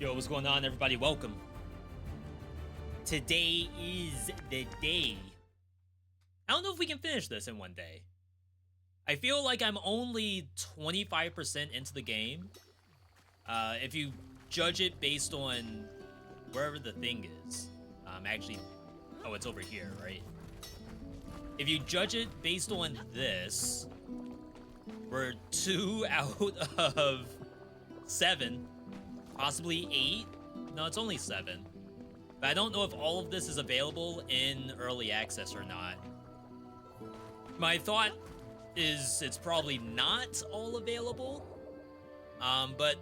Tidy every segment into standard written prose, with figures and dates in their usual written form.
Yo, what's going on, everybody? Welcome. Today is the day. I don't know if we can finish this in one day. I feel like I'm only 25% into the game. If you judge it based on wherever the thing is. Actually, oh, it's over here, right? If you judge it based on this, we're 2 out of 7. Possibly 8. No, it's only 7. But I don't know if all of this is available in early access or not. My thought is it's probably not all available. But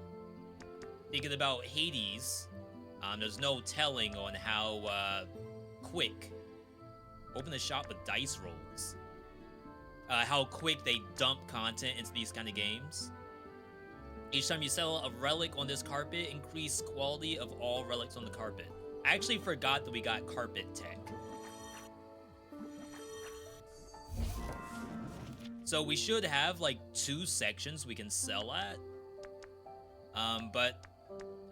thinking about Hades, there's no telling on how quick. Open the shop with dice rolls. How quick they dump content into these kind of games. Each time you sell a relic on this carpet, increase quality of all relics on the carpet. I actually forgot that we got carpet tech. So we should have like 2 sections we can sell at. But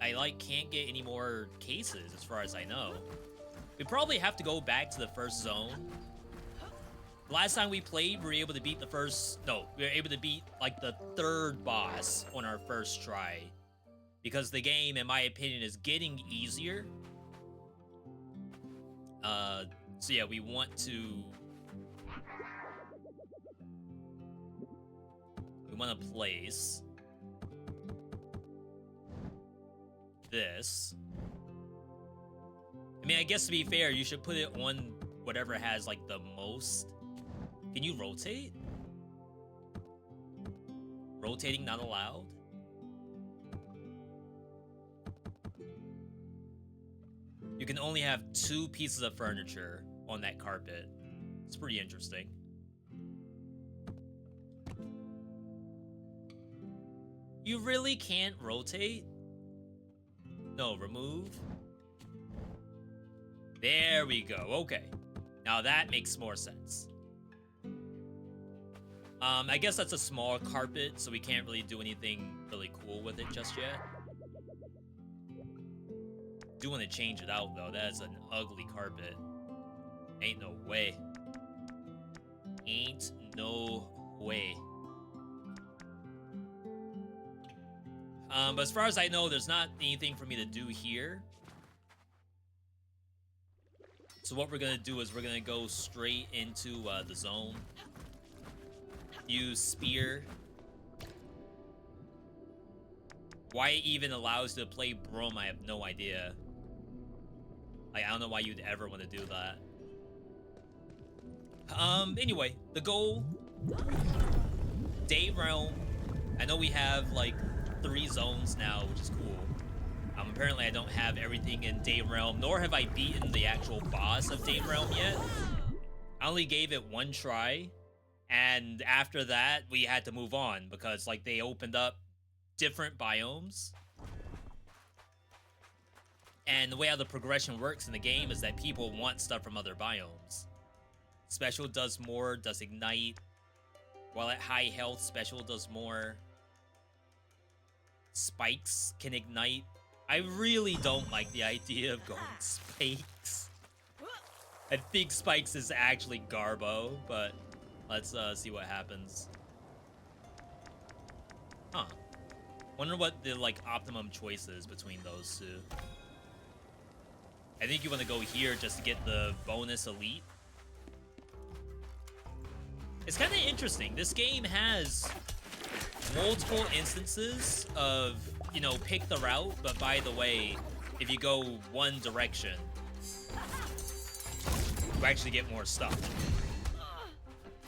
I can't get any more cases as far as I know. We probably have to go back to the first zone. Last time we played, we were able to beat the first... No, we were able to beat, like, the 3rd boss on our first try. Because the game, in my opinion, is getting easier. So yeah, we want to... We want to place... this. I mean, I guess to be fair, you should put it on whatever has, like, the most... Can you rotate? Rotating not allowed? You can only have 2 pieces of furniture on that carpet. It's pretty interesting. You really can't rotate? No, remove. There we go. Okay. Now that makes more sense. I guess that's a small carpet, so we can't really do anything really cool with it just yet. Do want to change it out, though. That is an ugly carpet. Ain't no way. Ain't no way. But as far as I know, there's not anything for me to do here. So what we're going to do is we're going to go straight into the zone. Use spear. Why it even allows you to play broom, I have no idea. Like, I don't know why you'd ever want to do that. Anyway, the goal. Day Realm. I know we have, like, 3 zones now, which is cool. Apparently I don't have everything in Day Realm, nor have I beaten the actual boss of Day Realm yet. I only gave it 1 try. And after that, we had to move on because, like, they opened up different biomes. And the way how the progression works in the game is that people want stuff from other biomes. Special does more, does ignite. While at high health, special does more. Spikes can ignite. I really don't like the idea of going spikes. I think spikes is actually garbo, but... Let's see what happens. Huh. Wonder what the, like, optimum choice is between those 2. I think you want to go here just to get the bonus elite. It's kind of interesting. This game has multiple instances of, you know, pick the route, but by the way, if you go one direction, you actually get more stuff.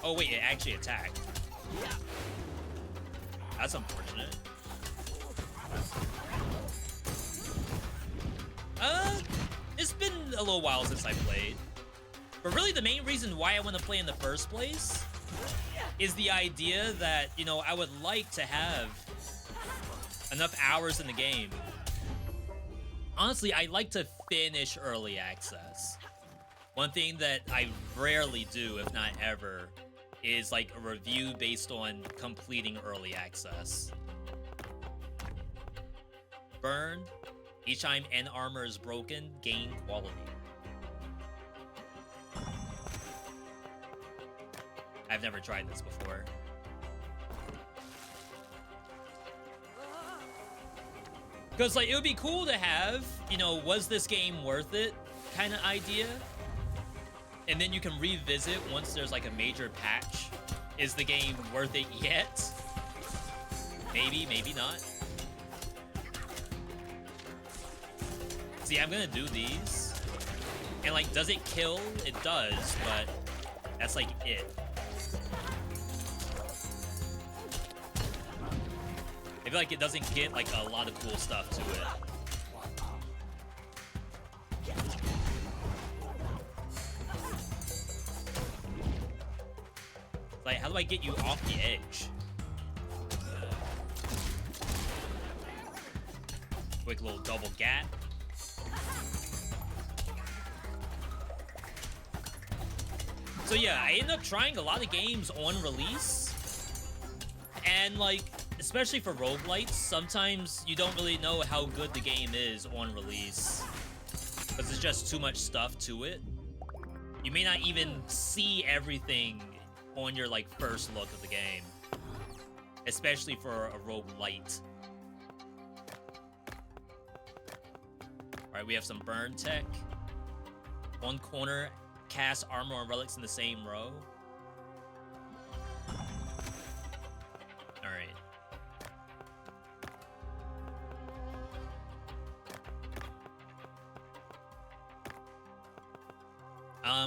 Oh wait, it actually attacked. That's unfortunate. It's been a little while since I played. But really the main reason why I want to play in the first place is the idea that, you know, I would like to have enough hours in the game. Honestly, I like to finish early access. One thing that I rarely do, if not ever, is like a review based on completing early access. Burned Each time N armor is broken, gain quality. I've never tried this before. Because, like, it would be cool to have, you know, was this game worth it kind of idea. And then you can revisit once there's, like, a major patch. Is the game worth it yet? Maybe, maybe not. See, I'm gonna do these. And, like, does it kill? It does, but that's, like, it. I feel like it doesn't get, like, a lot of cool stuff to it. Like, how do I get you off the edge? Quick little double gat. So yeah, I ended up trying a lot of games on release. And, like, especially for roguelites, sometimes you don't really know how good the game is on release. Because there's just too much stuff to it. You may not even see everything on your, like, first look of the game. Especially for a roguelite. Alright, we have some burn tech. One corner, cast armor and relics in the same row. Alright.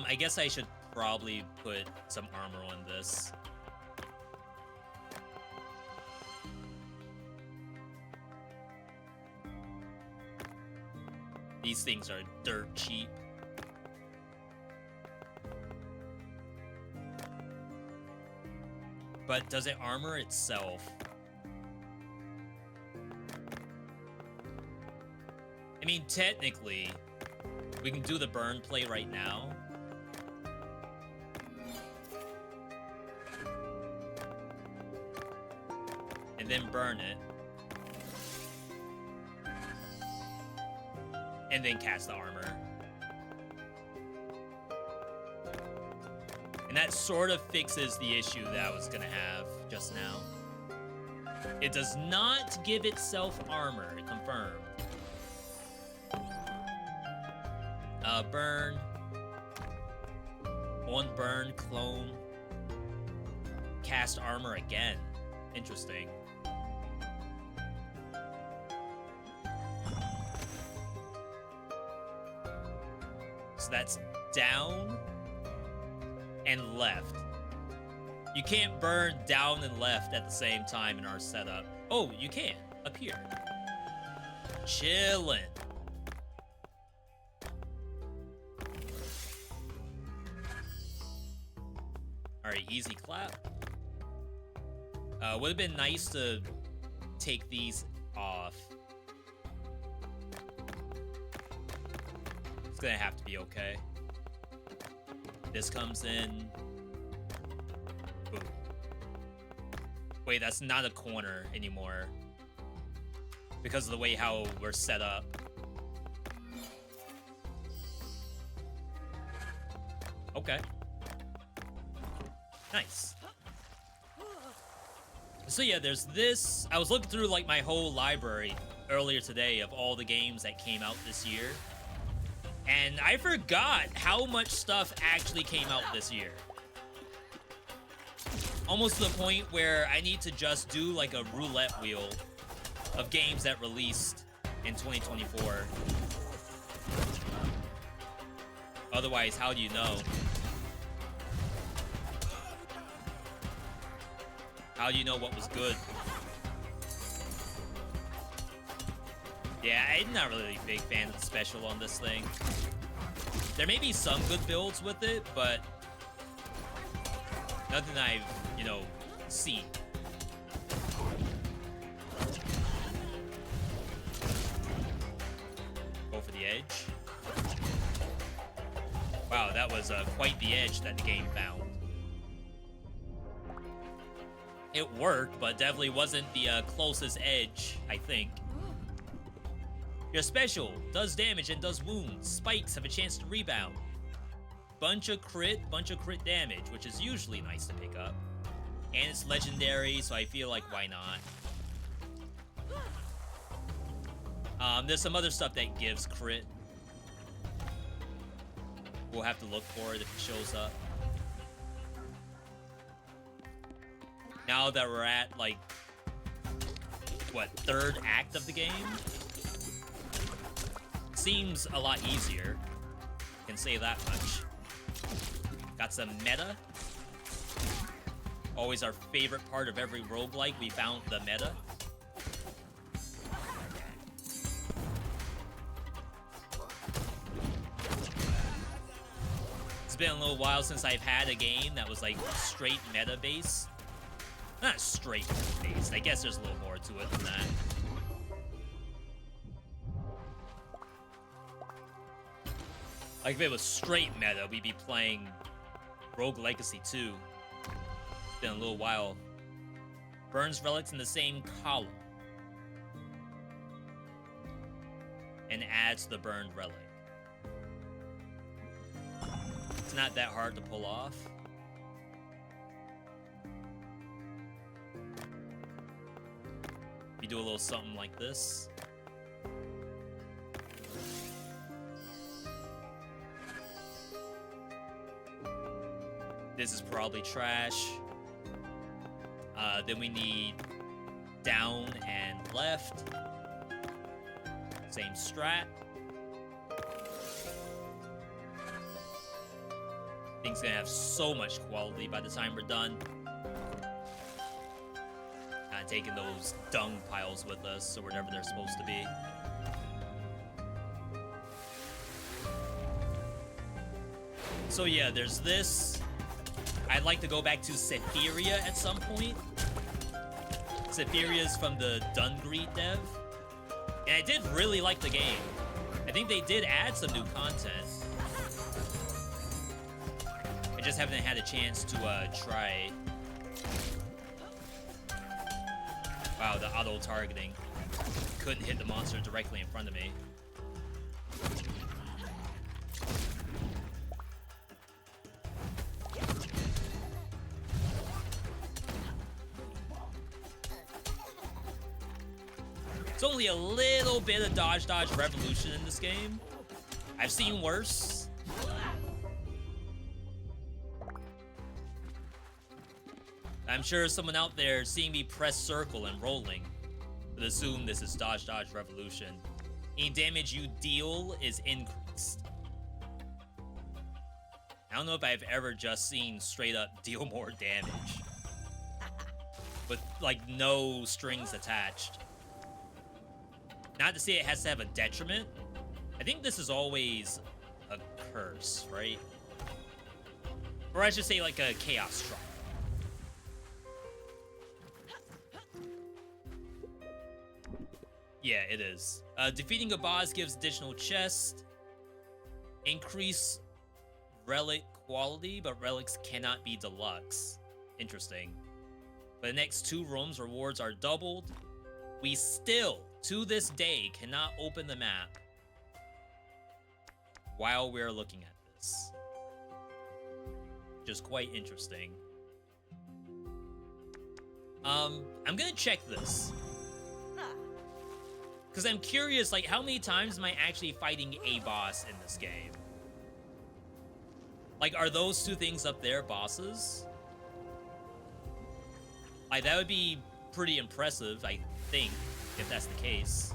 I guess I should probably put some armor on this. These things are dirt cheap. But does it armor itself? I mean, technically, we can do the burn play right now. And then burn it. And then cast the armor. And that sort of fixes the issue that I was gonna have just now. It does not give itself armor, confirmed. Burn. On burn, clone. Cast armor again. Interesting. So that's down and left. You can't burn down and left at the same time in our setup. Oh, you can. Up here. Chillin'. Alright, easy clap. Would have been nice to take these off. It's gonna have to be okay. This comes in. Boom. Wait, that's not a corner anymore. Because of the way how we're set up. Okay. Nice. So yeah, there's this. I was looking through like my whole library earlier today of all the games that came out this year. And I forgot how much stuff actually came out this year. Almost to the point where I need to just do like a roulette wheel of games that released in 2024. Otherwise, how do you know? How do you know what was good? Yeah, I'm not really a big fan of the special on this thing. There may be some good builds with it, but nothing I've, you know, seen. Go for the edge. Wow, that was quite the edge that the game found. It worked, but definitely wasn't the closest edge, I think. Your special does damage and does wounds. Spikes have a chance to rebound. Bunch of crit damage, which is usually nice to pick up. And it's legendary, so I feel like why not? There's some other stuff that gives crit. We'll have to look for it if it shows up. Now that we're at, like, what, third act of the game? Seems a lot easier. Can say that much. Got some meta. Always our favorite part of every roguelike, we found the meta. It's been a little while since I've had a game that was like straight meta based. Not straight meta based, I guess there's a little more to it than that. Like if it was straight meta, we'd be playing Rogue Legacy 2. It's been a little while. Burns relics in the same column. And adds the burned relic. It's not that hard to pull off. You do a little something like this. This is probably trash. Then we need down and left. Same strat. Thing's gonna have so much quality by the time we're done. Taking those dung piles with us, or whatever they're supposed to be. So yeah, there's this. I'd like to go back to Cytheria at some point. Cytheria's from the Dungreed dev. And I did really like the game. I think they did add some new content. I just haven't had a chance to try. Wow, the auto-targeting. Couldn't hit the monster directly in front of me. It's only a little bit of dodge revolution in this game. I've seen worse. I'm sure someone out there seeing me press circle and rolling would assume this is dodge revolution. Any damage you deal is increased. I don't know if I've ever just seen straight up deal more damage. With like no strings attached. Not to say it has to have a detriment. I think this is always a curse, right? Or I should say like a chaos strike. Yeah, it is. Defeating a boss gives additional chest. Increase relic quality, but relics cannot be deluxe. Interesting. For the next 2 rooms, rewards are doubled. We still, to this day, cannot open the map while we're looking at this. Just quite interesting. I'm gonna check this. Because I'm curious, like, how many times am I actually fighting a boss in this game? Like, are those 2 things up there bosses? Like, that would be pretty impressive, I think, if that's the case.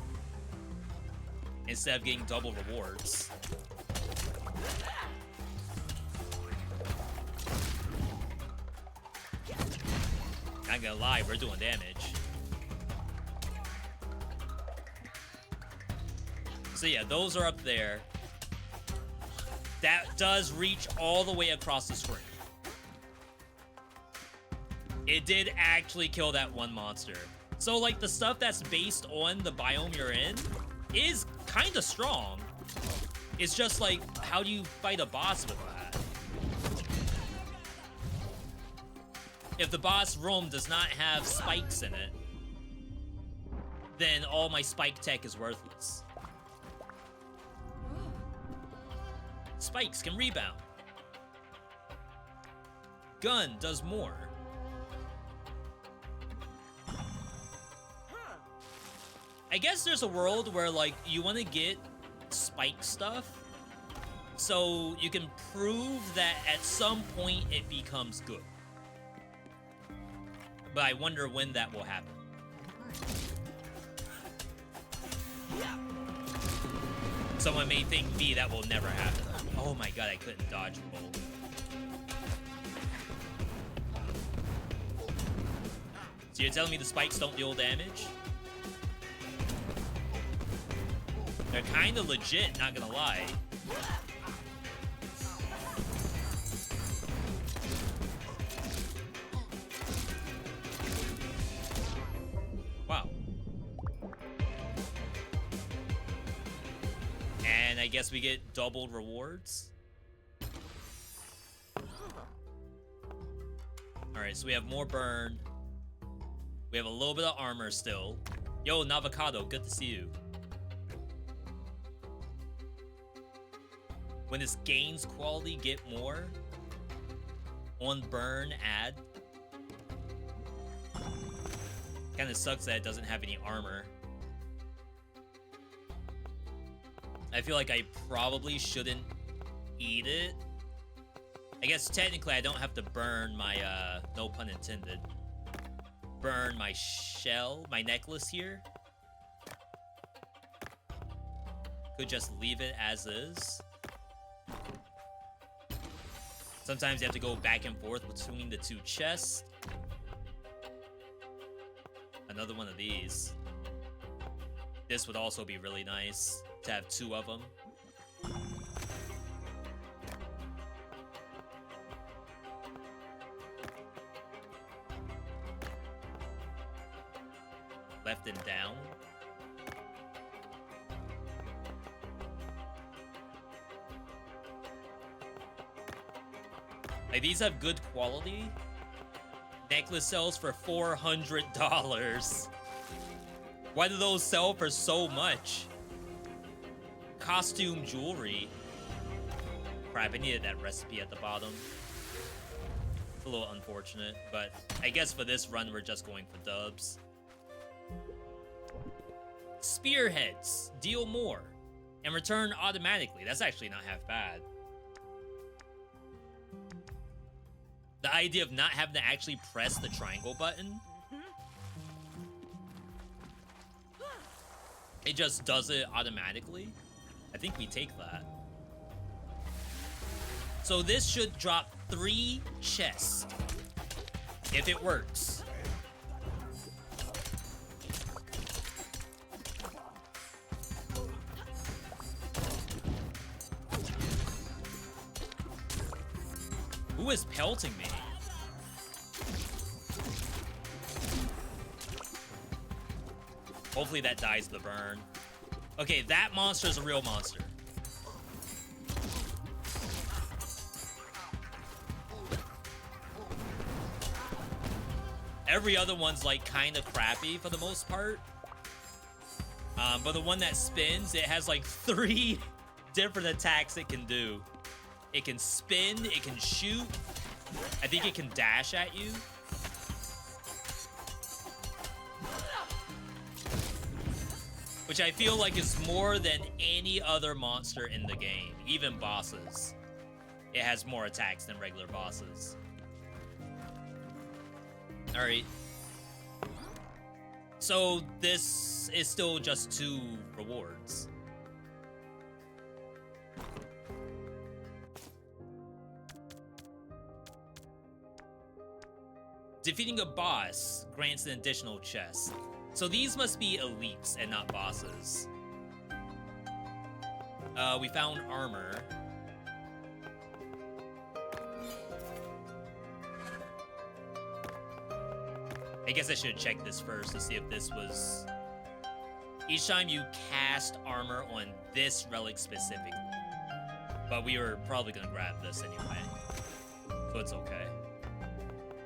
Instead of getting double rewards. Not gonna lie, we're doing damage. So yeah, those are up there. That does reach all the way across the screen. It did actually kill that one monster. So like the stuff that's based on the biome you're in is kind of strong. It's just like, how do you fight a boss with that? If the boss room does not have spikes in it, then all my spike tech is worthless. Spikes can rebound. Gun does more. I guess there's a world where, like, you want to get spike stuff so you can prove that at some point it becomes good. But I wonder when that will happen. Someone may think, V, that will never happen. Oh my god, I couldn't dodge roll. So you're telling me the spikes don't deal damage? They're kind of legit, not gonna lie. Wow. And I guess we get doubled rewards. Alright, so we have more burn. We have a little bit of armor still. Yo, Navocado, good to see you. When this gains quality, get more. On burn, add. Kinda sucks that it doesn't have any armor. I feel like I probably shouldn't eat it. I guess technically I don't have to burn my, no pun intended. Burn my shell, my necklace here. Could just leave it as is. Sometimes you have to go back and forth between the two chests. Another one of these. This would also be really nice to have two of them. Left and down. Like, these have good quality. Necklace sells for $400. Why do those sell for so much? Costume jewelry. Crap, I needed that recipe at the bottom. It's a little unfortunate, but I guess for this run, we're just going for dubs. Spearheads deal more and return automatically. That's actually not half bad. The idea of not having to actually press the triangle button. It just does it automatically. I think we take that. So this should drop 3 chests if it works. Who is pelting me? Hopefully that dies the burn. Okay, that monster is a real monster. Every other one's like kind of crappy for the most part. But the one that spins, it has like 3 different attacks it can do. It can spin, it can shoot. I think it can dash at you. Which I feel like is more than any other monster in the game, even bosses. It has more attacks than regular bosses. Alright. So this is still just 2 rewards. Defeating a boss grants an additional chest. So these must be elites and not bosses. We found armor. I guess I should check this first to see if this was... Each time you cast armor on this relic specifically. But we were probably gonna grab this anyway. So it's okay.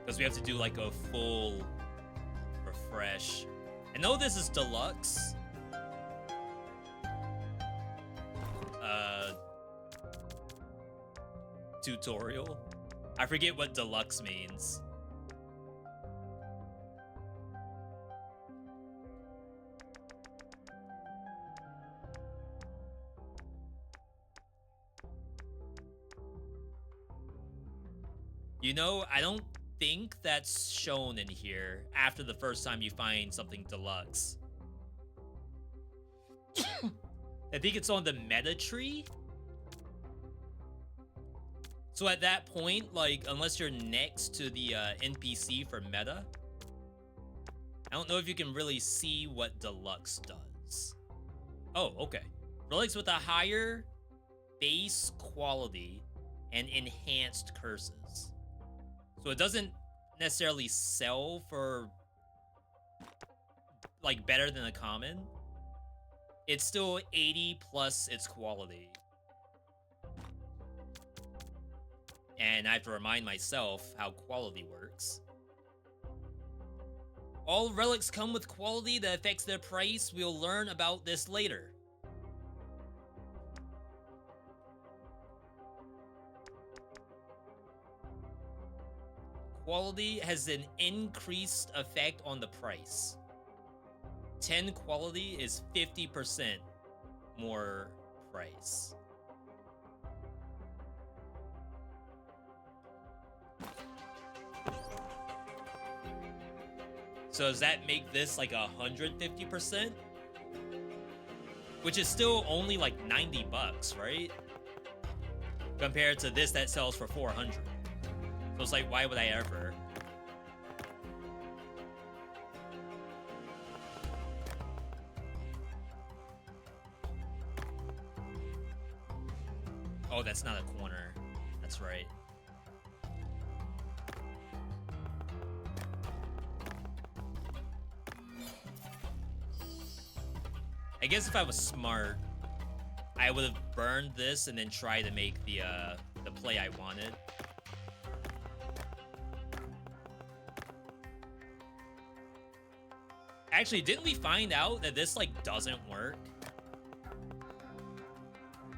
Because we have to do like a full refresh. I know this is deluxe. tutorial. I forget what deluxe means. You know, I don't think that's shown in here after the first time you find something deluxe. I think it's on the meta tree. So at that point, like, unless you're next to the NPC for meta, I don't know if you can really see what deluxe does. Oh, okay. Relics with a higher base quality and enhanced curses. So it doesn't necessarily sell for, like, better than a common. It's still 80 plus its quality. And I have to remind myself how quality works. All relics come with quality that affects their price. We'll learn about this later. Quality has an increased effect on the price. 10 quality is 50% more price. So does that make this like 150%? Which is still only like 90 bucks, right? Compared to this that sells for 400. So it's like, why would I ever? Oh, that's not a corner. That's right. I guess if I was smart, I would have burned this and then tried to make the play I wanted. Actually, didn't we find out that this, like, doesn't work?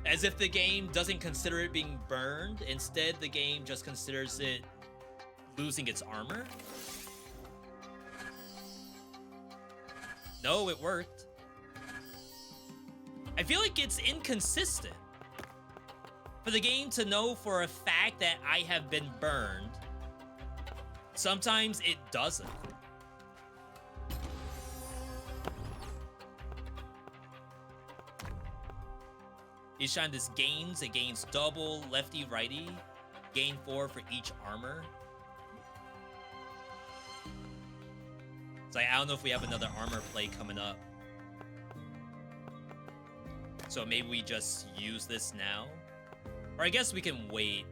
As if the game doesn't consider it being burned. Instead, the game just considers it losing its armor. No, it worked. I feel like it's inconsistent for the game to know for a fact that I have been burned. Sometimes it doesn't. Each time this gains, it gains double lefty righty. Gain 4 for each armor. It's like, I don't know if we have another armor play coming up. So maybe we just use this now. Or I guess we can wait.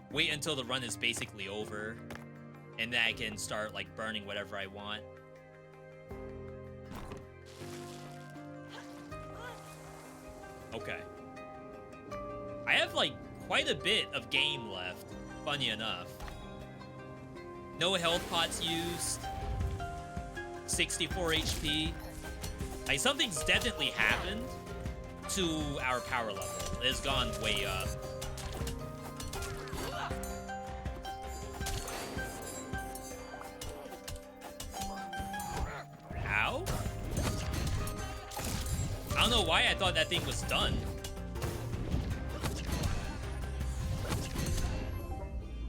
Wait until the run is basically over. And then I can start, like, burning whatever I want. Okay. I have, like, quite a bit of game left, funny enough. No health pots used. 64 HP. Like, something's definitely happened to our power level. It has gone way up. Ow? I don't know why I thought that thing was done.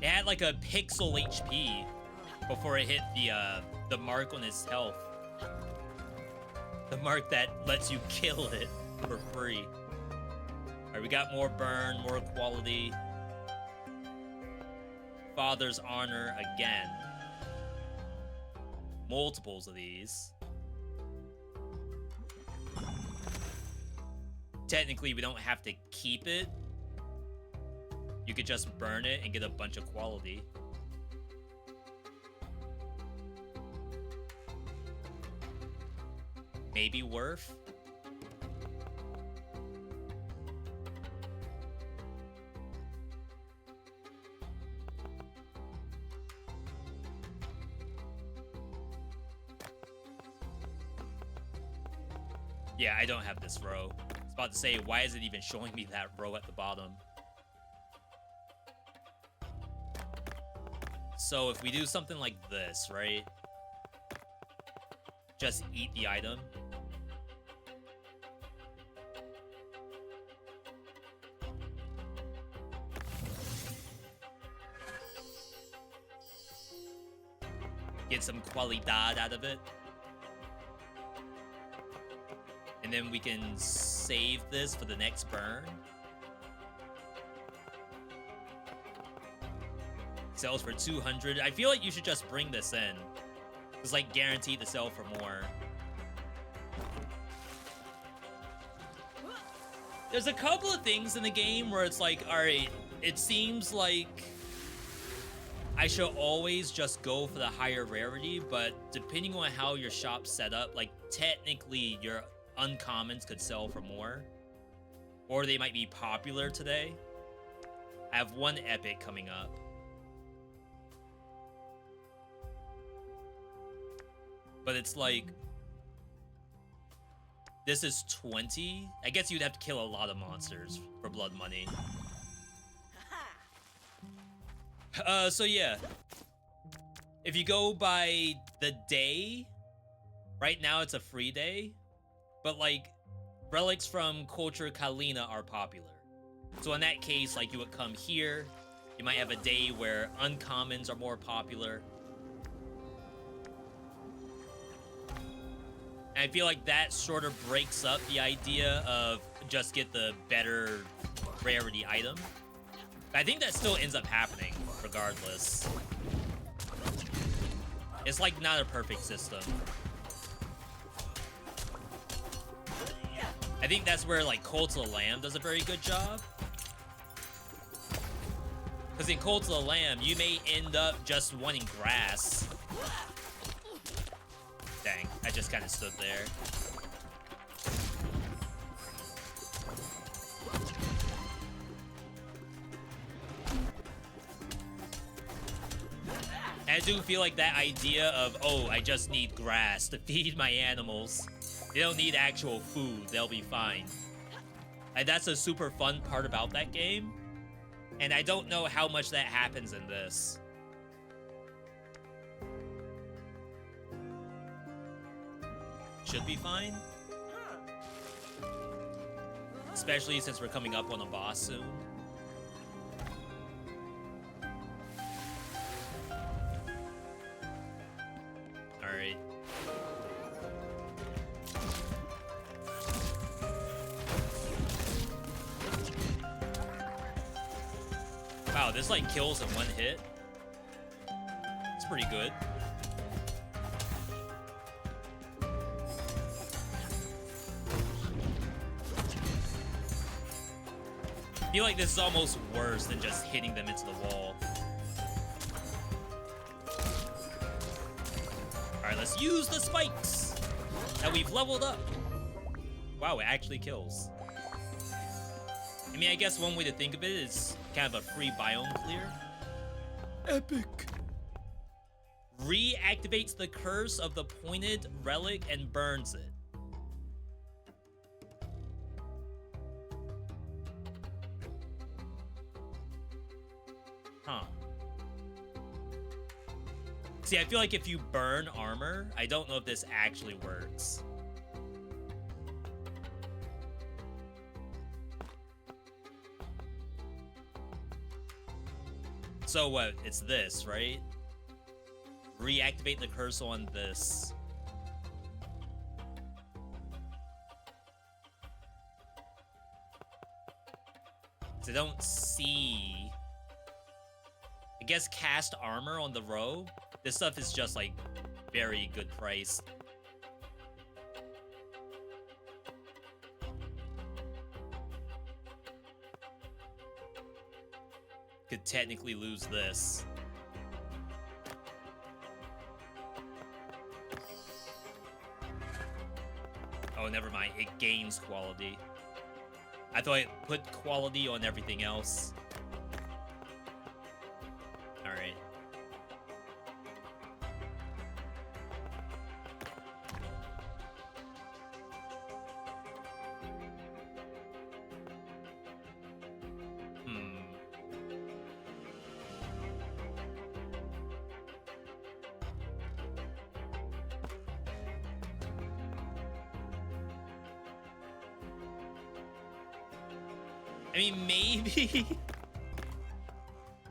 It had like a pixel HP before it hit the mark on its health. The mark that lets you kill it for free. Alright, we got more burn, more quality. Father's honor again. Multiples of these. Technically, we don't have to keep it. You could just burn it and get a bunch of quality. Maybe worth. Yeah, I don't have this row. It's About to say, why is it even showing me that row at the bottom? So if we do something like this, right? Just eat the item. Get some qualidad out of it. And then we can save this for the next burn. Sells for 200. I feel like you should just bring this in. It's like guaranteed to sell for more. There's a couple of things in the game where it's like, alright, it seems like I should always just go for the higher rarity, but depending on how your shop's set up, like technically your uncommons could sell for more. Or they might be popular today. I have one epic coming up. But it's like, this is 20. I guess you'd have to kill a lot of monsters for blood money. So yeah. If you go by the day, right now it's a free day. But like, relics from Culture Kalina are popular. So in that case, like you would come here. You might have a day where uncommons are more popular. And I feel like that sort of breaks up the idea of just get the better rarity item. But I think that still ends up happening regardless. It's like not a perfect system. I think that's where like Cult of the Lamb does a very good job. Because in Cult of the Lamb, you may end up just wanting grass. Dang, I just kind of stood there. And I do feel like that idea of, oh, I just need grass to feed my animals. They don't need actual food, they'll be fine. And that's a super fun part about that game. And I don't know how much that happens in this. Should be fine. Especially since we're coming up on a boss soon. Alright. Wow, this like kills in one hit. It's pretty good. I feel like this is almost worse than just hitting them into the wall. Alright, let's use the spikes that we've leveled up. Wow, it actually kills. I mean, I guess one way to think of it is kind of a free biome clear. Epic. Reactivates the curse of the pointed relic and burns it. Huh. See, I feel like if you burn armor, I don't know if this actually works. So what? It's this, right? Reactivate the curse on this. So I don't see... I guess cast armor on the row. This stuff is just like very good price. Could technically lose this. Oh, never mind. It gains quality. I thought it put quality on everything else. Alright. I mean, maybe...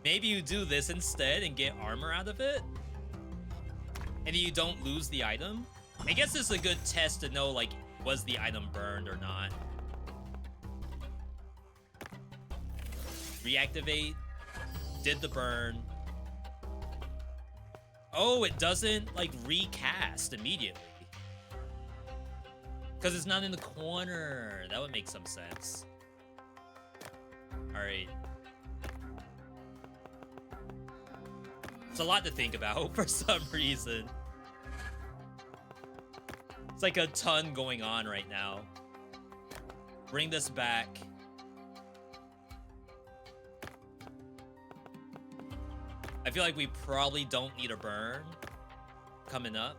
maybe you do this instead and get armor out of it? And you don't lose the item? I guess it's a good test to know, like, was the item burned or not? Reactivate. Did the burn. Oh, it doesn't, like, recast immediately. Because it's not in the corner. That would make some sense. Alright. It's a lot to think about for some reason. It's like a ton going on right now. Bring this back. I feel like we probably don't need a burn coming up.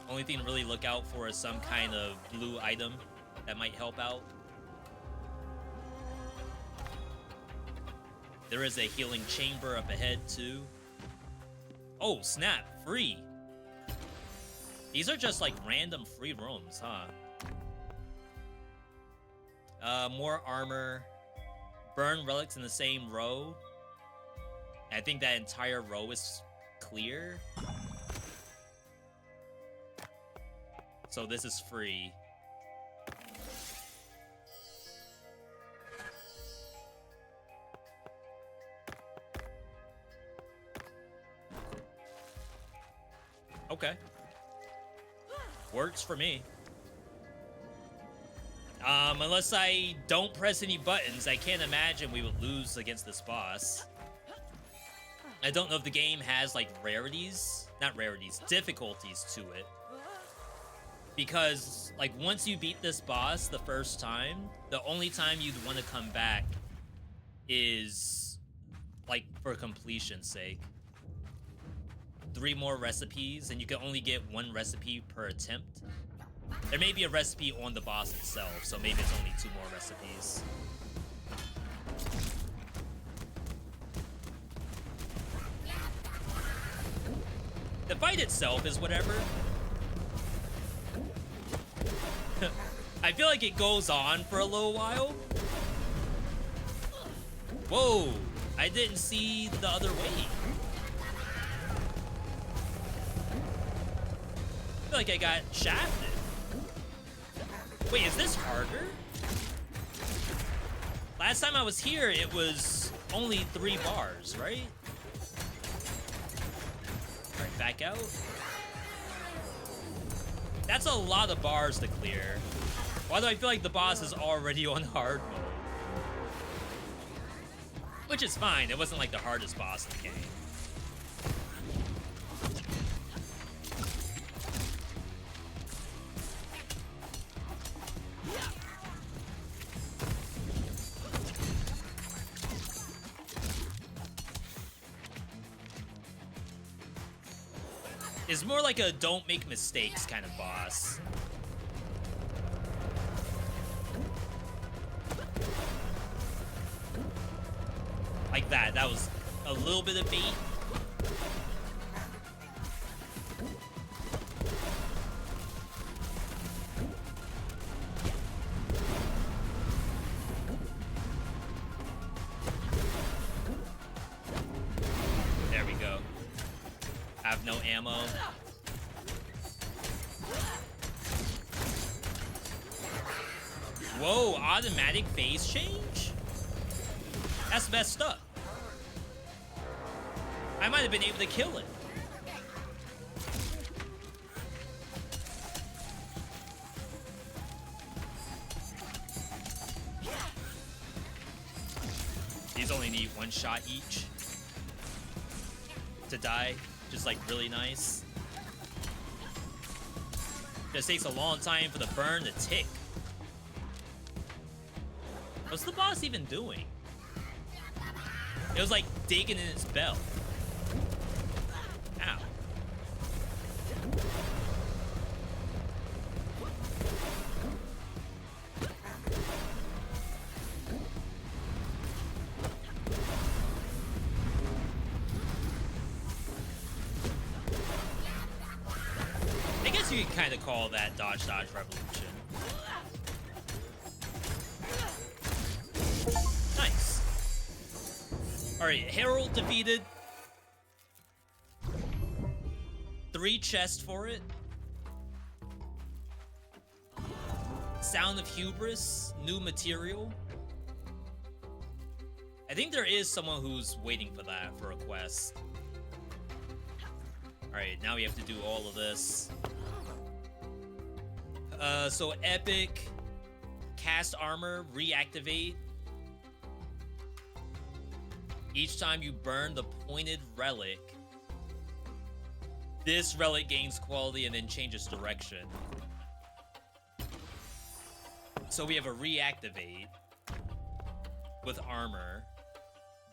Only thing to really look out for is some kind of blue item that might help out. There is a healing chamber up ahead too. Oh, snap, free. These are just like random free rooms, huh? More armor. Burn relics in the same row. I think that entire row is clear. So this is free. Okay. Works for me. Unless I don't press any buttons, I can't imagine we would lose against this boss. I don't know if the game has, like, rarities. Not rarities, difficulties to it. Because, like, once you beat this boss the first time, the only time you'd want to come back is, like, for completion's sake. 3 more recipes, and you can only get 1 recipe per attempt. There may be a recipe on the boss itself, so maybe it's only 2 more recipes. The fight itself is whatever. I feel like it goes on for a little while. Whoa, I didn't see the other way. I feel like I got shafted. Wait, is this harder? Last time I was here, it was only 3 bars, right? Alright, back out. That's a lot of bars to clear. Why do I feel like the boss is already on hard mode? Which is fine, it wasn't like the hardest boss in the game. It's more like a don't make mistakes kind of boss. Like that. That was a little bit of bait. There we go. Have no ammo. Whoa, automatic phase change? That's messed up. I might have been able to kill it. These only need 1 shot each to die. Just like really nice. Just takes a long time for the burn to tick. What's the boss even doing? It was like digging in its belt. Ow. I guess you could kind of call that dodge revolution. Alright, Herald defeated. 3 chests for it. Sound of Hubris, new material. I think there is someone who's waiting for that for a quest. Alright, now we have to do all of this. So epic, cast armor, reactivate. Each time you burn the pointed relic, this relic gains quality and then changes direction. So we have a reactivate with armor,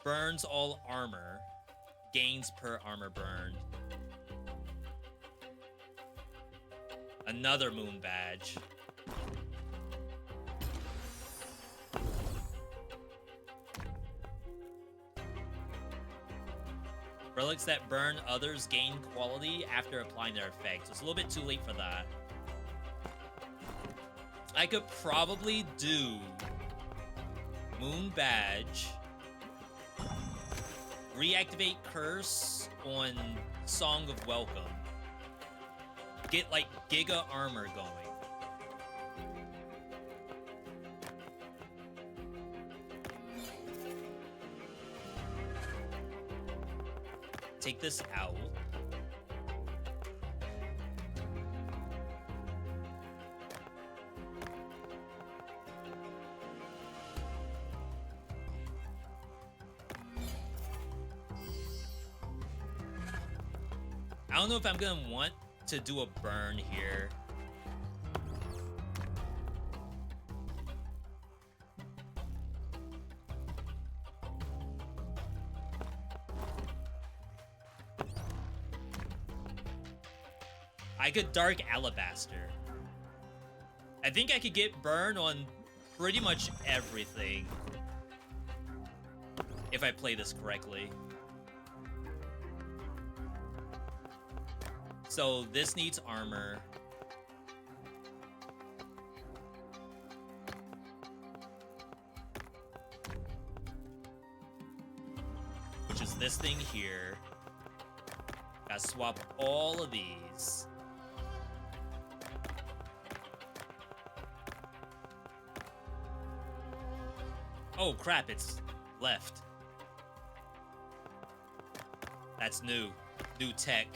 burns all armor, gains per armor burned. Another moon badge. Relics that burn others gain quality after applying their effect. It's a little bit too late for that. I could probably do moon badge, reactivate curse on Song of Welcome, get like Giga armor going. Take this out. I don't know if I'm gonna want to do a burn here. I could Dark Alabaster. I think I could get burn on pretty much everything if I play this correctly. So this needs armor. Which is this thing here. Gotta swap all of these. Oh crap, it's left. That's new. New tech.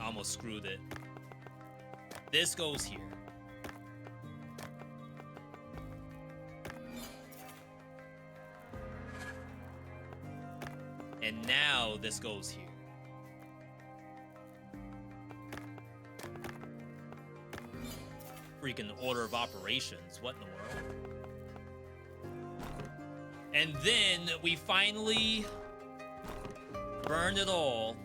Almost screwed it. This goes here. And now this goes here. Freaking order of operations. What in the world? And then we finally burn it all.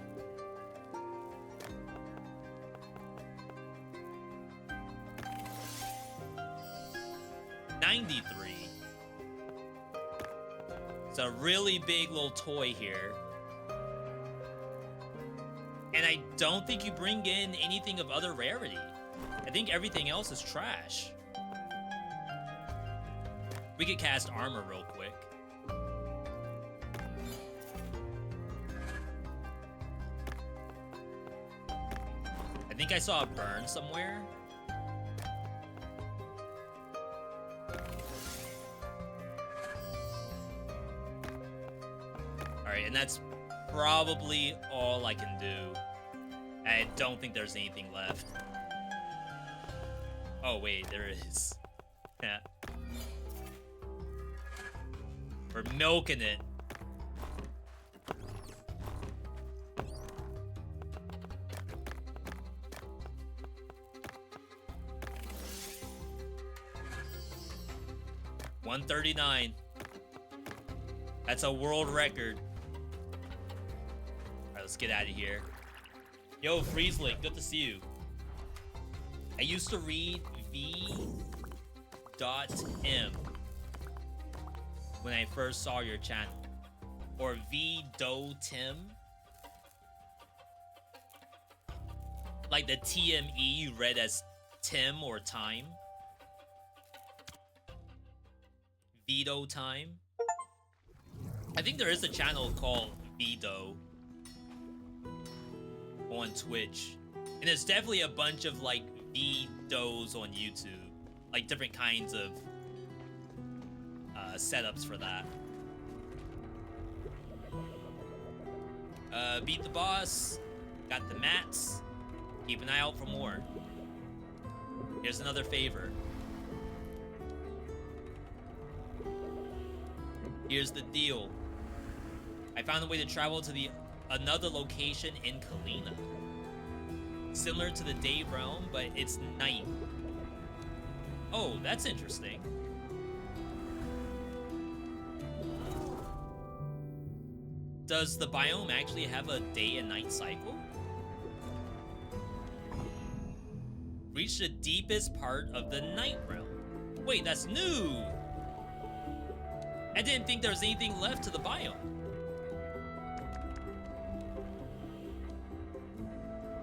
It's a really big little toy here. And I don't think you bring in anything of other rarity. I think everything else is trash. We could cast armor real quick. I think I saw a burn somewhere. Alright, and that's probably all I can do. I don't think there's anything left. Oh, wait, there is. Yeah. We're milking it. $139. That's a world record. Alright, let's get out of here. Yo, Freezelink, good to see you. I used to read VeeDotMe when I first saw your channel. Or VeeDotme. Like the TME you read as Tim or Time. Veedo time. I think there is a channel called Veedo on Twitch. And there's definitely a bunch of like Veedos on YouTube. Like different kinds of setups for that. Beat the boss. Got the mats. Keep an eye out for more. Here's another favor. Here's the deal. I found a way to travel to another location in Kalina. Similar to the day realm, but it's night. Oh, that's interesting. Does the biome actually have a day and night cycle? Reach the deepest part of the night realm. Wait, that's new! I didn't think there was anything left to the biome.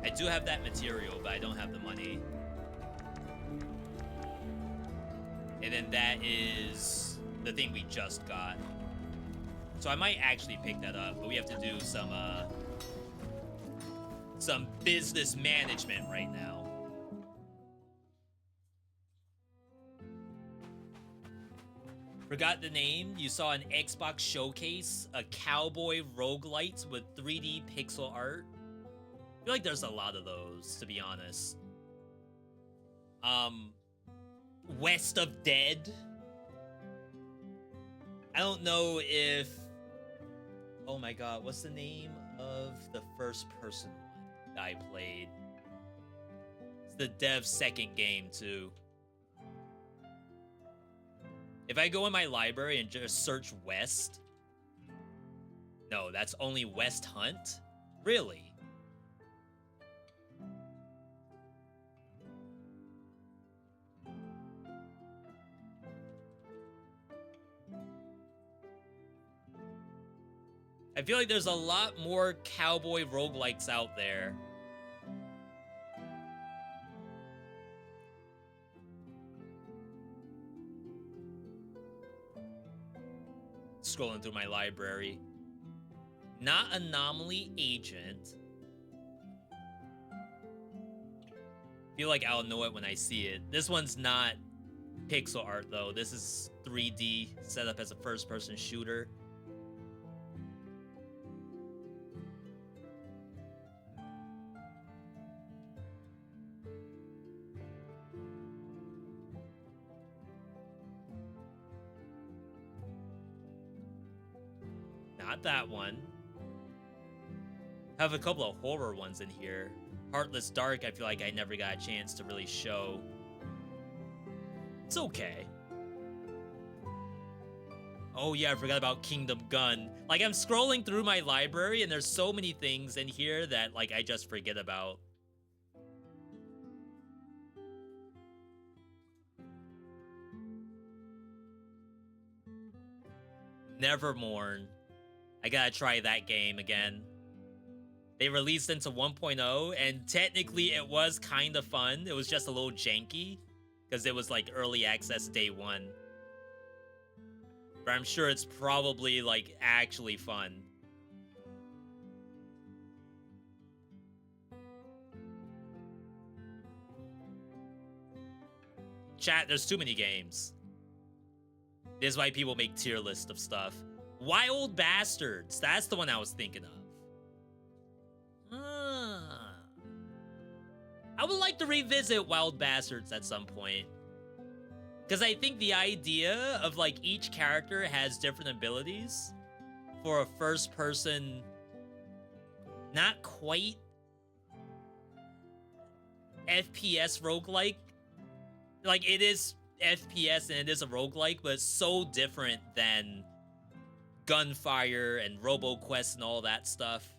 I do have that material, but I don't have the money. And then that is the thing we just got. So I might actually pick that up, but we have to do some business management right now. Forgot the name. You saw an Xbox showcase, a cowboy roguelite with 3D pixel art. I feel like there's a lot of those, to be honest. West of Dead. I don't know if... Oh my god, what's the name of the first person one that I played? It's the dev's second game, too. If I go in my library and just search West... No, that's only West Hunt? Really? I feel like there's a lot more cowboy roguelikes out there. Scrolling through my library. Not Anomaly Agent. Feel like I'll know it when I see it. This one's not pixel art though. This is 3D set up as a first-person shooter. Not that one. I have a couple of horror ones in here. Heartless Dark, I feel like I never got a chance to really show. It's okay. Oh yeah, I forgot about Kingdom Gun. Like, I'm scrolling through my library and there's so many things in here that, like, I just forget about. Nevermorn. I gotta try that game again. They released into 1.0, and technically it was kind of fun. It was just a little janky, because it was like early access day one. But I'm sure it's probably like actually fun. Chat, there's too many games. This is why people make tier lists of stuff. Wild Bastards, that's the one I was thinking of. I would like to revisit Wild Bastards at some point. Because I think the idea of, like, each character has different abilities for a first-person, not quite FPS roguelike. Like, it is FPS and it is a roguelike, but it's so different than Gunfire and RoboQuest and all that stuff.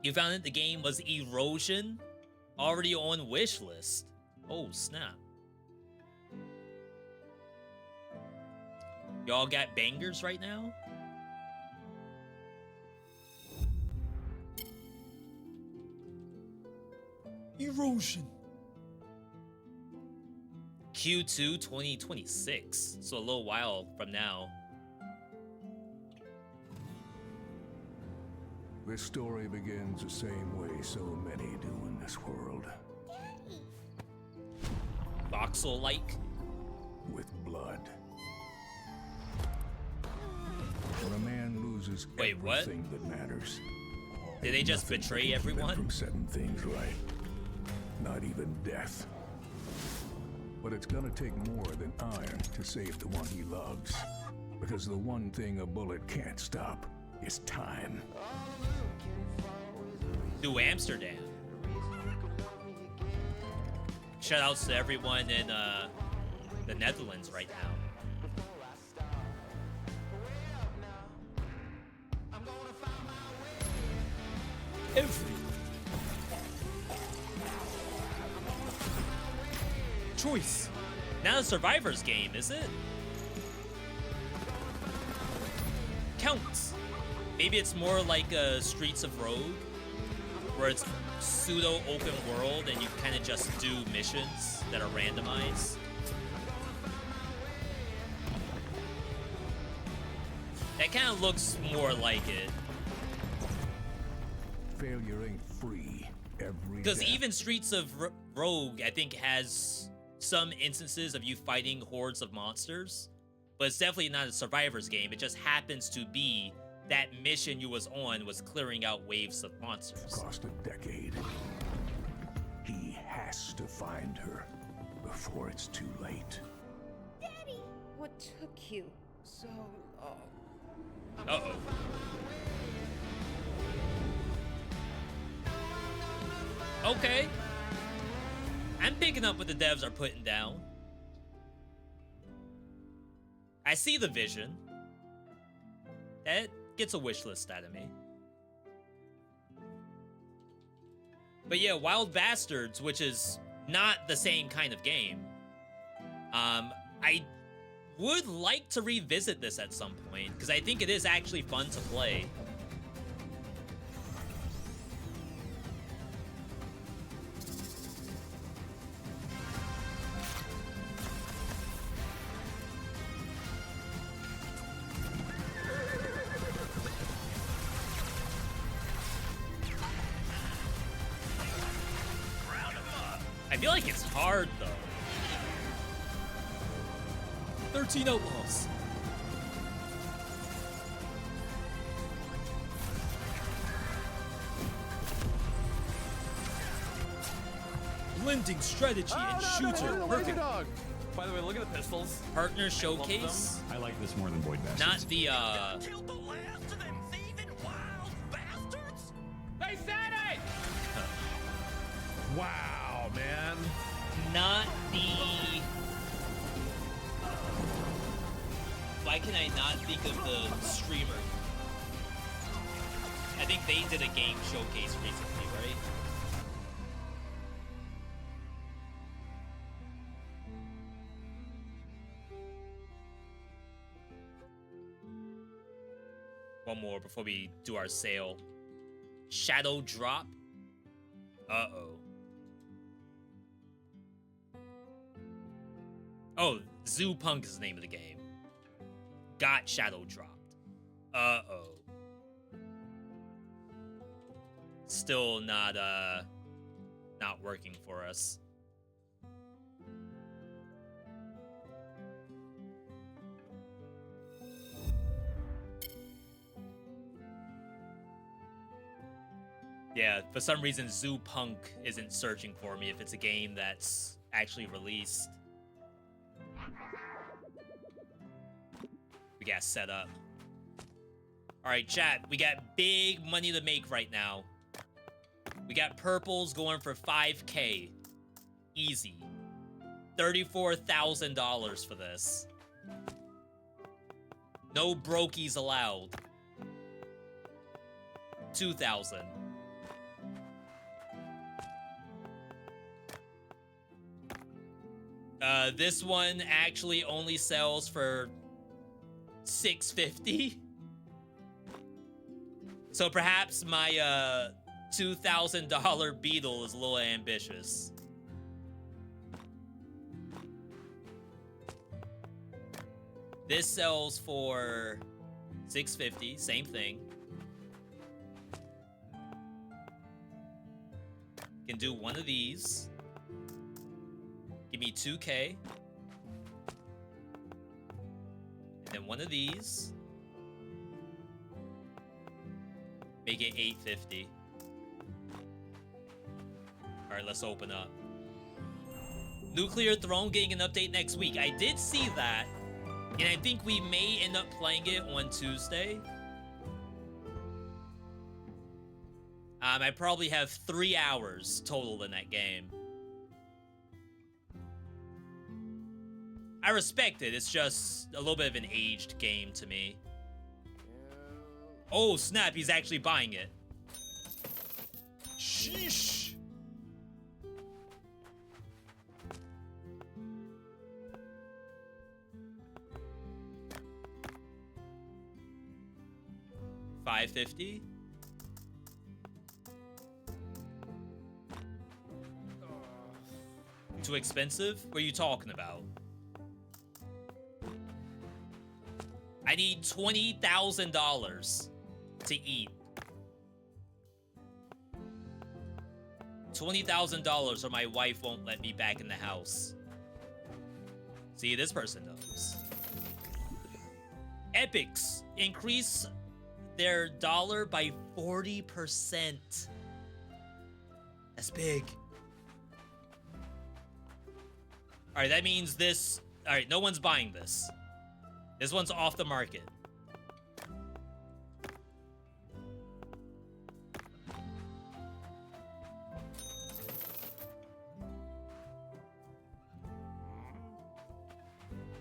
You found that the game was Erosion, already on wishlist. Oh, snap. Y'all got bangers right now? Erosion. Q2 2026. So a little while from now. This story begins the same way so many do in this world. Voxel-like? With blood. When a man loses Wait, what? everything that matters. Did they just nothing betray can keep him everyone? From setting things right. Not even death. But it's gonna take more than iron to save the one he loves. Because the one thing a bullet can't stop is time. New Amsterdam. Shoutouts to everyone in the Netherlands right now. Every choice. Not a survivor's game, is it? Counts. Maybe it's more like Streets of Rogue, where it's pseudo open world and you kind of just do missions that are randomized. That kind of looks more like it. Failure ain't free every Because day. even Streets of Rogue, I think, has some instances of you fighting hordes of monsters. But it's definitely not a survivor's game. It just happens to be that mission you was on was clearing out waves of monsters. Cost a decade. He has to find her before it's too late. Daddy! What took you so long? Uh-oh. Okay. I'm picking up what the devs are putting down. I see the vision. That gets a wish list out of me. But yeah, Wild Bastards, which is not the same kind of game. I would like to revisit this at some point, because I think it is actually fun to play. I feel like it's hard, though. 13 outlaws. Blending strategy and shooter. Perfect. Dog. By the way, look at the pistols. Partner showcase. I like this more than Void Bastards. Not the, Killed the last of them thieving wild bastards? They said it! Wow, man. not the... Why can I not think of the streamer? I think they did a game showcase recently, right? One more before we do our sale. Shadow Drop. Uh-oh. Oh, Zoo Punk is the name of the game. Got Shadow Dropped. Uh-oh. Still not working for us. Yeah, for some reason Zoo Punk isn't searching for me if it's a game that's actually released. We got set up. Alright, chat, we got big money to make right now. We got purples going for 5K. Easy. $34,000 for this. No brokies allowed. 2,000. This one actually only sells for $650. So perhaps my $2,000 Beetle is a little ambitious. This sells for $650, same thing. Can do one of these. Give me 2K. And then one of these. Make it 850. Alright, let's open up. Nuclear Throne getting an update next week. I did see that. And I think we may end up playing it on Tuesday. I probably have 3 hours total in that game. I respect it. It's just a little bit of an aged game to me. Oh, snap. He's actually buying it. Sheesh. $550. Too expensive? What are you talking about? I need $20,000 to eat. $20,000 or my wife won't let me back in the house. See, this person knows. Epics increase their dollar by 40%. That's big. All right, that means this... All right, no one's buying this. This one's off the market.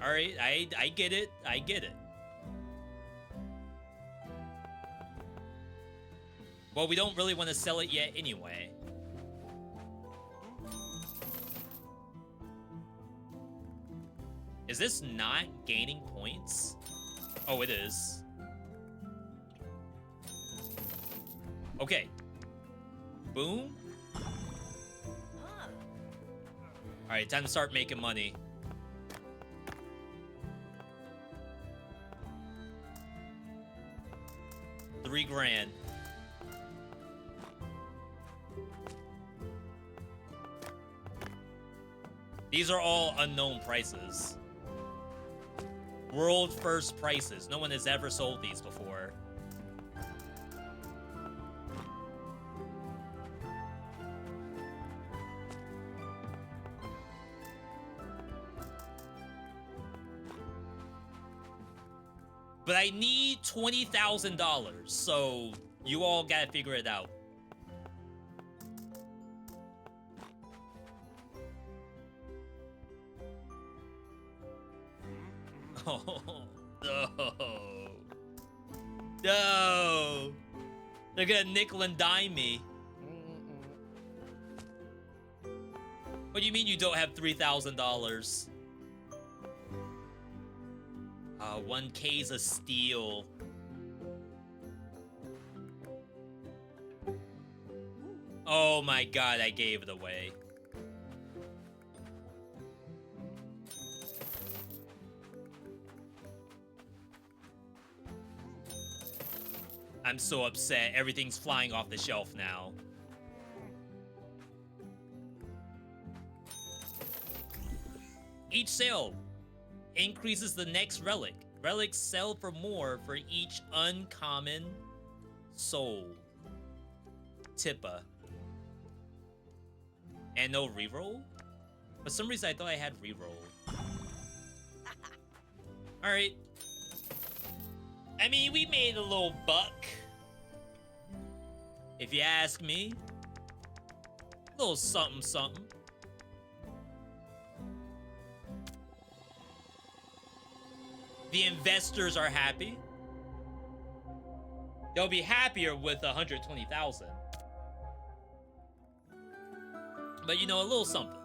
All right, I get it. I get it. Well, we don't really want to sell it yet anyway. Is this not gaining points? Oh, it is. Okay. Boom. Alright, time to start making money. $3 grand. These are all unknown prices. World first prices. No one has ever sold these before. But I need $20,000, so you all gotta figure it out. Oh, no. No. They're gonna nickel and dime me. What do you mean you don't have $3,000? 1K's a steal. Oh my god, I gave it away. I'm so upset. Everything's flying off the shelf now. Each sale increases the next relic. Relics sell for more for each uncommon sold. Tippa. And no reroll? For some reason I thought I had reroll. Alright. I mean, we made a little buck. If you ask me. A little something something. The investors are happy. They'll be happier with 120,000. But you know, a little something.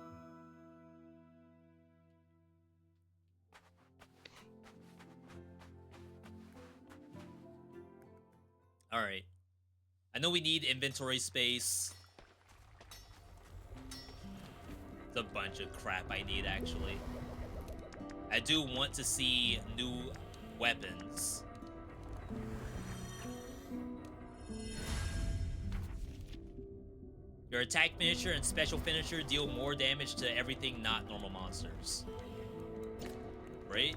All right. I know we need inventory space. It's a bunch of crap I need, actually. I do want to see new weapons. Your attack finisher and special finisher deal more damage to everything not normal monsters. Right?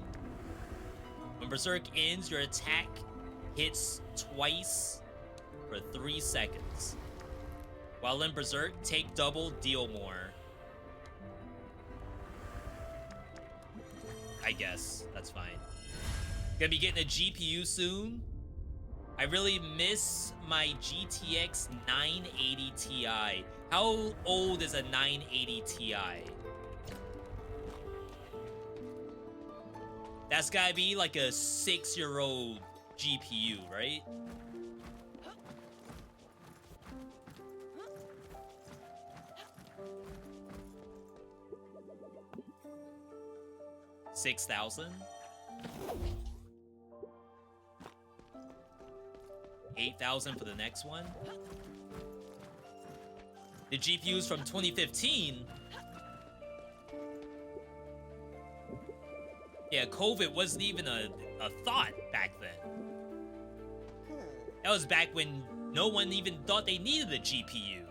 When Berserk ends, your attack hits twice for 3 seconds. While in Berserk, take double, deal more. I guess. That's fine. Gonna be getting a GPU soon. I really miss my GTX 980 Ti. How old is a 980 Ti? That's gotta be like a 6-year-old GPU, right? $6,000? 8,000 for the next one. The GPUs from 2015. Yeah, COVID wasn't even a thought back then. That was back when no one even thought they needed a GPU.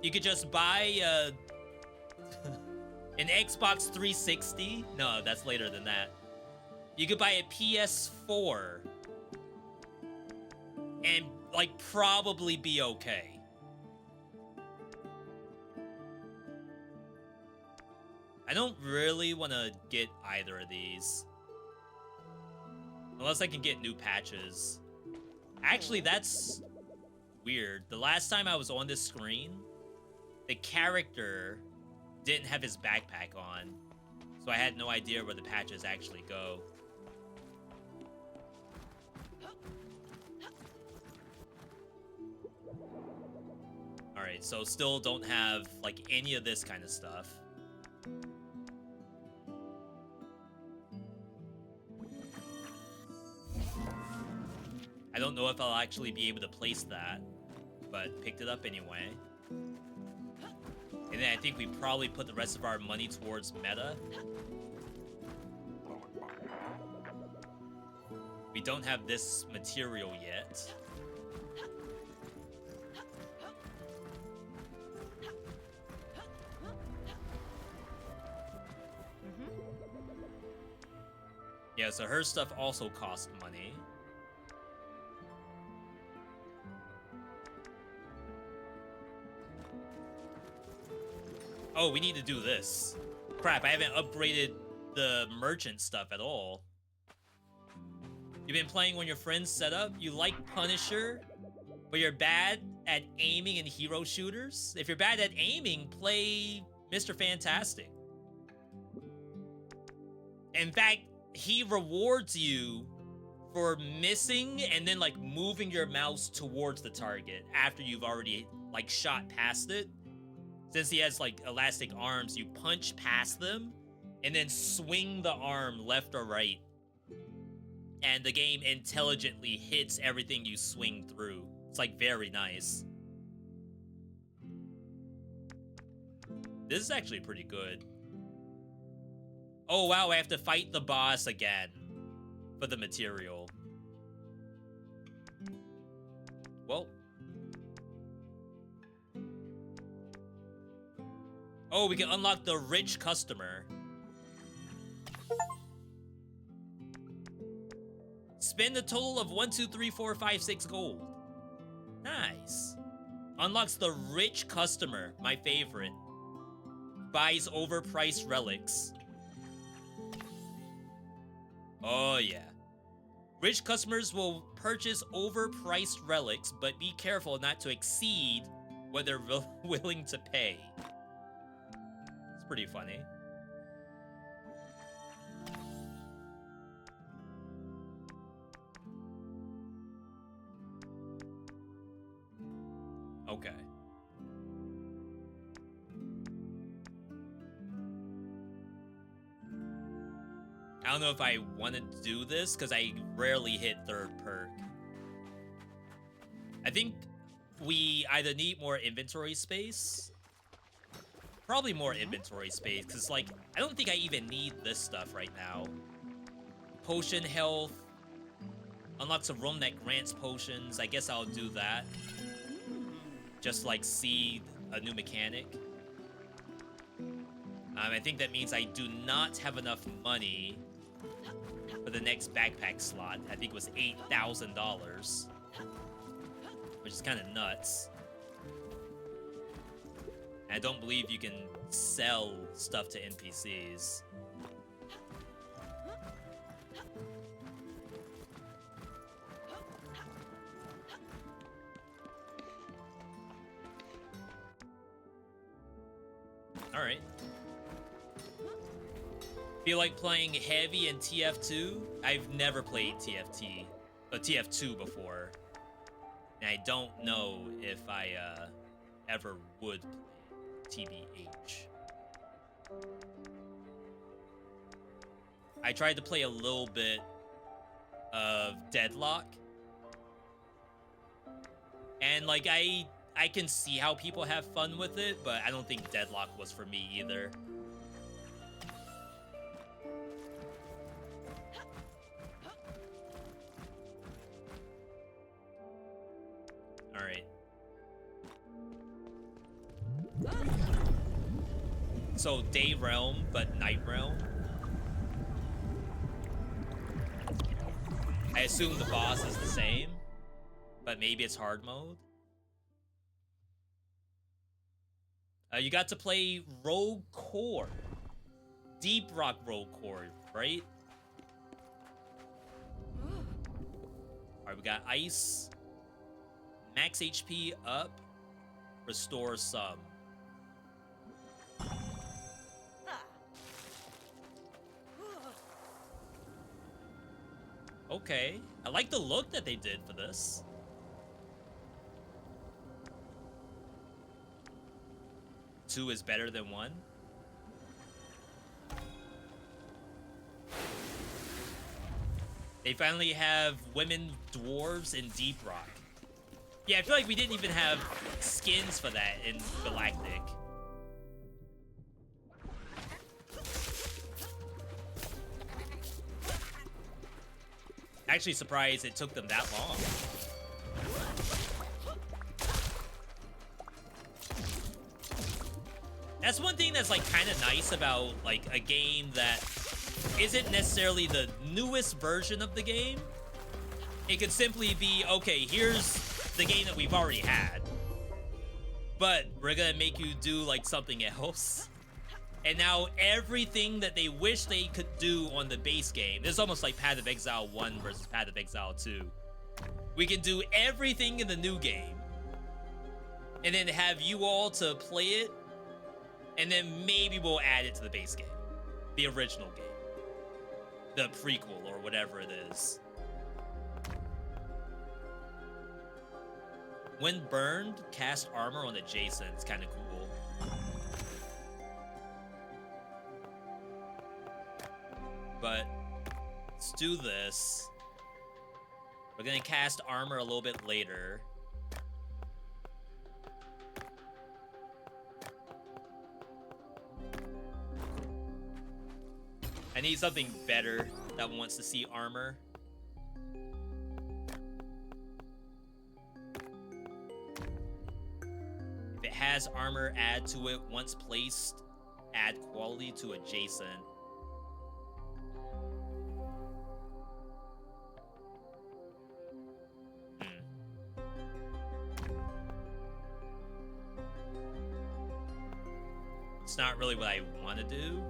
You could just buy an Xbox 360. No, that's later than that. You could buy a PS4 and, like, probably be okay. I don't really want to get either of these. Unless I can get new patches. Actually, that's weird. The last time I was on this screen, the character didn't have his backpack on. So I had no idea where the patches actually go. Alright, so still don't have, like, any of this kind of stuff. I don't know if I'll actually be able to place that, but picked it up anyway. And then I think we probably put the rest of our money towards meta. We don't have this material yet. Yeah, so her stuff also costs money. Oh, we need to do this. Crap, I haven't upgraded the merchant stuff at all. You've been playing when your friends set up? You like Punisher, but you're bad at aiming in hero shooters? If you're bad at aiming, play Mr. Fantastic. In fact, he rewards you for missing and then, like, moving your mouse towards the target after you've already, like, shot past it. Since he has, like, elastic arms, you punch past them and then swing the arm left or right. And the game intelligently hits everything you swing through. It's, like, very nice. This is actually pretty good. Oh, wow, I have to fight the boss again for the material. Well. Oh, we can unlock the rich customer. Spend a total of 1, 2, 3, 4, 5, 6 gold. Nice. Unlocks the rich customer, my favorite. Buys overpriced relics. Oh, yeah. Rich customers will purchase overpriced relics, but be careful not to exceed what they're willing to pay. It's pretty funny. Okay. I don't know if I want to do this, because I rarely hit third perk. I think we either need more inventory space, Probably more inventory space, because, like, I don't think I even need this stuff right now. Potion health. Unlocks a room that grants potions. I guess I'll do that. Just, like, see a new mechanic. I think that means I do not have enough money for the next backpack slot. I think it was $8,000. Which is kind of nuts. I don't believe you can sell stuff to NPCs. Alright. Feel like playing heavy in TF2? I've never played TF2 before. And I don't know if I ever would play TBH. I tried to play a little bit of Deadlock. And like I can see how people have fun with it, but I don't think Deadlock was for me either. All right. So day realm, but night realm. I assume the boss is the same, but maybe it's hard mode. You got to play Rogue Core. Deep Rock Rogue Core, right? Alright, we got ice. Max HP up. Restore some. Okay. I like the look that they did for this. Two is better than one. They finally have women dwarves in Deep Rock. Yeah, I feel like we didn't even have skins for that in Galactic. Actually surprised it took them that long. That's one thing that's like kind of nice about like a game that isn't necessarily the newest version of the game. It could simply be, okay, here's the game that we've already had, but we're gonna make you do like something else. And now everything that they wish they could do on the base game, this is almost like Path of Exile 1 versus Path of Exile 2. We can do everything in the new game, and then have you all to play it, and then maybe we'll add it to the base game. The original game. The prequel, or whatever it is. When burned, cast armor on adjacent. It's kind of cool. But let's do this. We're gonna cast armor a little bit later. I need something better that wants to see armor. If it has armor, add to it. Once placed, add quality to adjacent. It's not really what I want to do.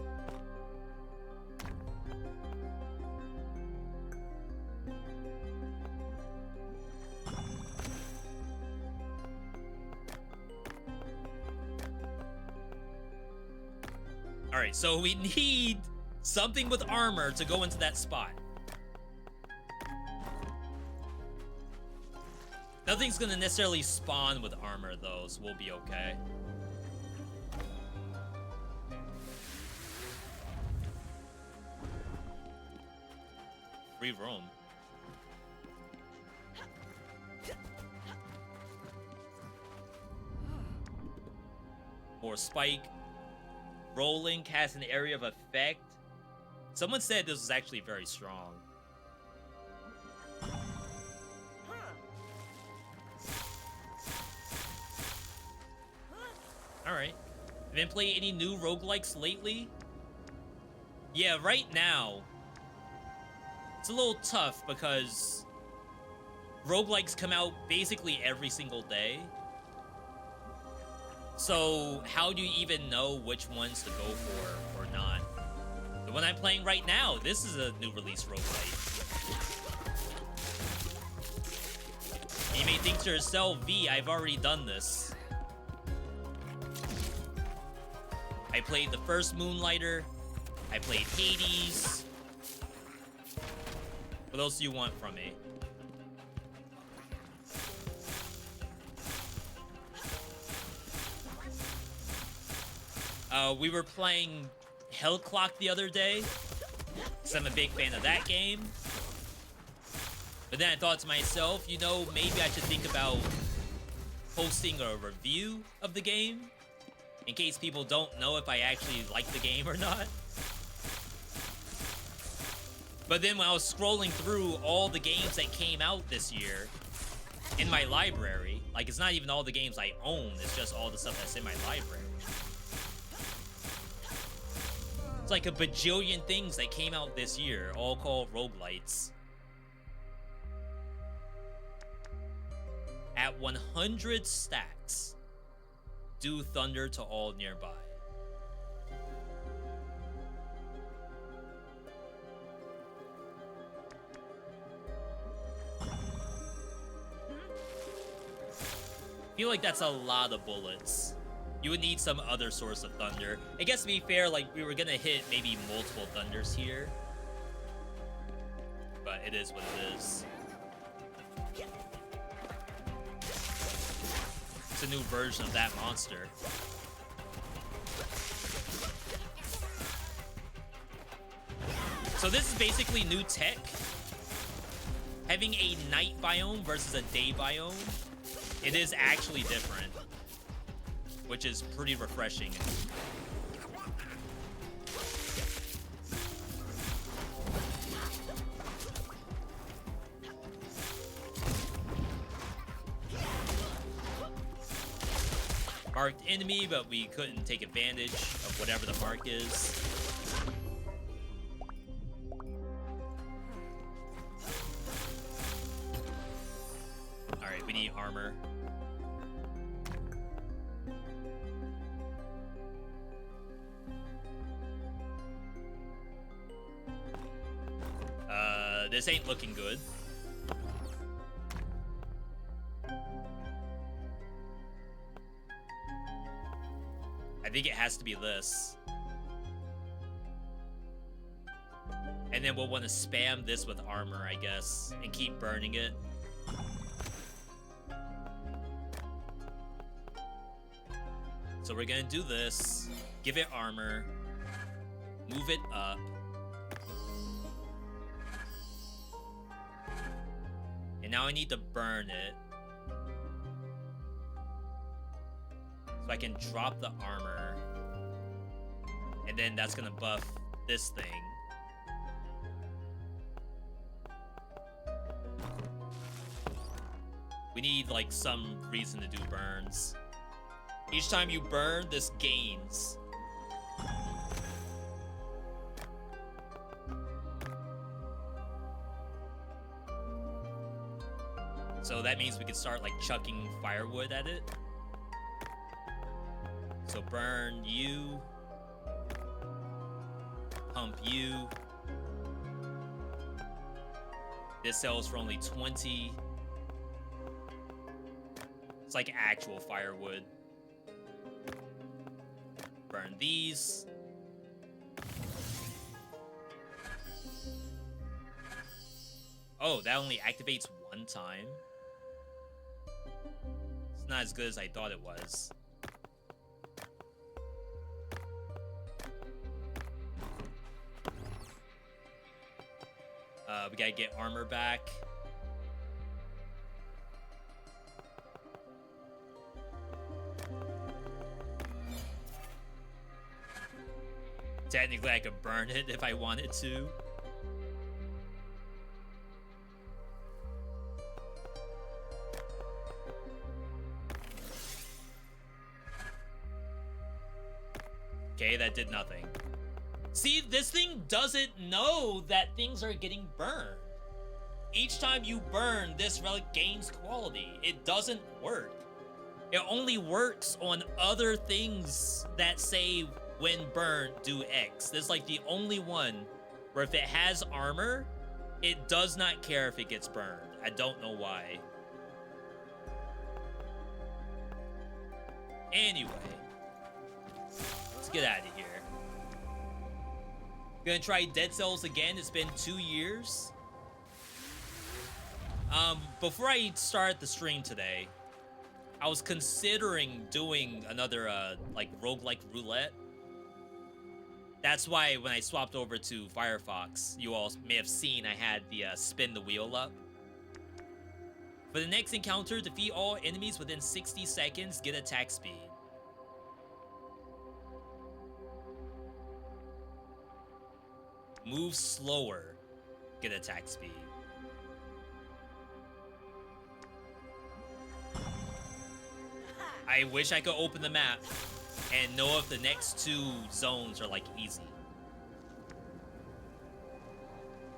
All right, so we need something with armor to go into that spot. Nothing's gonna necessarily spawn with armor though, so we'll be okay. Free roam. More spike. rolling casts an area of effect. Someone said this was actually very strong. Alright. Been playing any new roguelikes lately? Yeah, right now, it's a little tough because roguelikes come out basically every single day. So how do you even know which ones to go for or not? The one I'm playing right now, this is a new release roguelike. You may think to yourself, V, I've already done this. I played the first Moonlighter. I played Hades. What else do you want from me? We were playing Hell Clock the other day, because I'm a big fan of that game. But then I thought to myself, you know, maybe I should think about posting a review of the game, in case people don't know if I actually like the game or not. But then when I was scrolling through all the games that came out this year in my library, like it's not even all the games I own, it's just all the stuff that's in my library. It's like a bajillion things that came out this year, all called roguelites. At 100 stacks, do thunder to all nearby. I feel like that's a lot of bullets. You would need some other source of thunder. I guess to be fair, like we were gonna hit maybe multiple thunders here. But it is what it is. It's a new version of that monster. So this is basically new tech. Having a night biome versus a day biome, it is actually different, which is pretty refreshing. Marked enemy, but we couldn't take advantage of whatever the mark is. Alright, we need armor. This ain't looking good. I think it has to be this. And then we'll want to spam this with armor, I guess, and keep burning it. So we're gonna do this, give it armor, move it up. And now I need to burn it. So I can drop the armor. And then that's gonna buff this thing. We need like some reason to do burns. Each time you burn, this gains. So that means we can start like chucking firewood at it. So burn you. Pump you. This sells for only 20. It's like actual firewood. Burn these. Oh, that only activates one time. It's not as good as I thought it was. We gotta get armor back. Technically, I could burn it if I wanted to. Okay, that did nothing. See, this thing doesn't know that things are getting burned. Each time you burn, this relic gains quality. It doesn't work. It only works on other things that say when burned do X. This is like the only one where if it has armor, it does not care if it gets burned. I don't know why. Anyway, let's get out of here. Gonna try Dead Cells again. It's been 2 years. Before I start the stream today, I was considering doing another, like, roguelike roulette. That's why when I swapped over to Firefox, you all may have seen I had the spin the wheel up. For the next encounter, defeat all enemies within 60 seconds, get attack speed. Move slower, get attack speed. I wish I could open the map and know if the next 2 zones are like easy.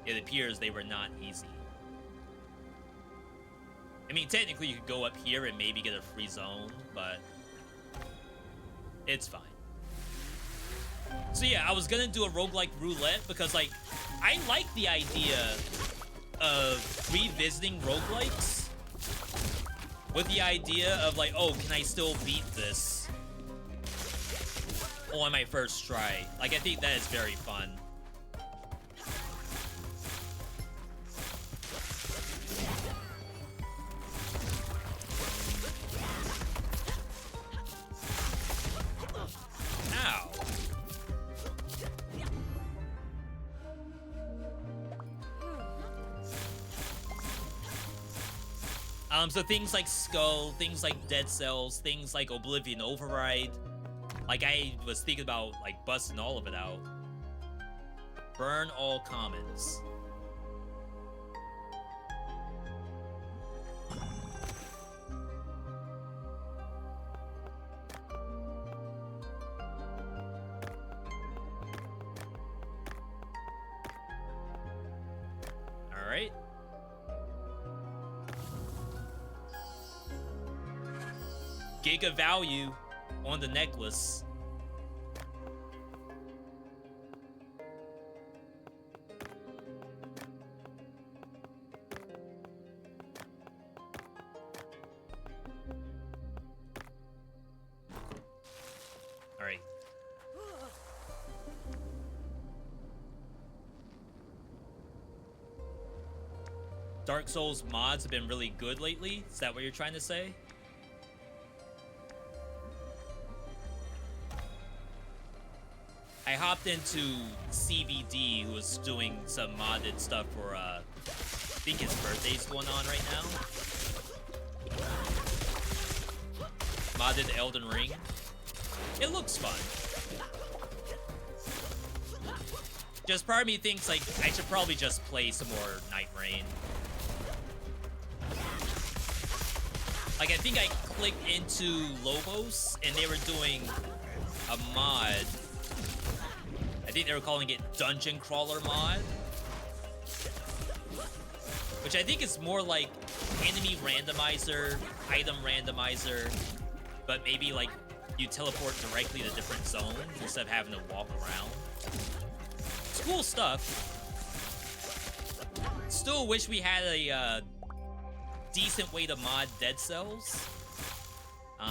It appears they were not easy. I mean, technically you could go up here and maybe get a free zone, but it's fine. So yeah, I was gonna do a roguelike roulette because, like, I like the idea of revisiting roguelikes with the idea of, like, oh, can I still beat this on my first try? Like, I think that is very fun. Ow. So things like Skull, things like Dead Cells, things like Oblivion Override. Like, I was thinking about, like, busting all of it out. Burn all commons. All right. Giga value on the necklace. All right. Dark Souls mods have been really good lately. Is that what you're trying to say? I hopped into CVD, who was doing some modded stuff for, I think his birthday's going on right now. Modded Elden Ring. It looks fun. Just part of me thinks, like, I should probably just play some more Night Rain. Like, I think I clicked into Lobos, and they were doing a mod. I think they were calling it Dungeon Crawler mod. Which I think is more like enemy randomizer, item randomizer, but maybe, like, you teleport directly to different zones instead of having to walk around. It's cool stuff. Still wish we had a decent way to mod Dead Cells.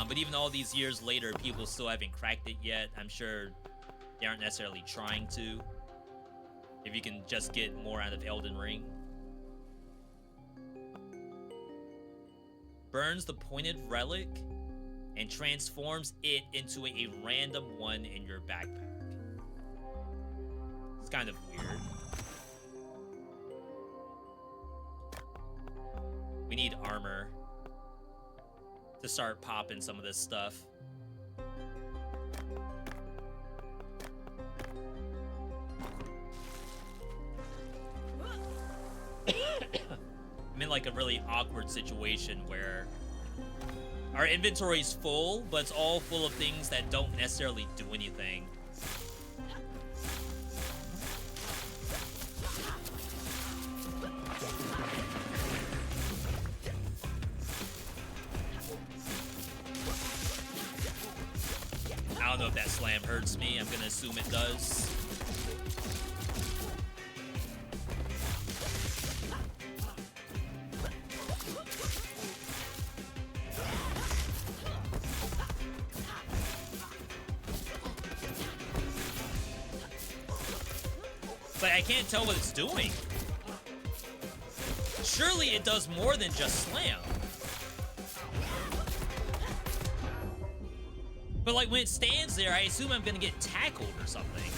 But even all these years later, people still haven't cracked it yet. I'm sure they aren't necessarily trying to. If you can just get more out of Elden Ring. Burns the pointed relic and transforms it into a random one in your backpack. It's kind of weird. We need armor to start popping some of this stuff. like a really awkward situation where our inventory is full, but it's all full of things that don't necessarily do anything. I don't know if that slam hurts me. I'm gonna assume it does. But I can't tell what it's doing. Surely it does more than just slam. But like when it stands there, I assume I'm gonna get tackled or something.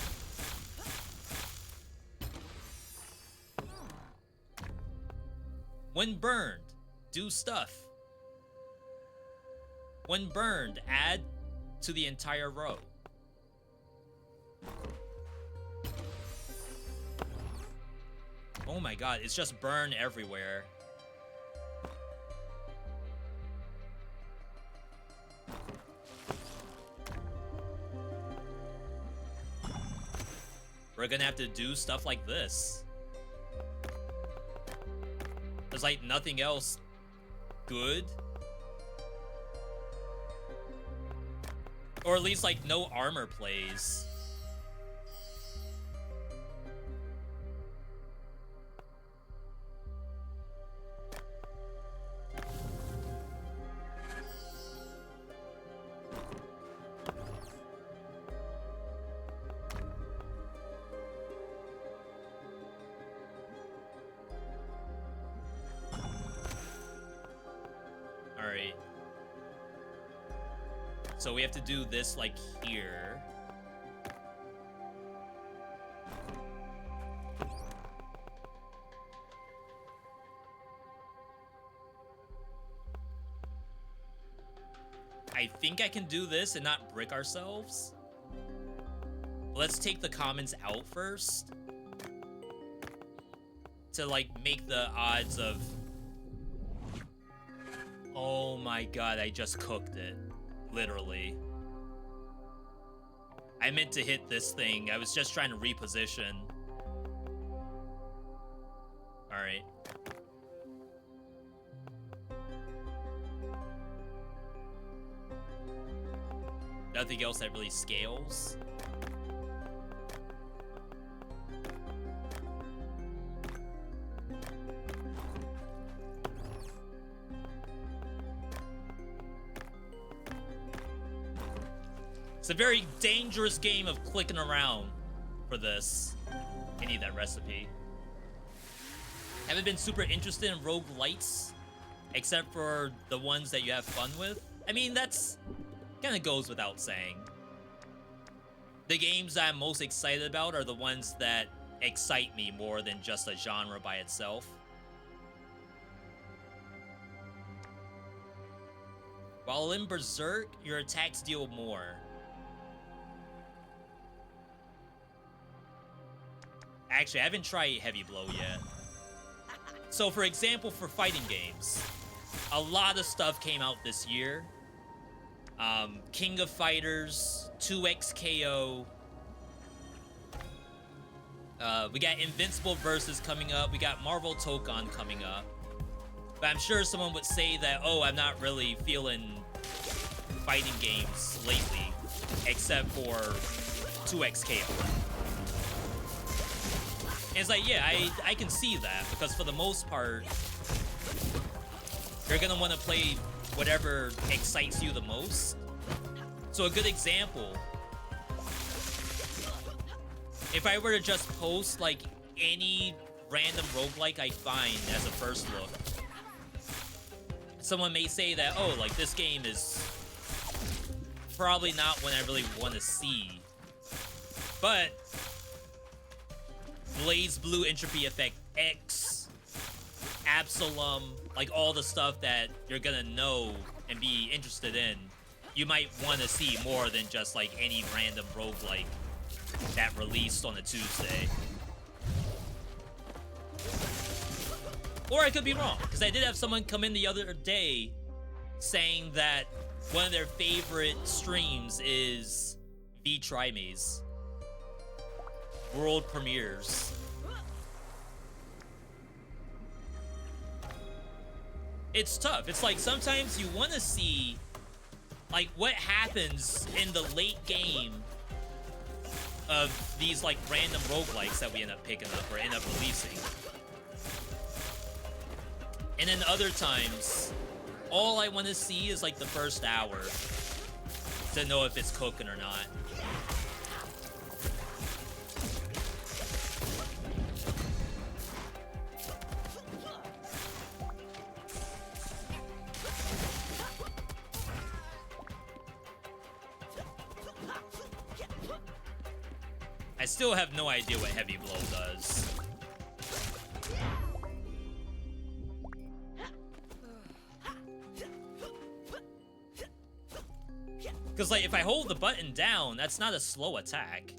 When burned, do stuff. When burned, add to the entire row. Oh my god, it's just burn everywhere. We're gonna have to do stuff like this. There's like nothing else good. Or at least like no armor plays. So we have to do this like here. I think I can do this and not brick ourselves. Let's take the commons out first. To like make the odds of... Oh my god, I just cooked it. Literally. I meant to hit this thing. I was just trying to reposition. Alright. Nothing else that really scales. It's a very dangerous game of clicking around for this. I need that recipe. Haven't been super interested in roguelites, except for the ones that you have fun with. I mean, that's kind of goes without saying. The games I'm most excited about are the ones that excite me more than just a genre by itself. While in Berserk, your attacks deal more. Actually, I haven't tried Heavy Blow yet. So, for example, for fighting games, a lot of stuff came out this year. King of Fighters, 2XKO. We got Invincible Versus coming up. We got Marvel Tokon coming up. But I'm sure someone would say that, oh, I'm not really feeling fighting games lately, except for 2XKO. And it's like, yeah, I can see that, because for the most part, you're gonna want to play whatever excites you the most. So a good example, if I were to just post like any random roguelike I find as a first look, someone may say that, oh, like this game is probably not one I really want to see. But Blaze Blue Entropy Effect X, Absalom, like all the stuff that you're gonna know and be interested in, you might want to see more than just like any random roguelike that released on a Tuesday. Or I could be wrong, because I did have someone come in the other day saying that one of their favorite streams is VeeDotVOD's world premieres. It's tough. It's like sometimes you want to see like what happens in the late game of these like random roguelikes that we end up picking up or end up releasing. And then other times, all I want to see is like the first hour to know if it's cooking or not. I still have no idea what Heavy Blow does. Because, like, if I hold the button down, that's not a slow attack.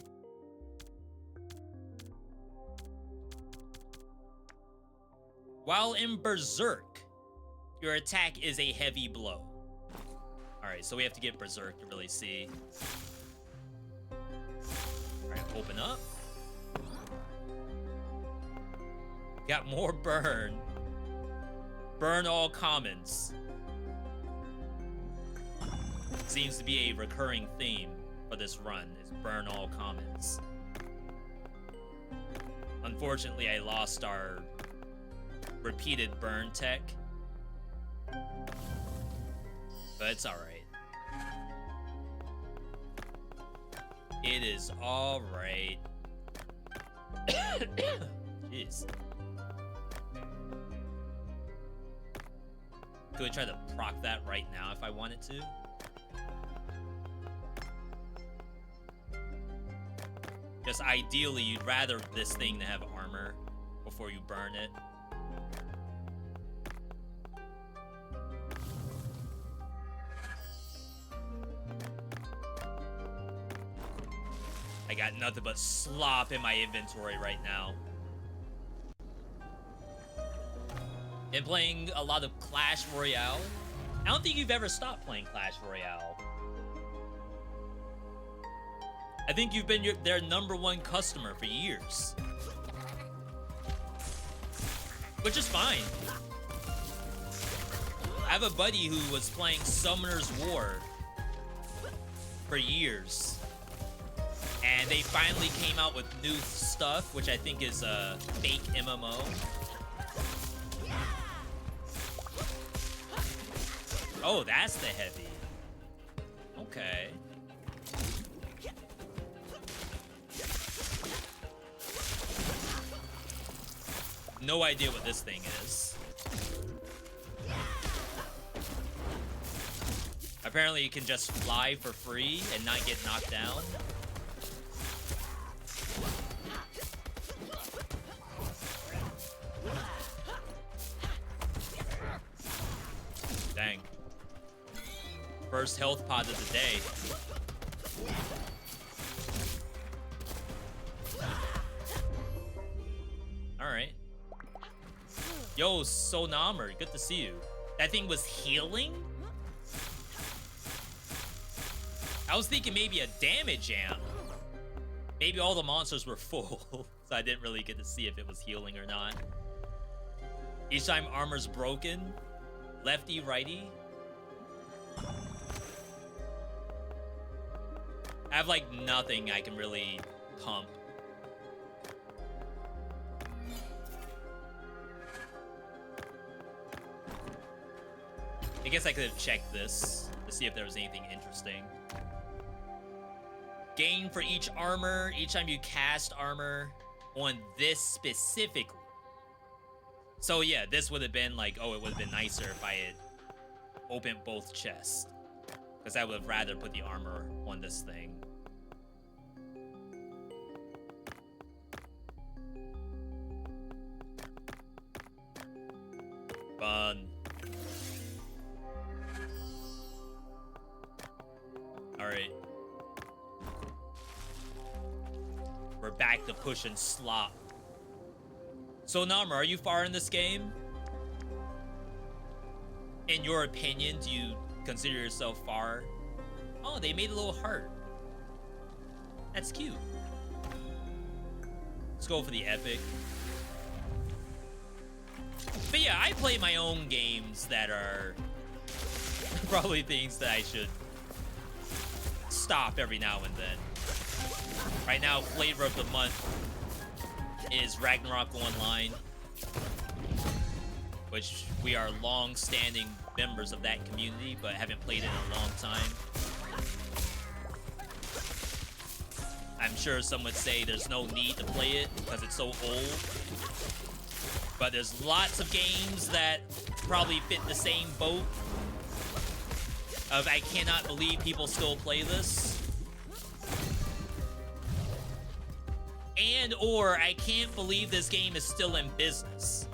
While in Berserk, your attack is a heavy blow. Alright, so we have to get Berserk to really see. Alright, open up. Got more burn. Burn all commons. Seems to be a recurring theme for this run, is burn all commons. Unfortunately, I lost our repeated burn tech. But it's alright. It is alright. Jeez. Could I try to proc that right now if I wanted to? Just ideally, you'd rather this thing to have armor before you burn it. I got nothing but slop in my inventory right now. Been playing a lot of Clash Royale. I don't think you've ever stopped playing Clash Royale. I think you've been their #1 customer for years. Which is fine. I have a buddy who was playing Summoner's War for years. And they finally came out with new stuff, which I think is a fake MMO. Oh, that's the heavy. Okay. No idea what this thing is. Apparently you can just fly for free and not get knocked down. Dang. First health pod of the day. Alright. Yo, Sonamer, good to see you. That thing was healing? I was thinking maybe a damage amp. Maybe all the monsters were full, so I didn't really get to see if it was healing or not. Each time armor's broken, lefty, righty. I have like nothing I can really pump. I guess I could have checked this to see if there was anything interesting. Gain for each armor, each time you cast armor on this specifically. So yeah, this would have been like, oh, it would have been nicer if I had opened both chests. Because I would have rather put the armor on this thing. Fun. Alright. We're back to pushing slop. So, Namra, are you far in this game? In your opinion, do you consider yourself far? Oh, they made a little heart. That's cute. Let's go for the epic. But yeah, I play my own games that are probably things that I should stop every now and then. Right now, flavor of the month is Ragnarok Online, which we are long-standing members of that community, but haven't played it in a long time. I'm sure some would say there's no need to play it because it's so old. But there's lots of games that probably fit the same boat of I cannot believe people still play this. And or I can't believe this game is still in business.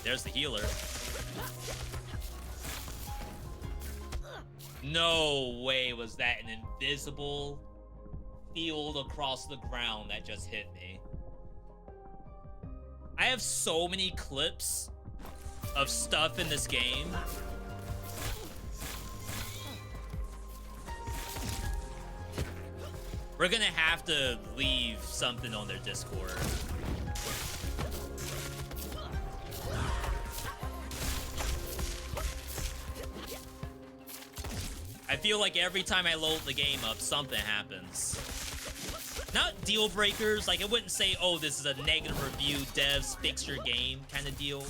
There's the healer. No way was that an invisible field across the ground that just hit me. I have so many clips of stuff in this game. We're gonna have to leave something on their Discord. I feel like every time I load the game up, something happens. Not deal breakers, like it wouldn't say, oh, this is a negative review, devs, fix your game kind of deal.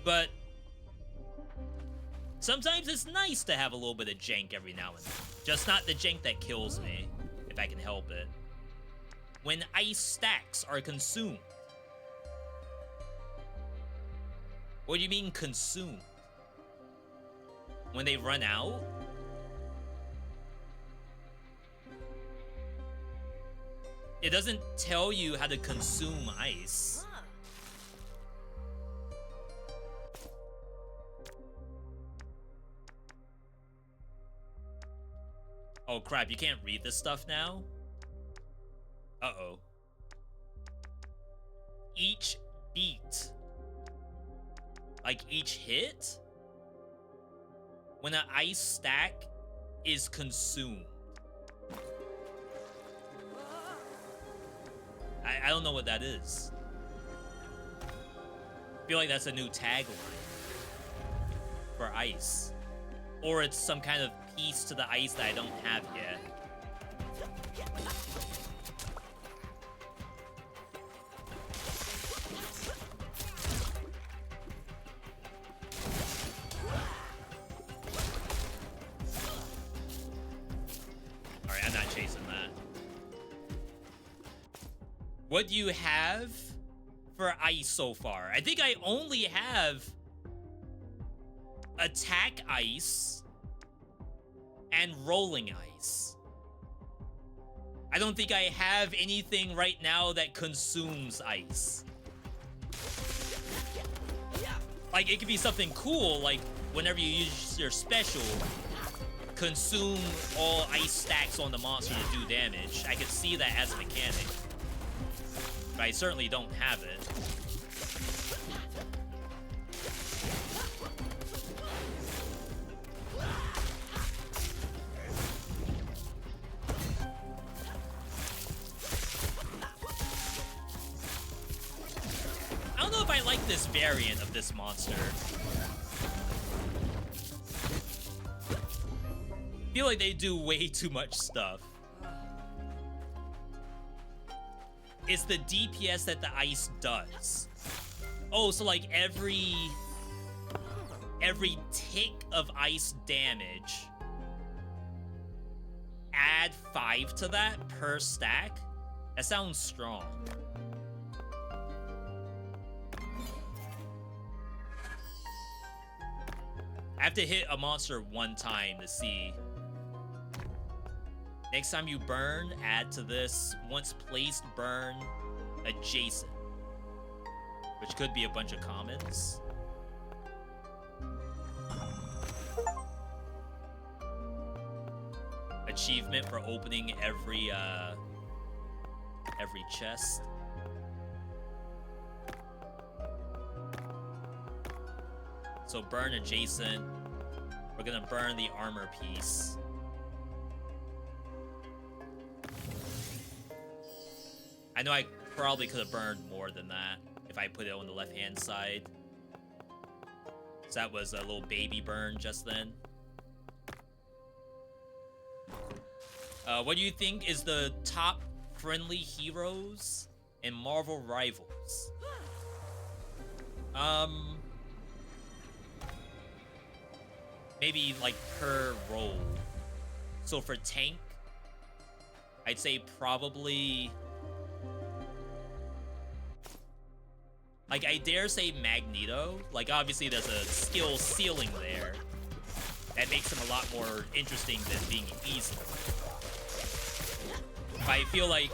But sometimes it's nice to have a little bit of jank every now and then. Just not the jank that kills me, if I can help it. When ice stacks are consumed. What do you mean consumed? When they run out? It doesn't tell you how to consume ice. Oh crap, you can't read this stuff now? Uh-oh. Each beat. Like each hit? When an ice stack is consumed. I don't know what that is. I feel like that's a new tagline for ice. Or it's some kind of piece to the ice that I don't have yet. Alright, I'm not chasing that. What do you have for ice so far? I think I only have attack ice and rolling ice. I don't think I have anything right now that consumes ice. Like, it could be something cool, like whenever you use your special, consume all ice stacks on the monster to do damage. I could see that as a mechanic. But I certainly don't have it. I don't know if I like this variant of this monster. I feel like they do way too much stuff. It's the DPS that the ice does. Oh, so like every tick of ice damage, add 5 to that per stack? That sounds strong. I have to hit a monster one time to see. Next time you burn, add to this. Once placed, burn adjacent. Which could be a bunch of commons. Achievement for opening every every chest. So burn adjacent. We're gonna burn the armor piece. I know I probably could have burned more than that if I put it on the left-hand side. So that was a little baby burn just then. What do you think is the top friendly heroes in Marvel Rivals? Maybe like per role. So for tank, I'd say probably, like, I dare say Magneto. Like, obviously there's a skill ceiling there that makes him a lot more interesting than being easy. But I feel like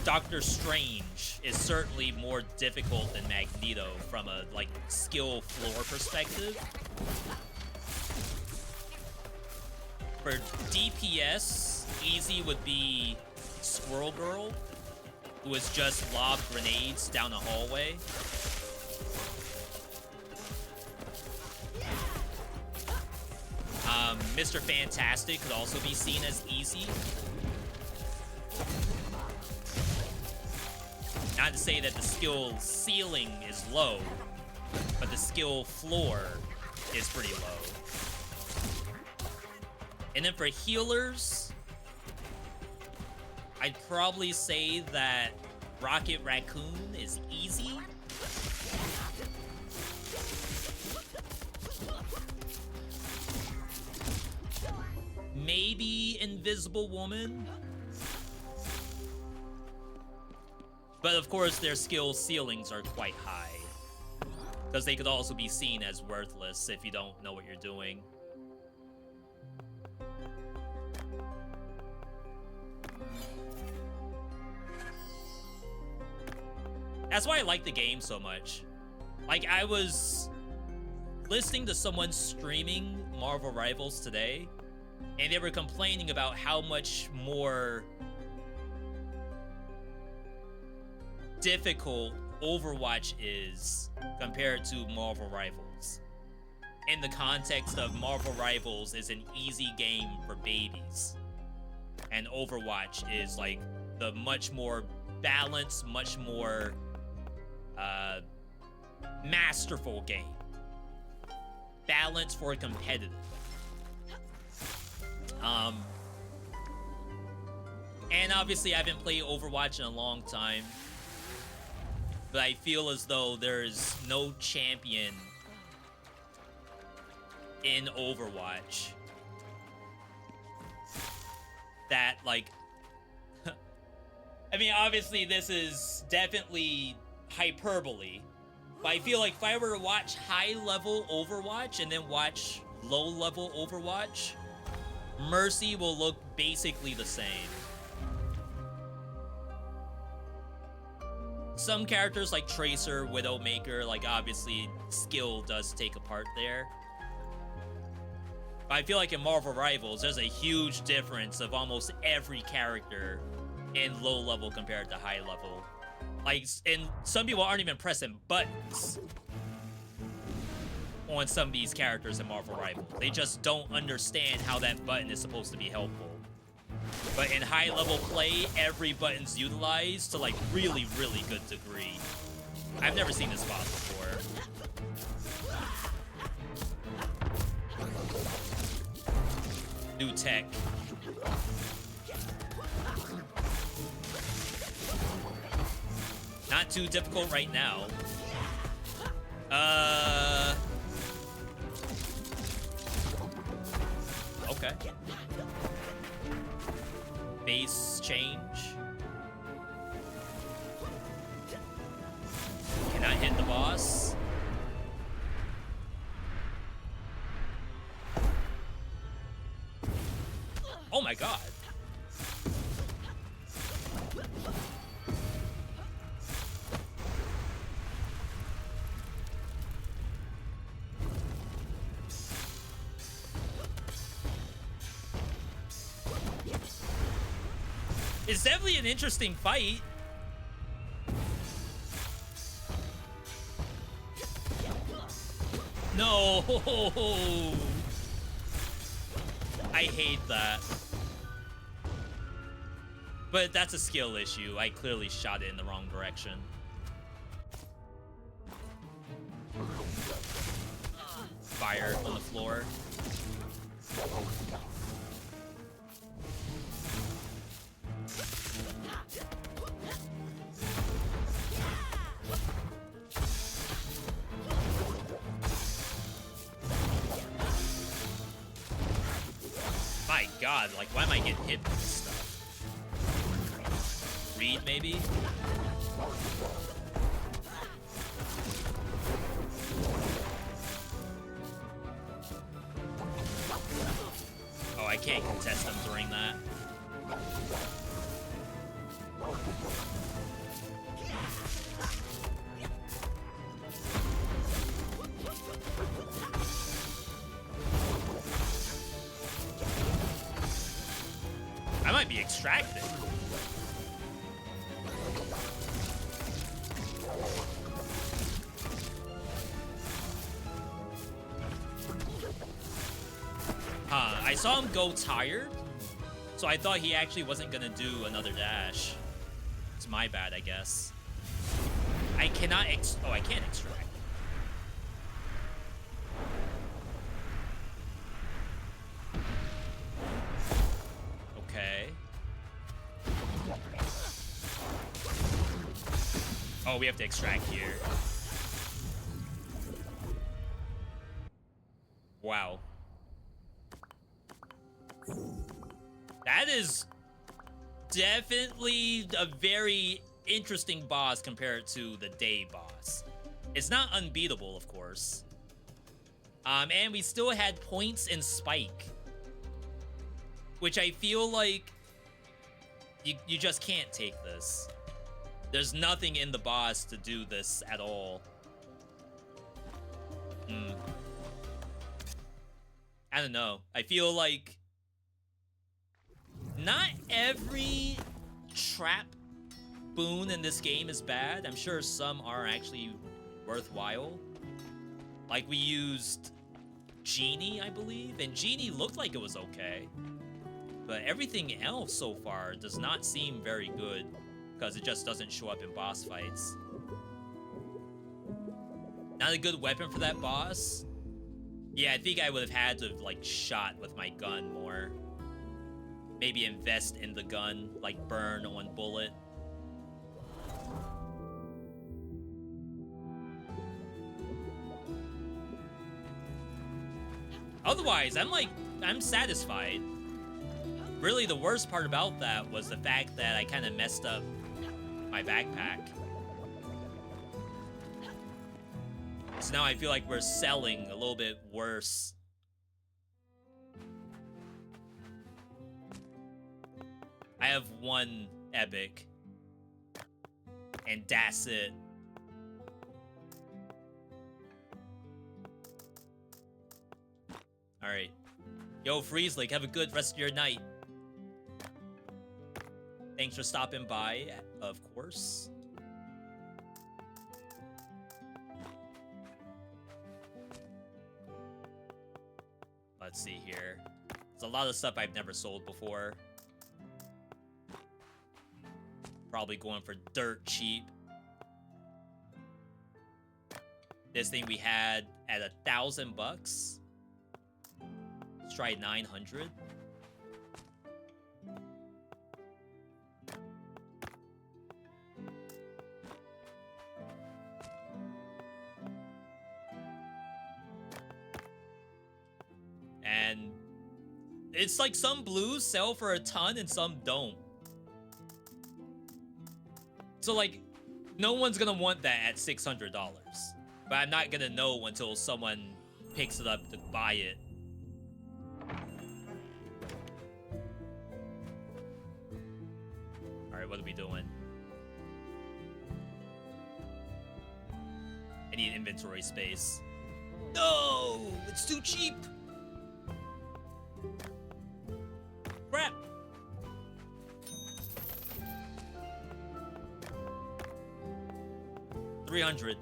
Doctor Strange is certainly more difficult than Magneto from a, like, skill floor perspective. For DPS, easy would be Squirrel Girl, who is just lob grenades down a hallway. Mr. Fantastic could also be seen as easy. Not to say that the skill ceiling is low, but the skill floor is pretty low. And then for healers, I'd probably say that Rocket Raccoon is easy. Maybe Invisible Woman. But of course, their skill ceilings are quite high, because they could also be seen as worthless if you don't know what you're doing. That's why I like the game so much. Like, I was listening to someone streaming Marvel Rivals today, and they were complaining about how much more difficult Overwatch is compared to Marvel Rivals. In the context of Marvel Rivals is an easy game for babies, and Overwatch is like the much more balanced, much more masterful game. Balanced for competitive. And obviously I haven't played Overwatch in a long time, but I feel as though there's no champion in Overwatch that, like, I mean, obviously this is definitely hyperbole, but I feel like if I were to watch high-level Overwatch and then watch low-level Overwatch, Mercy will look basically the same. Some characters like Tracer, Widowmaker, like, obviously skill does take a part there. But I feel like in Marvel Rivals, there's a huge difference of almost every character in low level compared to high level. Like, and some people aren't even pressing buttons on some of these characters in Marvel Rivals. They just don't understand how that button is supposed to be helpful. But in high level play, every button's utilized to, like, really, really good degree. I've never seen this boss before. New tech. Not too difficult right now. Okay. Base change. Cannot hit the boss. Oh my god. It's definitely an interesting fight. No! I hate that. But that's a skill issue. I clearly shot it in the wrong direction. Fire on the floor. My god, like, why am I getting hit with this stuff? Reed, maybe? Oh, I can't contest them during that. I might be extracted. I saw him go tired, so I thought he actually wasn't gonna do another dash. It's my bad, I guess. I cannot oh, I can't extract. Okay. Oh, we have to extract here. Wow. That is definitely a very interesting boss compared to the day boss. It's not unbeatable, of course. And we still had points in Spike, which I feel like you just can't take this. There's nothing in the boss to do this at all. I don't know. I feel like not every trap boon in this game is bad. I'm sure some are actually worthwhile. Like, we used Genie, I believe, and Genie looked like it was okay. But everything else so far does not seem very good, because it just doesn't show up in boss fights. Not a good weapon for that boss. Yeah, I think I would have had to, like, shot with my gun more. Maybe invest in the gun, like burn one bullet. Otherwise, I'm satisfied. Really, the worst part about that was the fact that I kind of messed up my backpack. So now I feel like we're selling a little bit worse. I have one epic, and that's it. All right. Yo, Freezelick, have a good rest of your night. Thanks for stopping by, of course. Let's see here. There's a lot of stuff I've never sold before. Probably going for dirt cheap. This thing we had at $1,000. Let's try 900. And it's like some blues sell for a ton and some don't. So, like, no one's gonna want that at $600. But I'm not gonna know until someone picks it up to buy it. Alright, what are we doing? I need inventory space. No! It's too cheap! Crap! $300.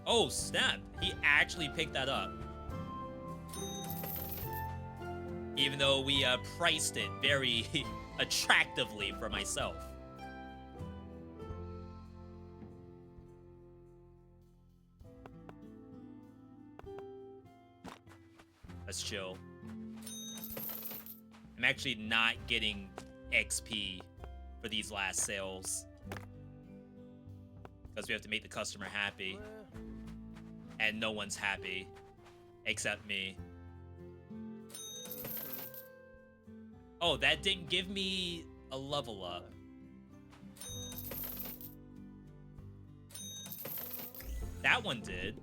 Oh, snap. He actually picked that up. Even though we priced it very attractively for myself. Let's chill. I'm actually not getting XP for these last sales. Because we have to make the customer happy. And no one's happy. Except me. Oh, that didn't give me a level up. That one did.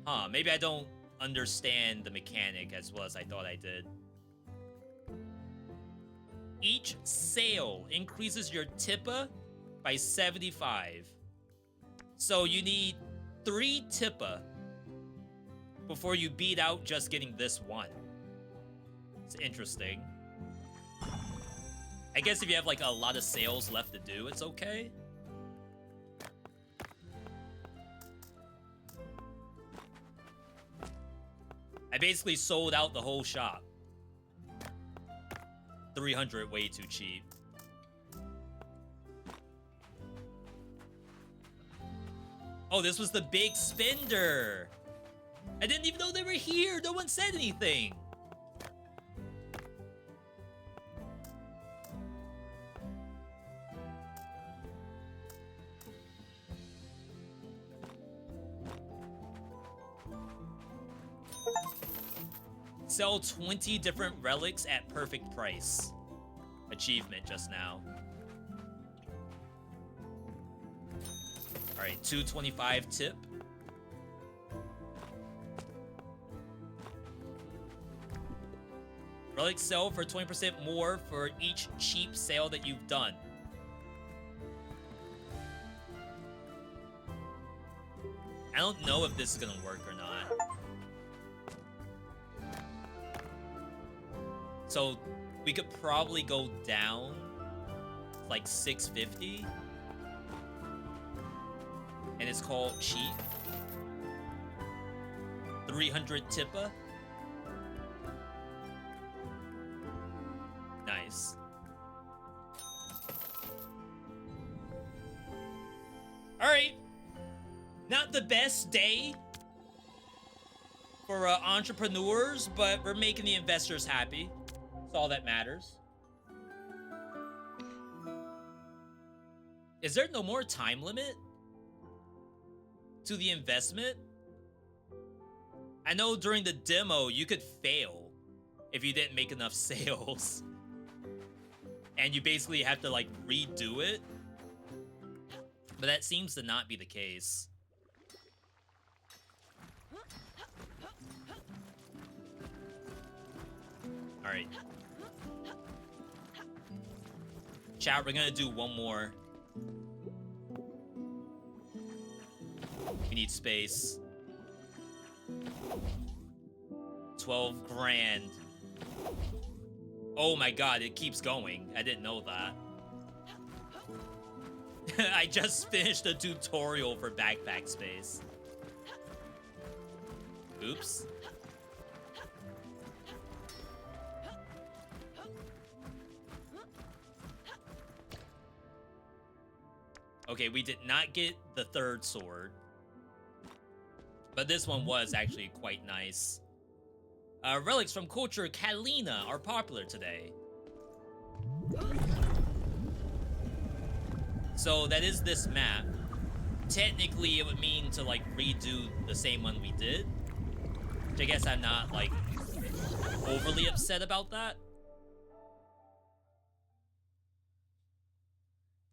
Huh, maybe I don't understand the mechanic as well as I thought I did. Each sale increases your tippa by 75. So you need 3 tippa before you beat out just getting this one. It's interesting. I guess if you have like a lot of sales left to do, it's okay. I basically sold out the whole shop. 300 way too cheap. Oh, this was the big spender. I didn't even know they were here. No one said anything. Sell 20 different relics at perfect price. Achievement just now. Alright, 225 tip. Relics sell for 20% more for each cheap sale that you've done. I don't know if this is gonna work or not. So we could probably go down like 650. And it's called cheap. 300 tippa. Nice. Alright. Not the best day for entrepreneurs, but we're making the investors happy. That's all that matters. Is there no more time limit to the investment? I know during the demo you could fail if you didn't make enough sales. And you basically have to like redo it. But that seems to not be the case. Alright. Chat, we're gonna do one more. We need space. 12 grand. Oh my god, it keeps going. I didn't know that. I just finished a tutorial for backpack space. Oops. Okay, we did not get the third sword. But this one was actually quite nice. Relics from culture Catalina are popular today. So that is this map. Technically, it would mean to like redo the same one we did. Which I guess I'm not like overly upset about that.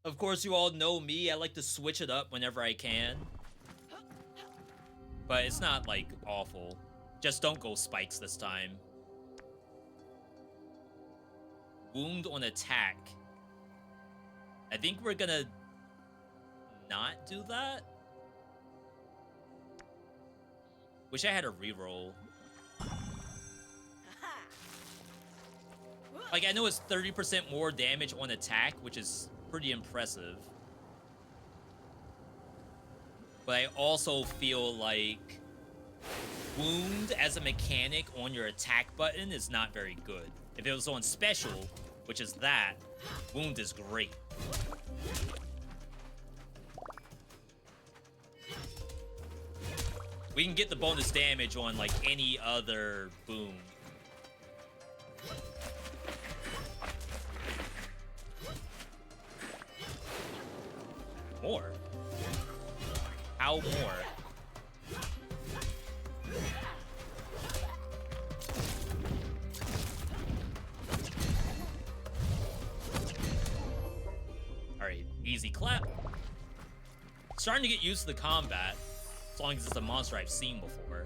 Of course, you all know me. I like to switch it up whenever I can. But it's not, like, awful. Just don't go spikes this time. Wound on attack. I think we're gonna not do that. Wish I had a reroll. Like, I know it's 30% more damage on attack, which is pretty impressive. But I also feel like wound as a mechanic on your attack button is not very good. If it was on special, which is that, wound is great. We can get the bonus damage on like any other boom. More? How more? Alright, easy clap. Starting to get used to the combat, as long as it's a monster I've seen before.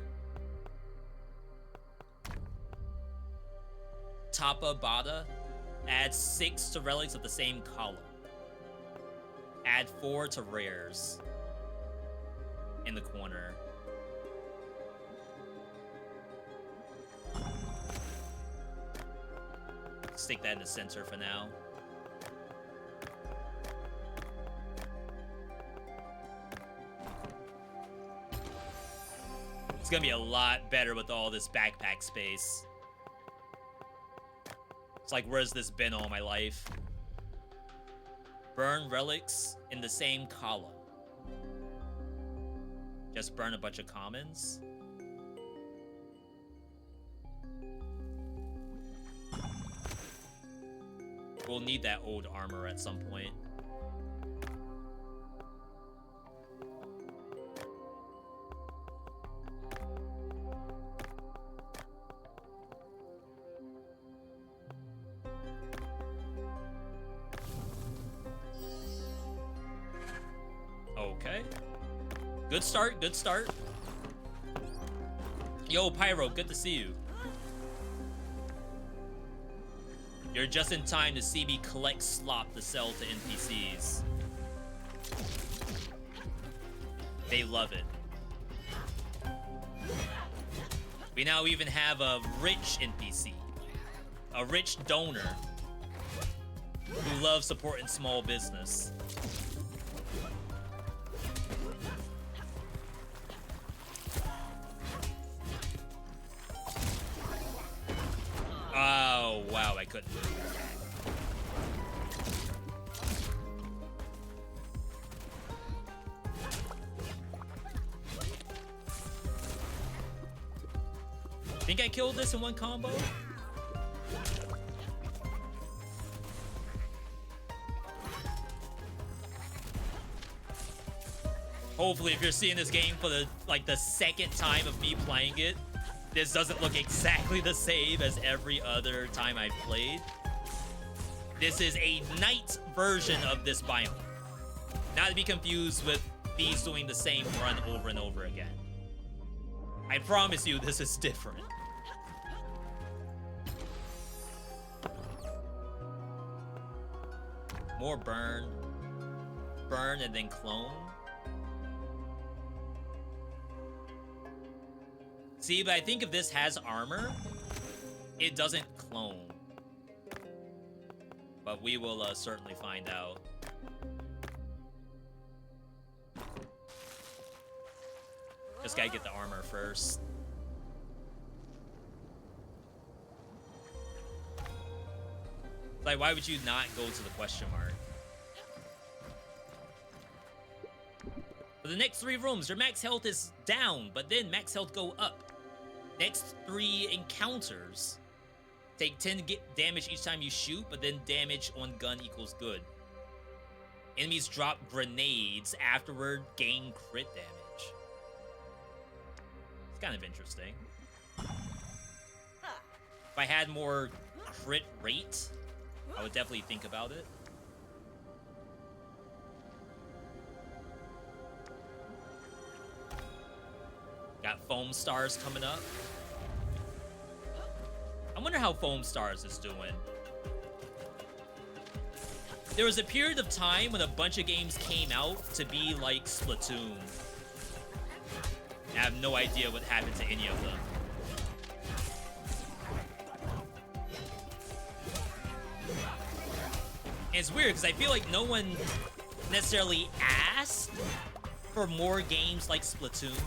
Tapa Bada. Add 6 to relics of the same column. Add 4 to rares. In the corner. Stick that in the center for now. It's gonna be a lot better with all this backpack space. It's like, where's this been all my life? Burn relics in the same column. Just burn a bunch of commons. We'll need that old armor at some point. Okay. Good start, good start. Yo, Pyro, good to see you. You're just in time to see me collect slop to sell to NPCs. They love it. We now even have a rich NPC. A rich donor who loves supporting small business. Oh, wow, I couldn't move. Think I killed this in one combo? Hopefully, if you're seeing this game for the second time of me playing it, this doesn't look exactly the same as every other time I've played. This is a night version of this biome. Not to be confused with these doing the same run over and over again. I promise you this is different. More burn. Burn and then clone. See, but I think if this has armor, it doesn't clone. But we will certainly find out. Just gotta get the armor first. Like, why would you not go to the question mark? For the next 3 rooms, your max health is down, but then max health go up. Next 3 encounters take 10 damage each time you shoot, but then damage on gun equals good. Enemies drop grenades afterward, gain crit damage. It's kind of interesting. If I had more crit rate, I would definitely think about it. Got Foam Stars coming up. I wonder how Foam Stars is doing. There was a period of time when a bunch of games came out to be like Splatoon. I have no idea what happened to any of them. And it's weird because I feel like no one necessarily asked for more games like Splatoon.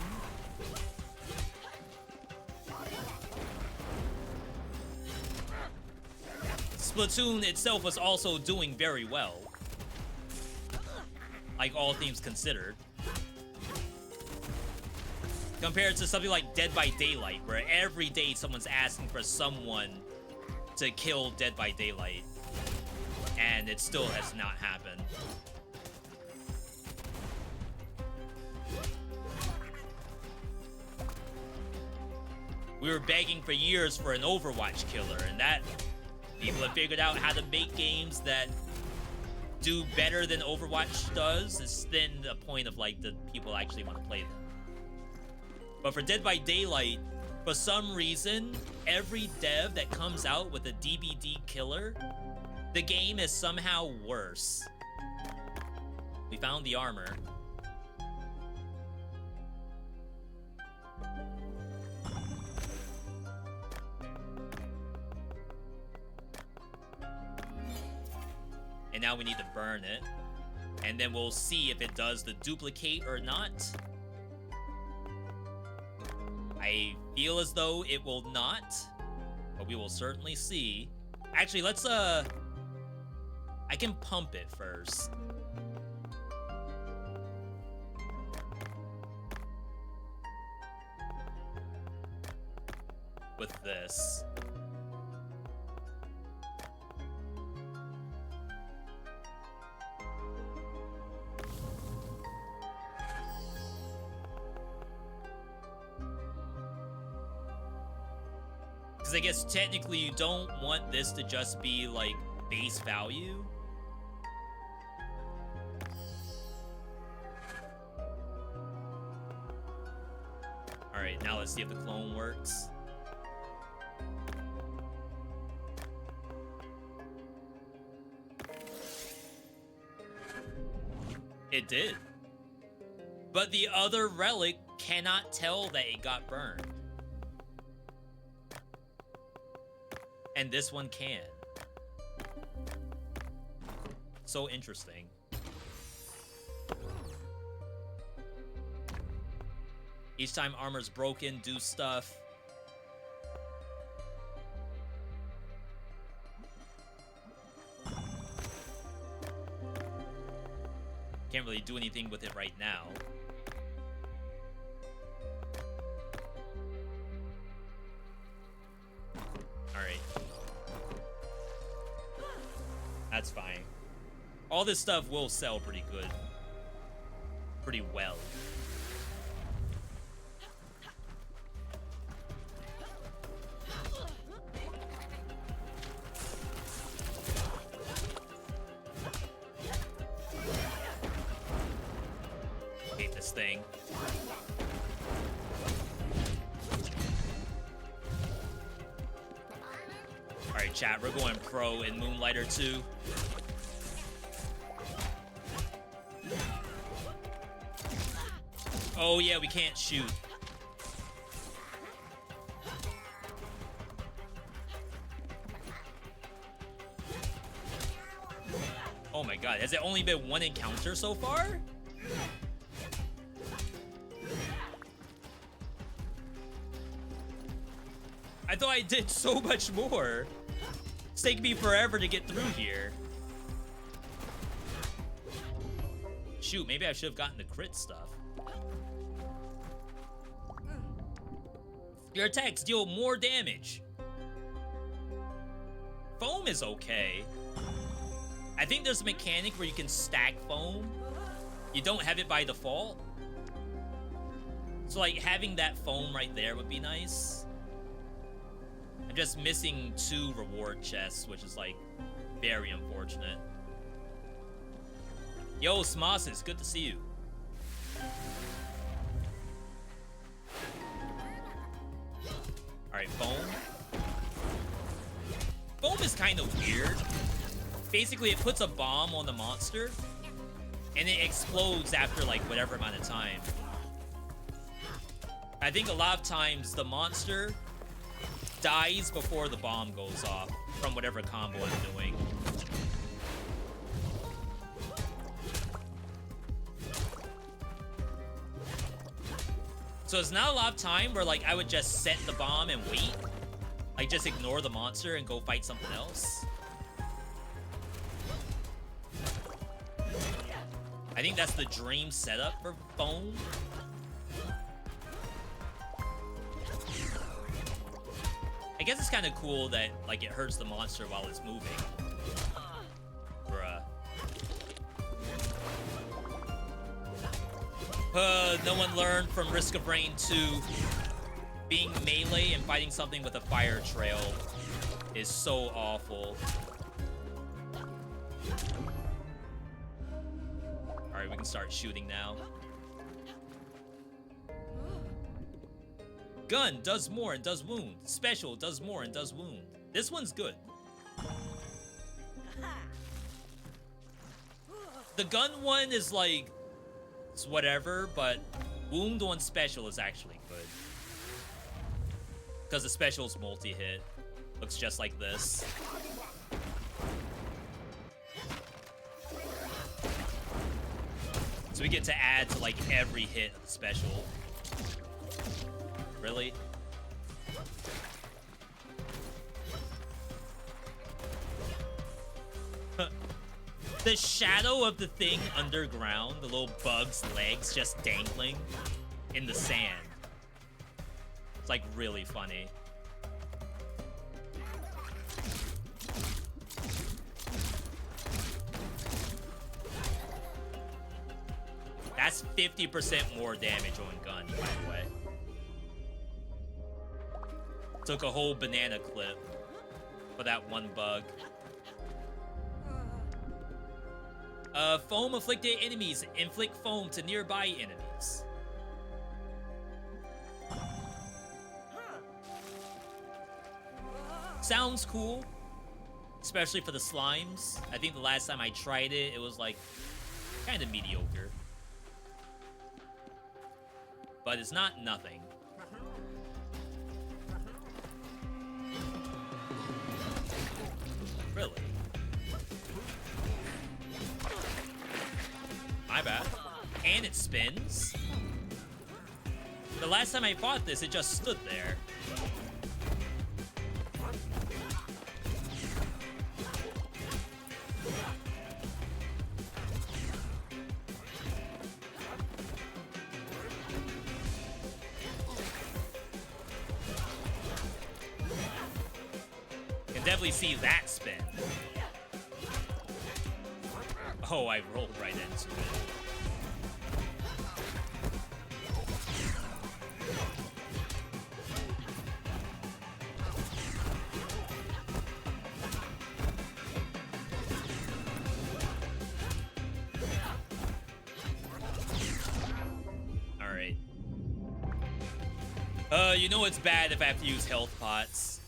Splatoon itself was also doing very well, like all things considered, compared to something like Dead by Daylight, where every day someone's asking for someone to kill Dead by Daylight, and it still has not happened. We were begging for years for an Overwatch killer, and that people have figured out how to make games that do better than Overwatch does. It's then the point of like the people actually want to play them. But for Dead by Daylight, for some reason, every dev that comes out with a DBD killer, the game is somehow worse. We found the armor. And now we need to burn it. And then we'll see if it does the duplicate or not. I feel as though it will not, but we will certainly see. Actually, let's, I can pump it first. With this. Because I guess technically you don't want this to just be like base value. Alright, now let's see if the clone works. It did. But the other relic cannot tell that it got burned. And this one can. So interesting. Each time armor's broken, do stuff. Can't really do anything with it right now. Alright. That's fine. All this stuff will sell pretty good. Pretty well. Hate this thing. Alright, chat, we're going pro in Moonlighter 2. Oh yeah, we can't shoot. Oh my god, has it only been one encounter so far? I thought I did so much more. It's taking me forever to get through here. Shoot, maybe I should have gotten the crit stuff. Your attacks deal more damage. Foam is okay. I think there's a mechanic where you can stack foam. You don't have it by default. So like having that foam right there would be nice. I'm just missing 2 reward chests, which is like very unfortunate. Yo, Smosis, good to see you. Alright, foam. Foam is kind of weird. Basically, it puts a bomb on the monster, and it explodes after like whatever amount of time. I think a lot of times the monster dies before the bomb goes off from whatever combo I'm doing. So it's not a lot of time where like I would just set the bomb and wait. Like just ignore the monster and go fight something else. I think that's the dream setup for foam. I guess it's kind of cool that like it hurts the monster while it's moving. Bruh. No one learned from Risk of Rain 2. Being melee and fighting something with a fire trail is so awful. Alright, we can start shooting now. Gun does more and does wound. Special does more and does wound. This one's good. The gun one is like, it's whatever, but wound on special is actually good. Because the special's multi-hit. Looks just like this. So we get to add to like every hit of the special. Really? The shadow of the thing underground, the little bug's legs just dangling in the sand. It's like really funny. That's 50% more damage on gun, by the way. Took a whole banana clip for that one bug. Foam afflicted enemies inflict foam to nearby enemies. Sounds cool, especially for the slimes. I think the last time I tried it, it was like kind of mediocre. But it's not nothing. Really? My bad. And it spins? The last time I fought this, it just stood there. Can definitely see that spin. Oh, I rolled right into it. All right. You know it's bad if I have to use health pots.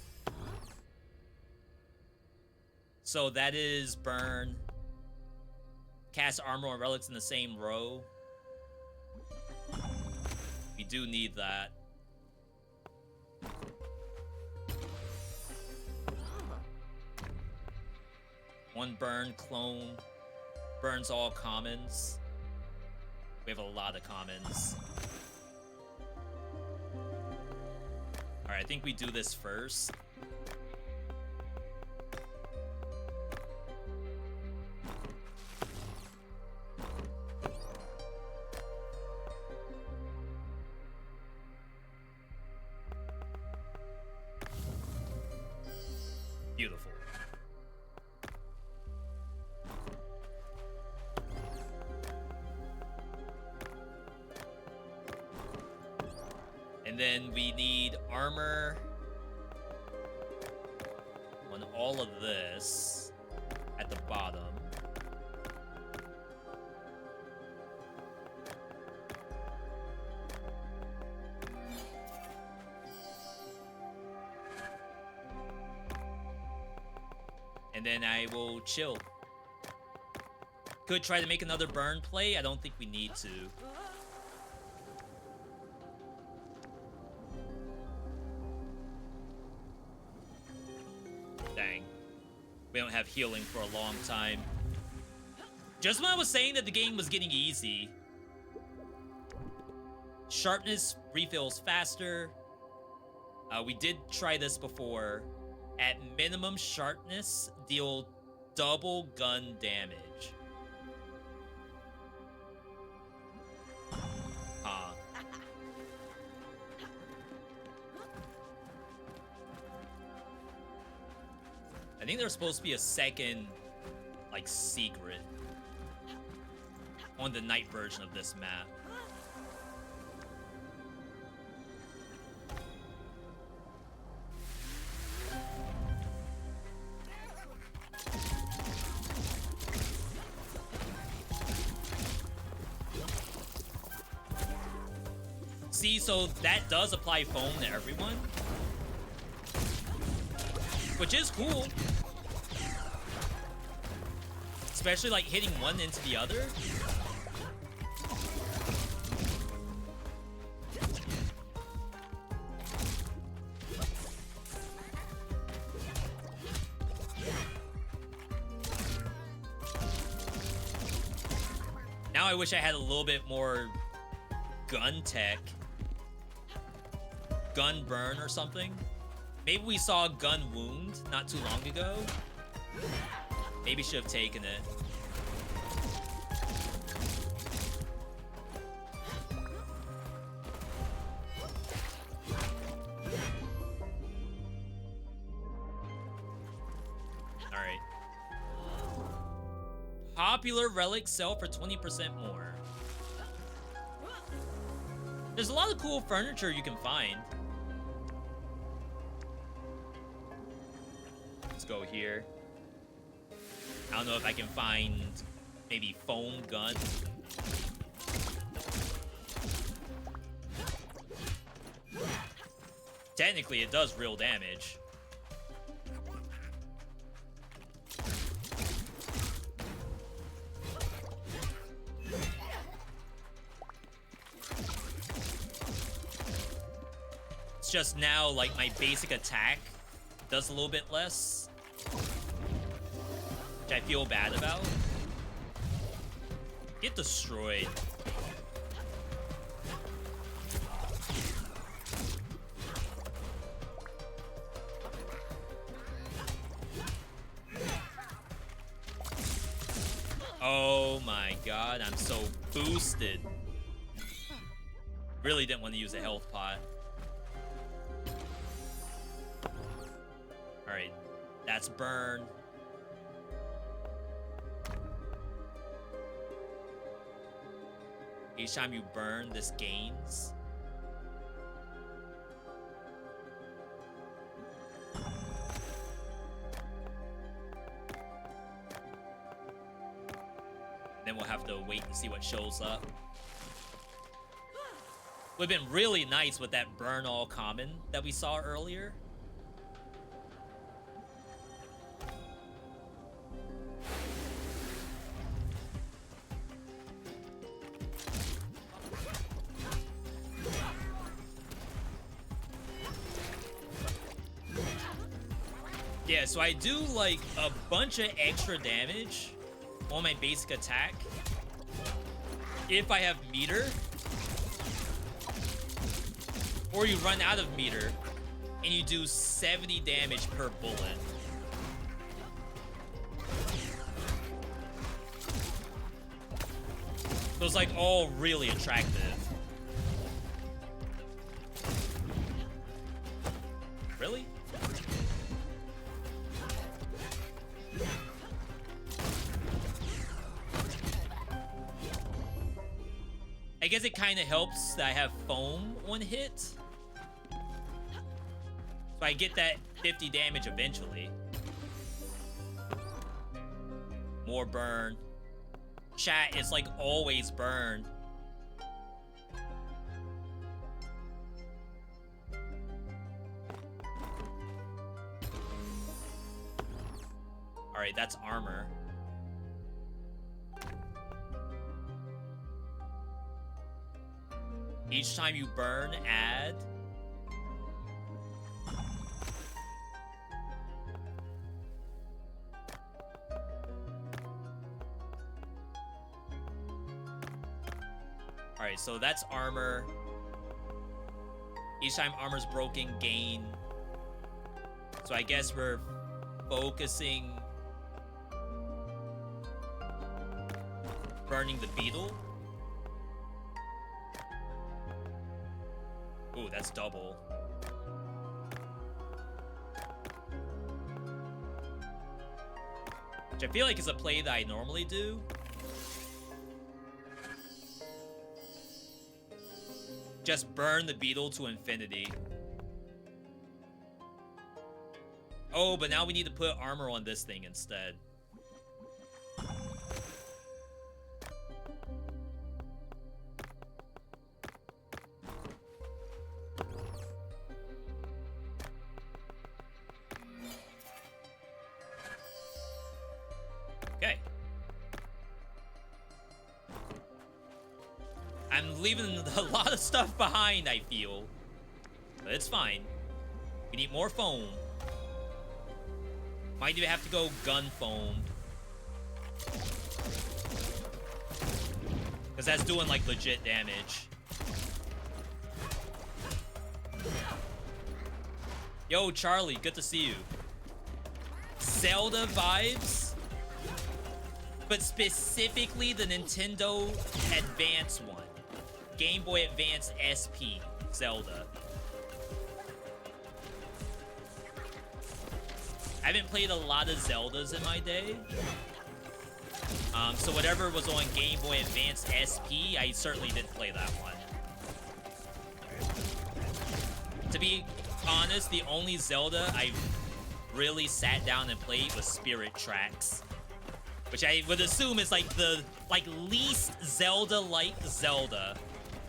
So that is burn. Cast armor and relics in the same row. We do need that. One burn clone. Burns all commons. We have a lot of commons. Alright, I think we do this first. Beautiful. And then we need armor on all of this at the bottom. And then I will chill. Could try to make another burn play. I don't think we need to. Dang. We don't have healing for a long time. Just when I was saying that the game was getting easy, Sharpness refills faster. We did try this before. At minimum sharpness, deal double gun damage. Huh. I think there's supposed to be a second, like, secret on the night version of this map. See, so that does apply foam to everyone, which is cool. Especially like hitting one into the other. Now I wish I had a little bit more gun tech. Gun burn or something. Maybe we saw gun wound not too long ago. Maybe should have taken it. All right. Popular relics sell for 20% more. There's a lot of cool furniture you can find. Let's go here. I don't know if I can find maybe foam gun. Technically, it does real damage. It's just now, like, my basic attack does a little bit less, which I feel bad about. Get destroyed. Oh my god, I'm so boosted. Really didn't want to use a health pot. Alright, that's burn. Each time you burn, this gains. Then we'll have to wait and see what shows up. Would have been really nice with that burn all common that we saw earlier. Yeah, so I do like a bunch of extra damage on my basic attack if I have meter, or you run out of meter and you do 70 damage per bullet. So it's like all really attractive. Really? I guess it kind of helps that I have foam on hit. So I get that 50 damage eventually. More burn. Chat, it's like always burn. Alright, that's armor. Each time you burn, add. Alright, so that's armor. Each time armor's broken, gain. So I guess we're focusing burning the beetle. Ooh, that's double. Which I feel like is a play that I normally do. Just burn the beetle to infinity. Oh, but now we need to put armor on this thing instead. Okay. I'm leaving a lot of stuff behind, I feel. But it's fine. We need more foam. Might even have to go gun foam. Because that's doing, like, legit damage. Yo, Charlie, good to see you. Zelda vibes? But specifically the Nintendo Advance one. Game Boy Advance SP Zelda. I haven't played a lot of Zeldas in my day. So whatever was on Game Boy Advance SP, I certainly didn't play that one. To be honest, the only Zelda I really sat down and played was Spirit Tracks. Which I would assume is like the least Zelda-like Zelda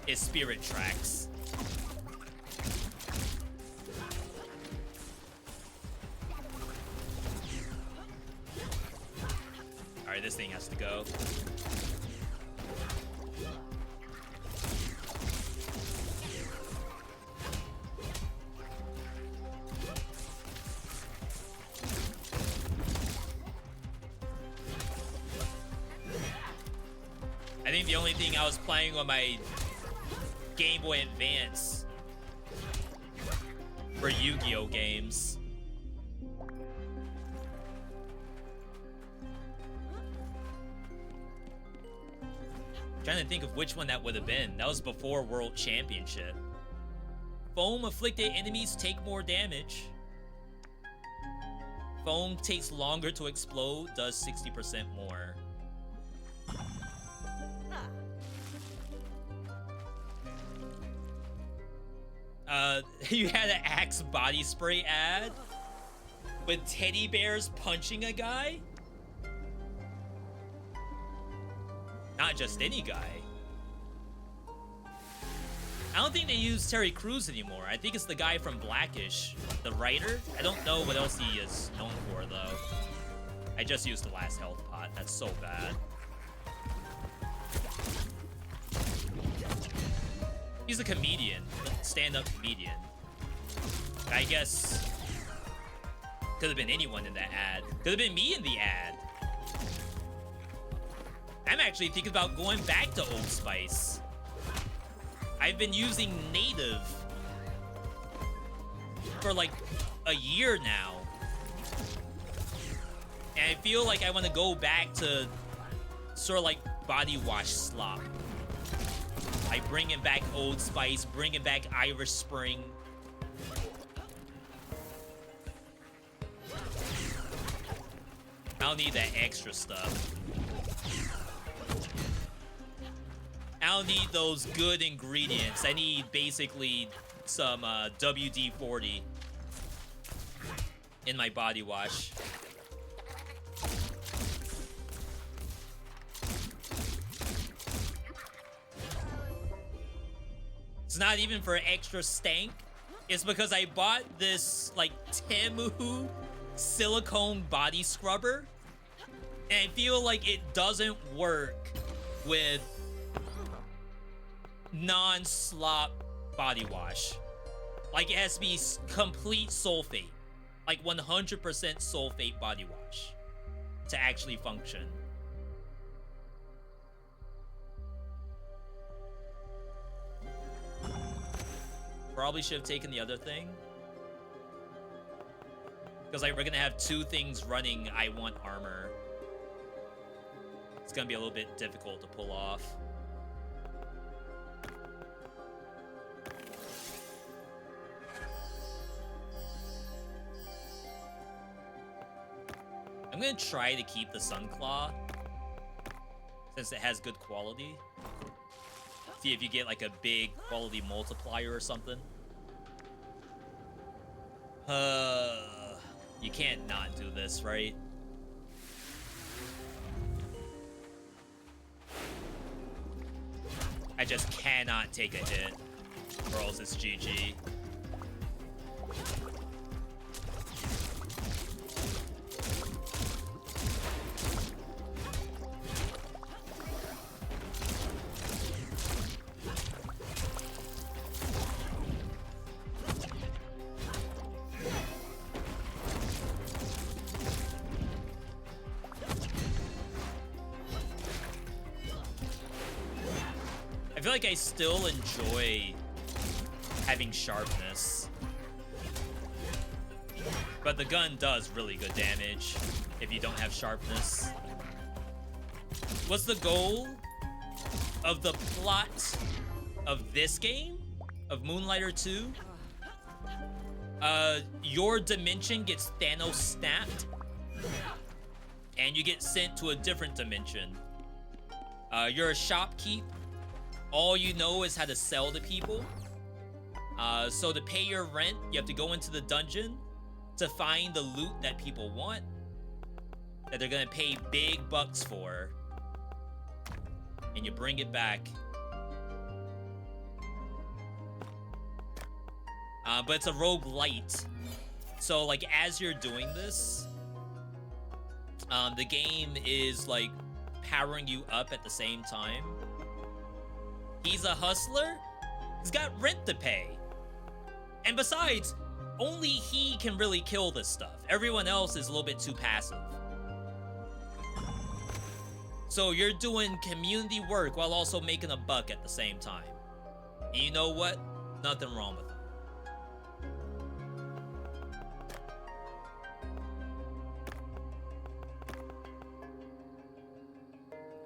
is Spirit Tracks. Alright, this thing has to go. I think the only thing I was playing on my Game Boy Advance were Yu-Gi-Oh games. Trying to think of which one that would have been. That was before World Championship. Foam afflicted enemies take more damage. Foam takes longer to explode, does 60% more. You had an Axe body spray ad with teddy bears punching a guy? Not just any guy. I don't think they use Terry Crews anymore. I think it's the guy from Blackish, the writer. I don't know what else he is known for, though. I just used the last health pot. That's so bad. He's a comedian, stand-up comedian. I guess could have been anyone in that ad. Could have been me in the ad. I'm actually thinking about going back to Old Spice. I've been using native for like a year now. And I feel like I want to go back to sort of like body wash slop. Like bringing back Old Spice, bringing back Irish Spring. I don't need that extra stuff. I don't need those good ingredients. I need basically some WD-40 in my body wash. It's not even for extra stank. It's because I bought this like Temu silicone body scrubber, and I feel like it doesn't work with non-slop body wash. Like it has to be complete sulfate, like 100% sulfate body wash to actually function. probably should have taken the other thing. Because like we're gonna have two things running. I want armor. It's gonna be a little bit difficult to pull off. I'm gonna try to keep the Sunclaw since it has good quality. See if you get like a big quality multiplier or something. You can't not do this, right? I just cannot take a hit, or else it's GG. I feel like I still enjoy having sharpness, but the gun does really good damage if you don't have sharpness. What's the goal of the plot of this game, of Moonlighter 2? Your dimension gets Thanos snapped, and you get sent to a different dimension. You're a shopkeep. All you know is how to sell to people. So to pay your rent, you have to go into the dungeon to find the loot that people want, that they're gonna pay big bucks for, and you bring it back. But it's a roguelite. So like as you're doing this, the game is like powering you up at the same time. He's a hustler. He's got rent to pay. And besides, only he can really kill this stuff. Everyone else is a little bit too passive. So you're doing community work while also making a buck at the same time. And you know what? Nothing wrong with it.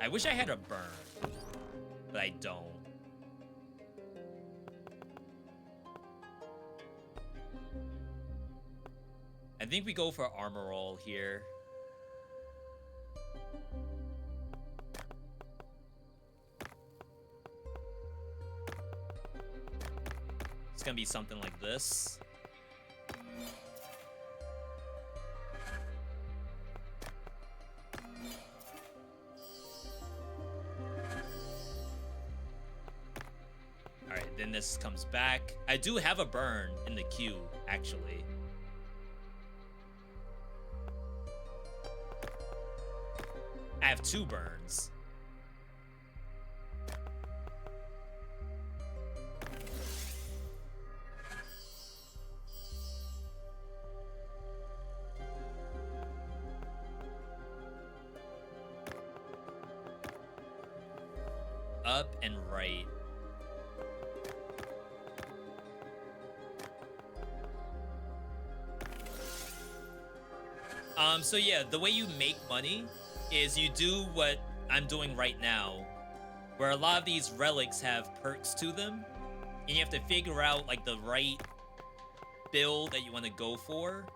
I wish I had a burn, but I don't. I think we go for armor roll here. It's gonna be something like this. Alright, then this comes back. I do have a burn in the queue, actually. I have 2 burns. Up and right. So yeah, the way you make money is you do what I'm doing right now, where a lot of these relics have perks to them, and you have to figure out like the right build that you want to go for.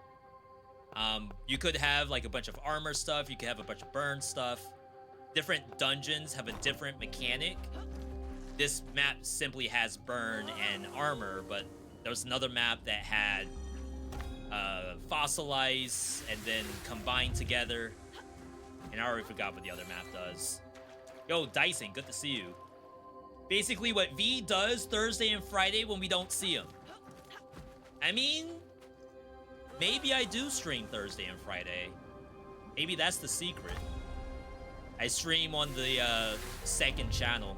You could have like a bunch of armor stuff, you could have a bunch of burn stuff. Different dungeons have a different mechanic. This map simply has burn and armor, but there was another map that had fossilize and then combine together. And I already forgot what the other map does. Yo, Dyson, good to see you. Basically what V does Thursday and Friday when we don't see him. I mean, maybe I do stream Thursday and Friday. Maybe that's the secret. I stream on the second channel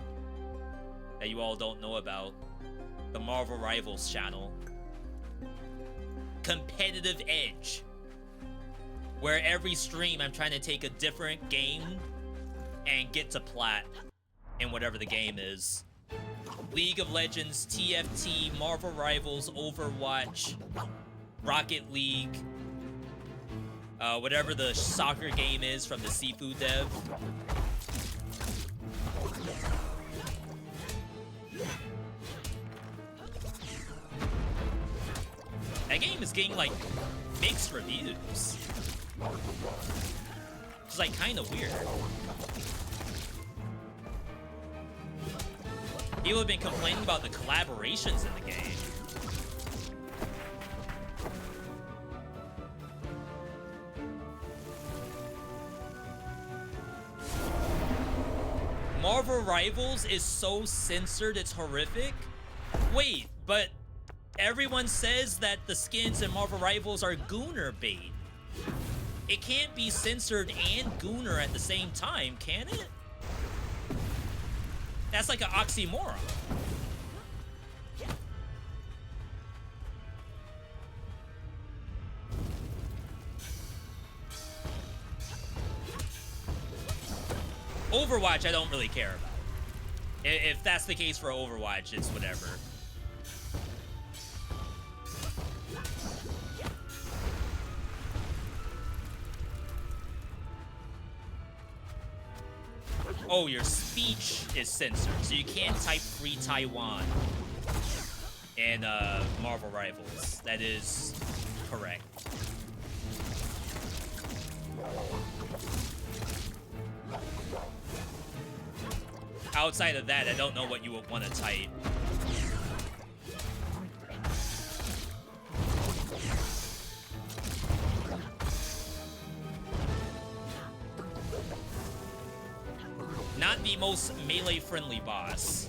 that you all don't know about. The Marvel Rivals channel. Competitive Edge. Where every stream I'm trying to take a different game and get to plat in whatever the game is. League of Legends, TFT, Marvel Rivals, Overwatch, Rocket League, whatever the soccer game is from the Seafood dev. That game is getting, like, mixed reviews. It's, like, kind of weird. People have been complaining about the collaborations in the game. Marvel Rivals is so censored, it's horrific. Wait, but everyone says that the skins in Marvel Rivals are Gooner bait. It can't be censored and Gooner at the same time, can it? That's like an oxymoron. Overwatch, I don't really care about. If that's the case for Overwatch, it's whatever. Oh, your speech is censored, so you can't type Free Taiwan in Marvel Rivals. That is correct. Outside of that, I don't know what you would want to type. Not the most melee-friendly boss.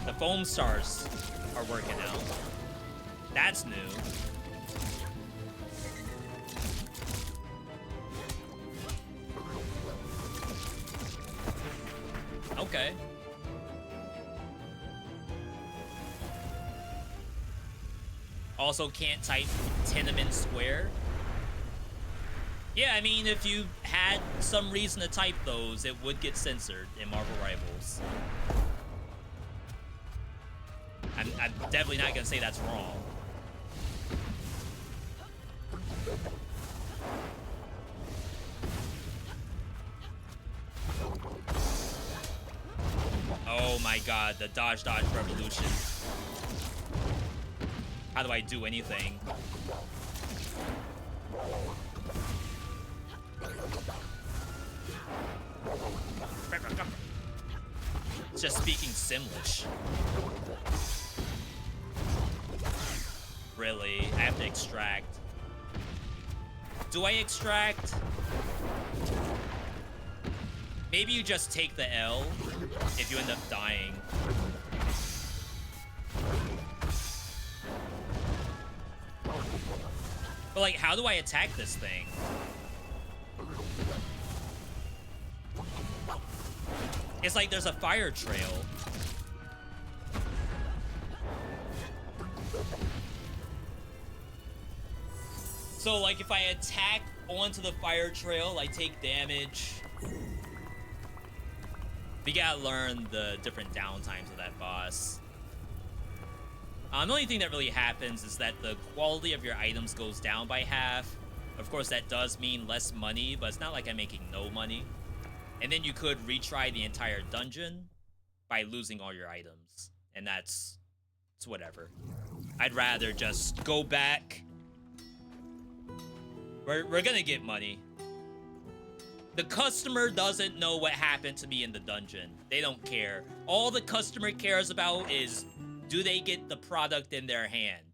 The foam stars are working out. That's new. Okay. Also can't type Tenement Square. Yeah, I mean, if you had some reason to type those, it would get censored in Marvel Rivals. I'm definitely not gonna say that's wrong. Oh my god, the dodge revolution. How do I do anything? It's just speaking Simlish. Really? I have to extract. Do I extract? Maybe you just take the L if you end up dying. But like, how do I attack this thing? It's like there's a fire trail. So like if I attack onto the fire trail, I take damage. We gotta learn the different downtimes of that boss. The only thing that really happens is that the quality of your items goes down by half. Of course, that does mean less money, but it's not like I'm making no money. And then you could retry the entire dungeon by losing all your items. And it's whatever. I'd rather just go back. We're gonna get money. The customer doesn't know what happened to me in the dungeon. They don't care. All the customer cares about is, do they get the product in their hand?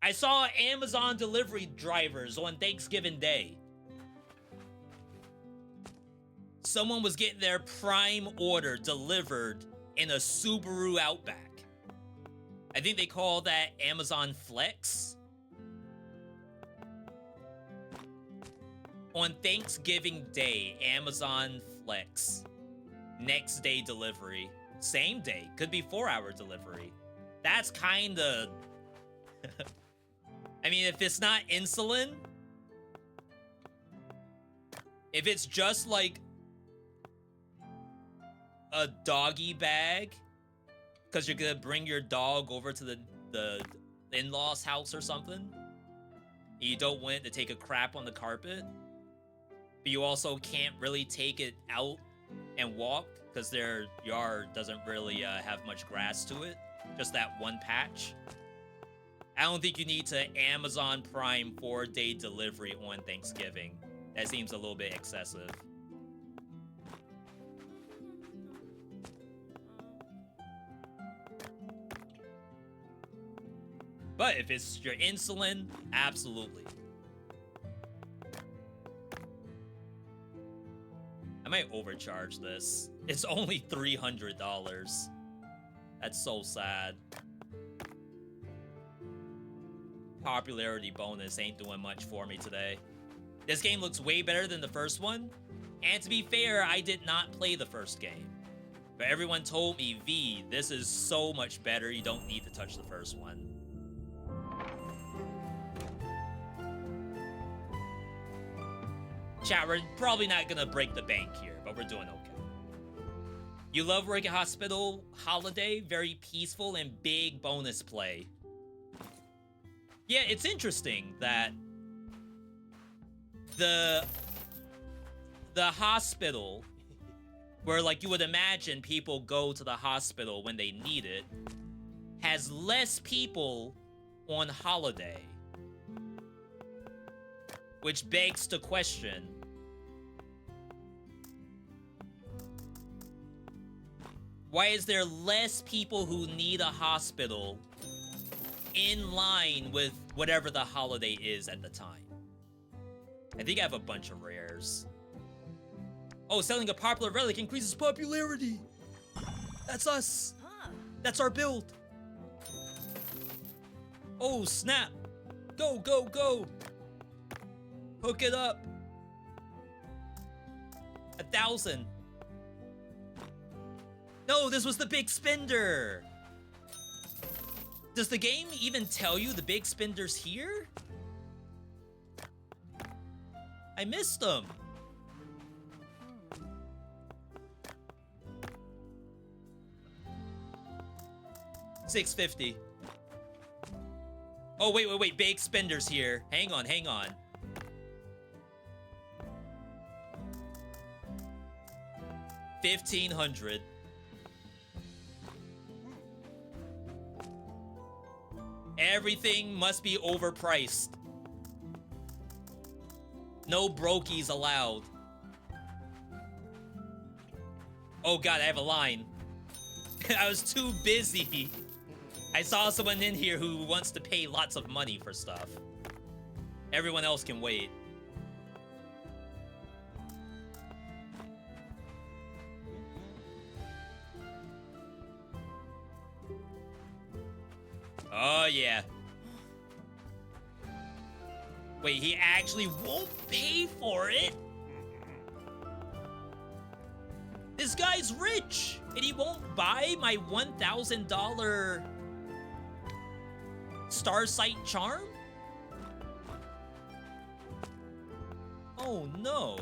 I saw Amazon delivery drivers on Thanksgiving Day. Someone was getting their Prime order delivered in a Subaru Outback. I think they call that Amazon Flex. On Thanksgiving Day, Amazon Flex. Next day delivery. Same day. Could be 4-hour delivery. That's kinda... I mean, if it's not insulin... If it's just like a doggy bag because you're gonna bring your dog over to the in-laws house or something. You don't want it to take a crap on the carpet, but you also can't really take it out and walk because their yard doesn't really have much grass to it, just that one patch. I don't think you need to Amazon Prime 4-day delivery on Thanksgiving. That seems a little bit excessive. But if it's your insulin, absolutely. I might overcharge this. It's only $300. That's so sad. Popularity bonus ain't doing much for me today. This game looks way better than the first one. And to be fair, I did not play the first game. But everyone told me, V, this is so much better, you don't need to touch the first one. Chat, we're probably not gonna break the bank here, but we're doing okay. You love working hospital holiday, very peaceful and big bonus play. Yeah, it's interesting that the hospital, where like you would imagine people go to the hospital when they need it, has less people on holiday. Which begs the question, why is there less people who need a hospital in line with whatever the holiday is at the time? I think I have a bunch of rares. Oh, selling a popular relic increases popularity. That's us. That's our build. Oh, snap. Go, go, go. Hook it up. 1,000. No, this was the big spender. Does the game even tell you the big spender's here? I missed them. $650. Oh, wait. Big spender's here. Hang on. 1,500. Everything must be overpriced. No brokies allowed. Oh god, I have a line. I was too busy. I saw someone in here who wants to pay lots of money for stuff. Everyone else can wait. Oh, yeah. Wait, he actually won't pay for it? This guy's rich, and he won't buy my $1,000 Starsight charm? Oh, no.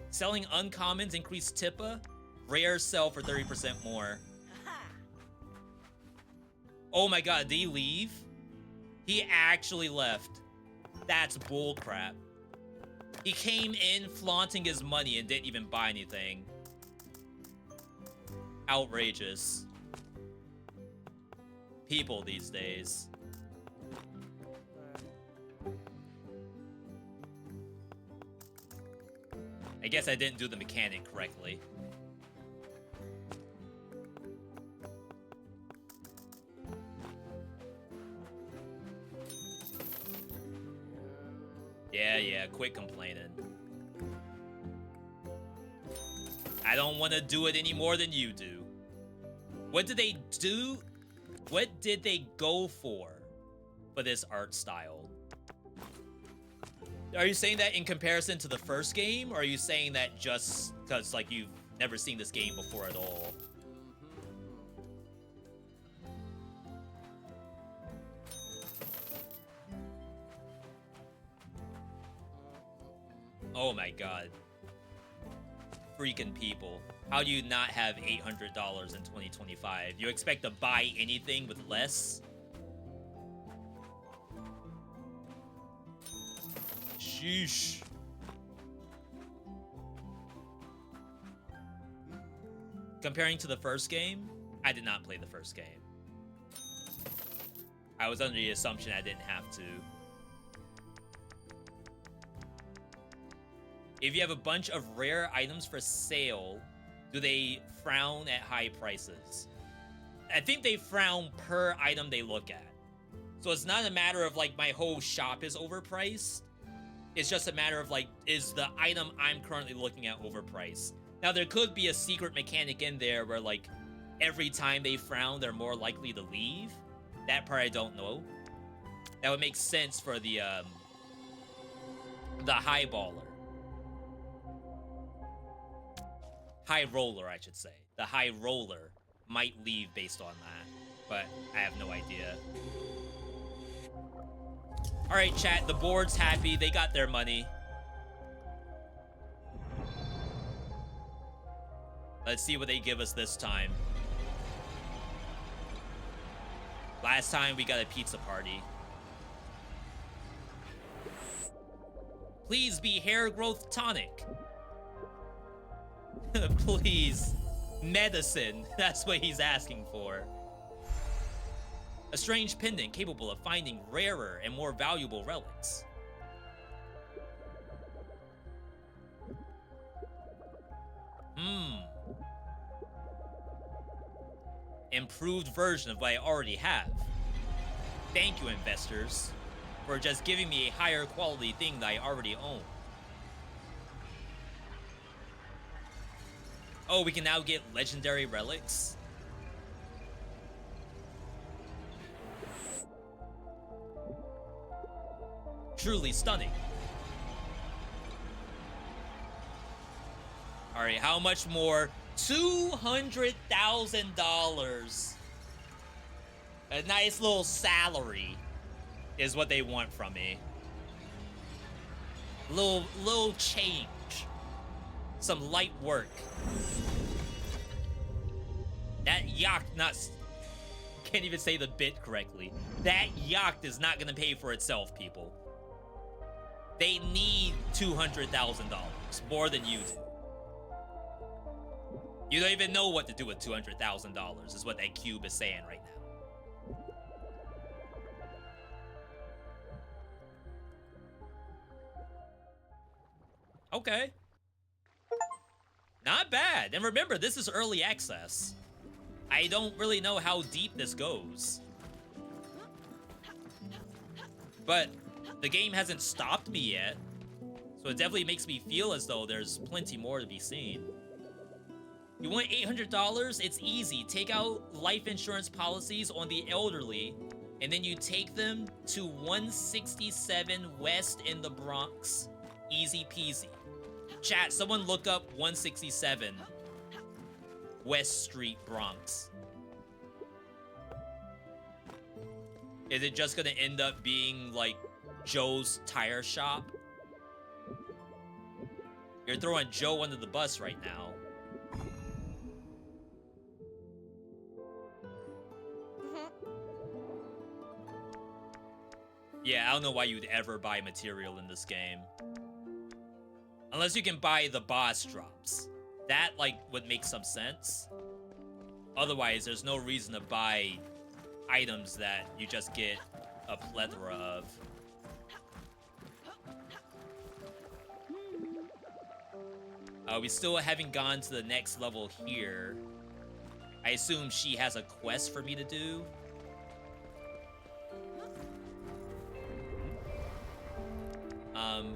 Selling uncommons increase tippa. Rares sell for 30% more. Oh my god, did he leave? He actually left. That's bullcrap. He came in flaunting his money and didn't even buy anything. Outrageous. People these days. I guess I didn't do the mechanic correctly. Yeah, quit complaining. I don't want to do it any more than you do. What did they do? What did they go for this art style? Are you saying that in comparison to the first game, or are you saying that just because, like, you've never seen this game before at all? Oh my god. Freaking people. How do you not have $800 in 2025? You expect to buy anything with less? Sheesh. Comparing to the first game, I did not play the first game. I was under the assumption I didn't have to. If you have a bunch of rare items for sale, do they frown at high prices? I think they frown per item they look at. So it's not a matter of like my whole shop is overpriced. It's just a matter of like, is the item I'm currently looking at overpriced? Now there could be a secret mechanic in there where like every time they frown, they're more likely to leave. That part I don't know. That would make sense for the highballer. High roller, I should say. The high roller might leave based on that, but I have no idea. All right, chat, the board's happy. They got their money. Let's see what they give us this time. Last time we got a pizza party. Please be hair growth tonic. Please. Medicine. That's what he's asking for. A strange pendant capable of finding rarer and more valuable relics. Improved version of what I already have. Thank you, investors, for just giving me a higher quality thing that I already own. Oh, we can now get legendary relics? Truly stunning. Alright, how much more? $200,000. A nice little salary is what they want from me. Little change. Some light work. That yacht can't even say the bit correctly. That yacht is not gonna pay for itself, people. They need $200,000 more than you do. You don't even know what to do with $200,000 is what that cube is saying right now. Okay. Not bad. And remember, this is early access. I don't really know how deep this goes. But the game hasn't stopped me yet. So it definitely makes me feel as though there's plenty more to be seen. You want $800? It's easy. Take out life insurance policies on the elderly, and then you take them to 167 West in the Bronx. Easy peasy. Chat, someone look up 167 West Street, Bronx. Is it just gonna end up being like Joe's tire shop? You're throwing Joe under the bus right now. Yeah, I don't know why you'd ever buy material in this game. Unless you can buy the boss drops. That, like, would make some sense. Otherwise, there's no reason to buy items that you just get a plethora of. We still haven't gone to the next level here. I assume she has a quest for me to do.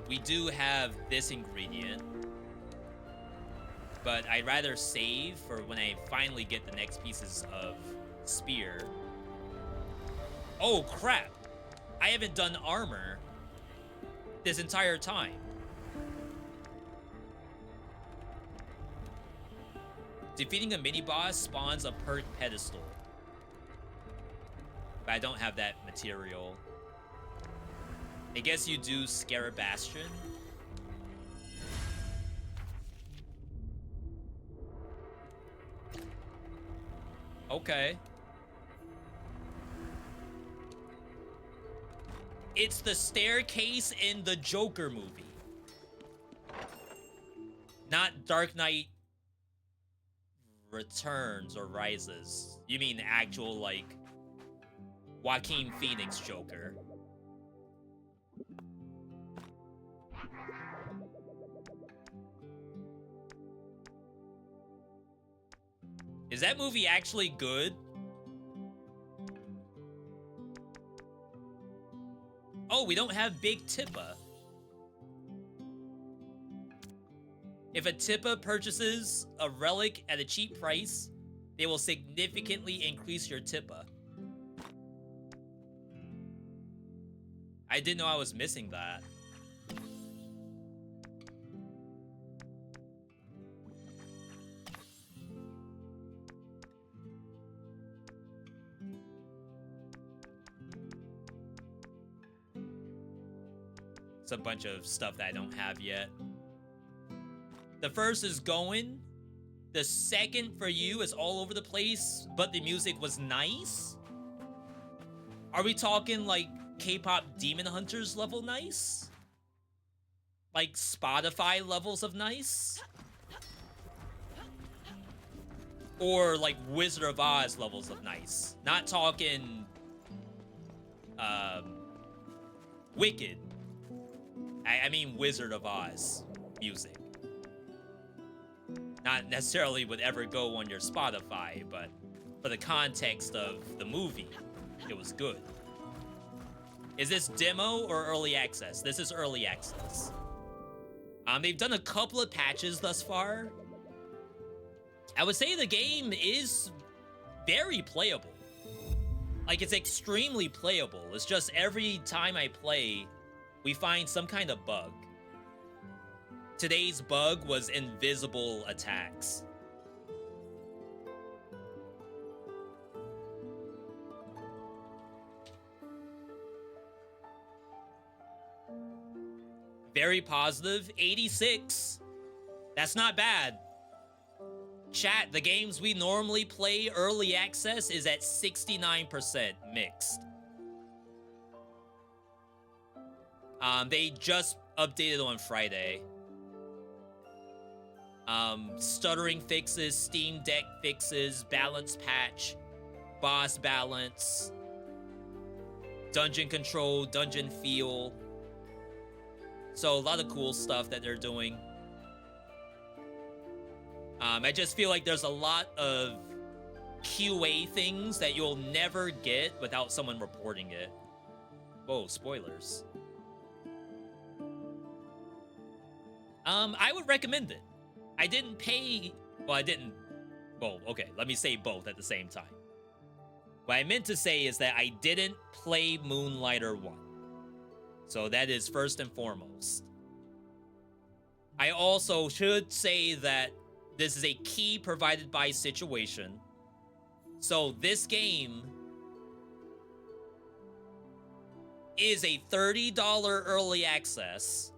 We do have this ingredient, but I'd rather save for when I finally get the next pieces of spear. Oh, crap. I haven't done armor this entire time. Defeating a mini-boss spawns a perk pedestal. But I don't have that material. I guess you do Scarab Bastion. Okay. It's the staircase in the Joker movie. Not Dark Knight Returns or Rises. You mean actual, like, Joaquin Phoenix Joker. Is that movie actually good? Oh, we don't have Big Tippa. If a Tippa purchases a relic at a cheap price, they will significantly increase your Tippa. I didn't know I was missing that. It's a bunch of stuff that I don't have yet. The first is going. The second for you is all over the place, but the music was nice. Are we talking like K-pop Demon Hunters level nice? Like Spotify levels of nice? Or like Wizard of Oz levels of nice? Not talking Wicked. I mean Wizard of Oz music. Not necessarily would ever go on your Spotify, but for the context of the movie, it was good. Is this demo or early access? This is early access. They've done a couple of patches thus far. I would say the game is very playable. Like, it's extremely playable. It's just every time I play, we find some kind of bug. Today's bug was invisible attacks. Very positive. 86. That's not bad. Chat, the games we normally play early access is at 69% mixed. They just updated on Friday. Stuttering fixes, Steam Deck fixes, balance patch, boss balance, dungeon control, dungeon feel. So a lot of cool stuff that they're doing. I just feel like there's a lot of QA things that you'll never get without someone reporting it. Whoa, spoilers. I would recommend it. I didn't pay, well, okay, let me say both at the same time. What I meant to say is that I didn't play Moonlighter 1. So that is first and foremost. I also should say that this is a key provided by situation. So this game is a $30 early access.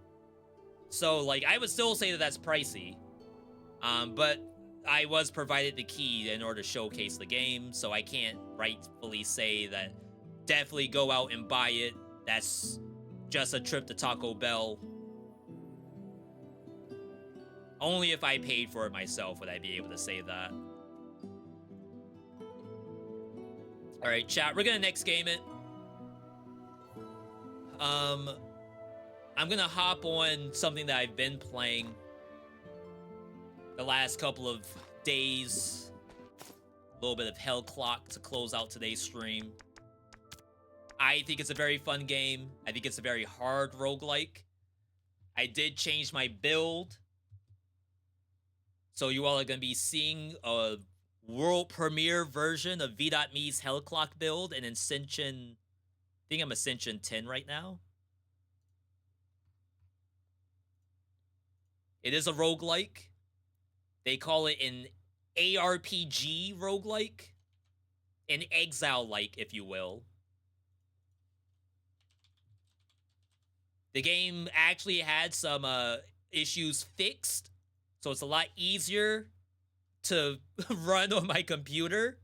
So, like, I would still say that that's pricey. But I was provided the key in order to showcase the game, so I can't rightfully say that definitely go out and buy it. That's just a trip to Taco Bell. Only if I paid for it myself would I be able to say that. Alright, chat, we're gonna next game it. I'm gonna hop on something that I've been playing the last couple of days. A little bit of Hell Clock to close out today's stream. I think it's a very fun game. I think it's a very hard roguelike. I did change my build. So you all are going to be seeing a world premiere version of VeeDotme's Hell Clock build in Ascension. I think I'm Ascension 10 right now. It is a roguelike. They call it an ARPG roguelike. An exile-like, if you will. The game actually had some issues fixed, so it's a lot easier to run on my computer.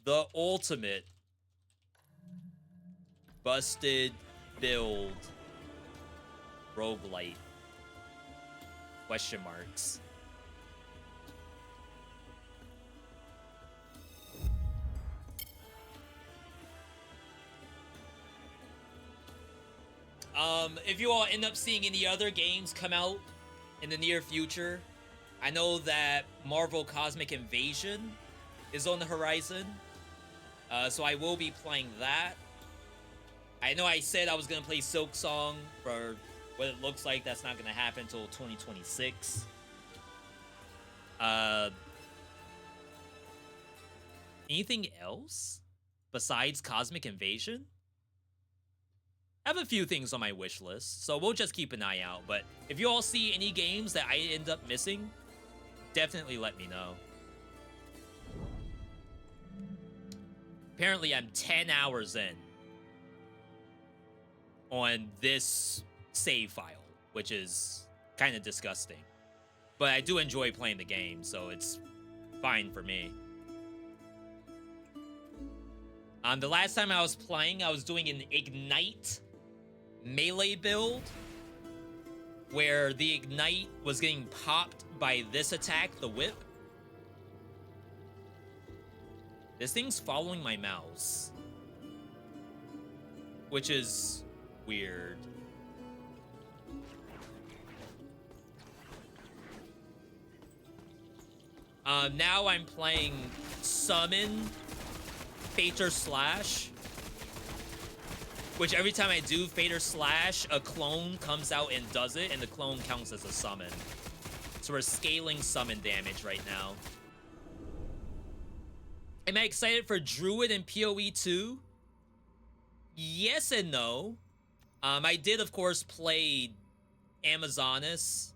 the ultimate busted build roguelite? Question marks. If you all end up seeing any other games come out in the near future, I know that Marvel Cosmic Invasion is on the horizon, so I will be playing that. I know I said I was going to play Silk Song for what it looks like. That's not going to happen until 2026. Anything else besides Cosmic Invasion? I have a few things on my wish list, so we'll just keep an eye out. But if you all see any games that I end up missing, definitely let me know. Apparently, I'm 10 hours in on this save file, which is kind of disgusting. But I do enjoy playing the game, so it's fine for me. The last time I was playing, I was doing an Ignite melee build, where the Ignite was getting popped by this attack, the Whip. This thing's following my mouse, which is weird. Now I'm playing Summon Fater Slash, which every time I do Fater Slash, a clone comes out and does it, and the clone counts as a summon. So we're scaling summon damage right now. Am I excited for Druid and PoE 2? Yes and no. I did, of course, play Amazonas.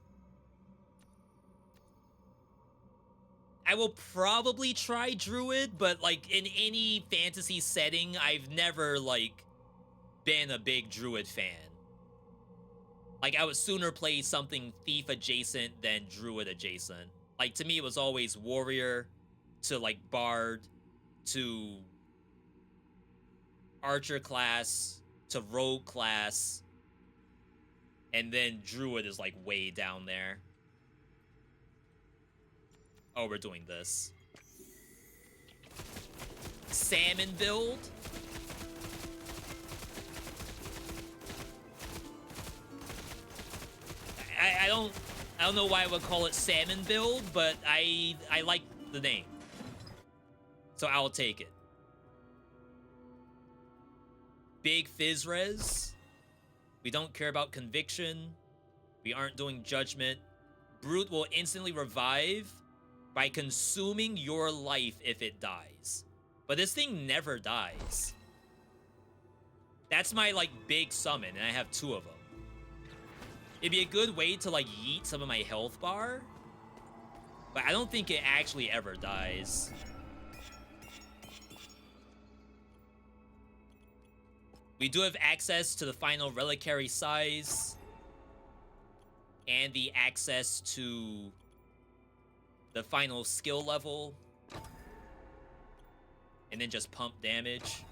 I will probably try Druid, but, like, in any fantasy setting, I've never, like, been a big Druid fan. Like, I would sooner play something Thief adjacent than Druid adjacent. Like, to me, it was always Warrior to, like, Bard to Archer class to Rogue class. And then Druid is, like, way down there. Oh, we're doing this. Salmon build. I don't know why I would call it salmon build, but I like the name. So I'll take it. Big Fizz Res. We don't care about conviction. We aren't doing judgment. Brute will instantly revive by consuming your life if it dies. But this thing never dies. That's my, like, big summon, and I have 2 of them. It'd be a good way to, like, yeet some of my health bar. But I don't think it actually ever dies. We do have access to the final reliquary size. And the access to the final skill level. And then just pump damage.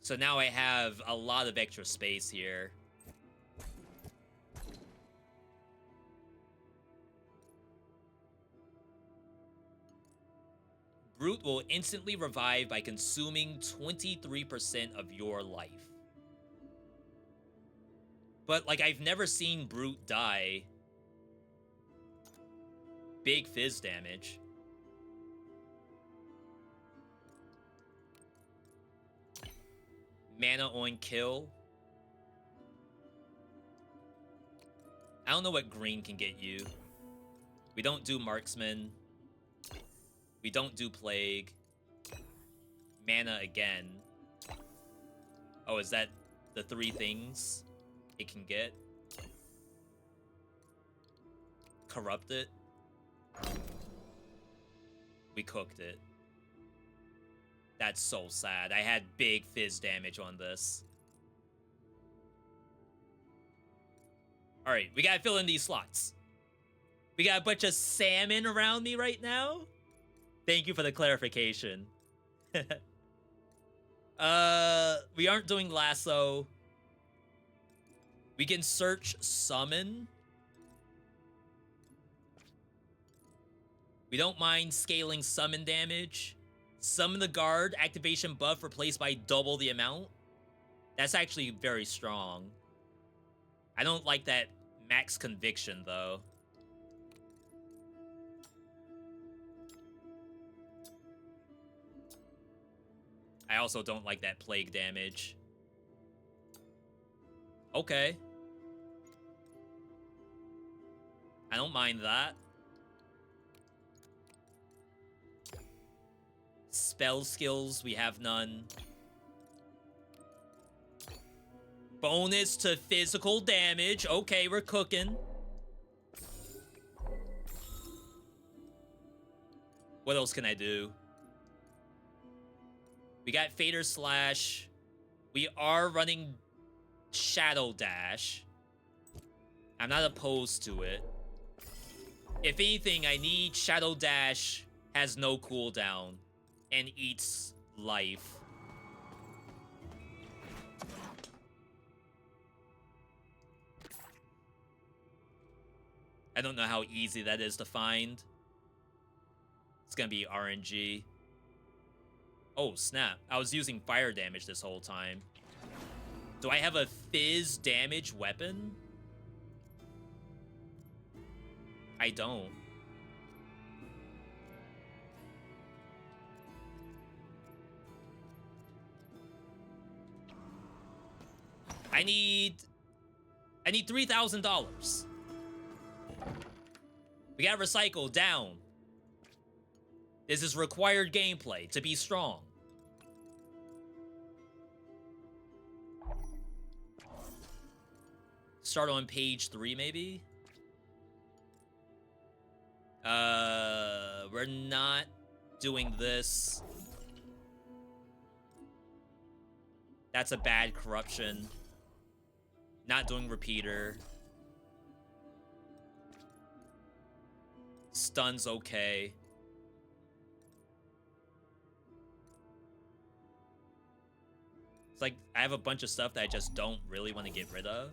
So now I have a lot of extra space here. Brute will instantly revive by consuming 23% of your life. But, like, I've never seen Brute die. Big fizz damage. Mana on kill. I don't know what green can get you. We don't do marksman. We don't do plague. Mana again. Oh, is that the 3 things it can get? Corrupt it. We cooked it. That's so sad. I had big fizz damage on this. Alright, we gotta fill in these slots. We got a bunch of salmon around me right now. Thank you for the clarification. We aren't doing lasso. We can search summon. We don't mind scaling summon damage. Summon the guard, activation buff replaced by double the amount. That's actually very strong. I don't like that max conviction, though. I also don't like that plague damage. Okay. I don't mind that. Spell skills, we have none. Bonus to physical damage. Okay, we're cooking. What else can I do? We got Fader Slash. We are running Shadow Dash. I'm not opposed to it. If anything, I need Shadow Dash has no cooldown and eats life. I don't know how easy that is to find. It's gonna be RNG. Oh, snap. I was using fire damage this whole time. Do I have a fizz damage weapon? I don't. I need $3,000. We got recycle down. This is required gameplay to be strong. Start on page 3, maybe? We're not doing this. That's a bad corruption. Not doing repeater. Stun's okay. It's like I have a bunch of stuff that I just don't really want to get rid of.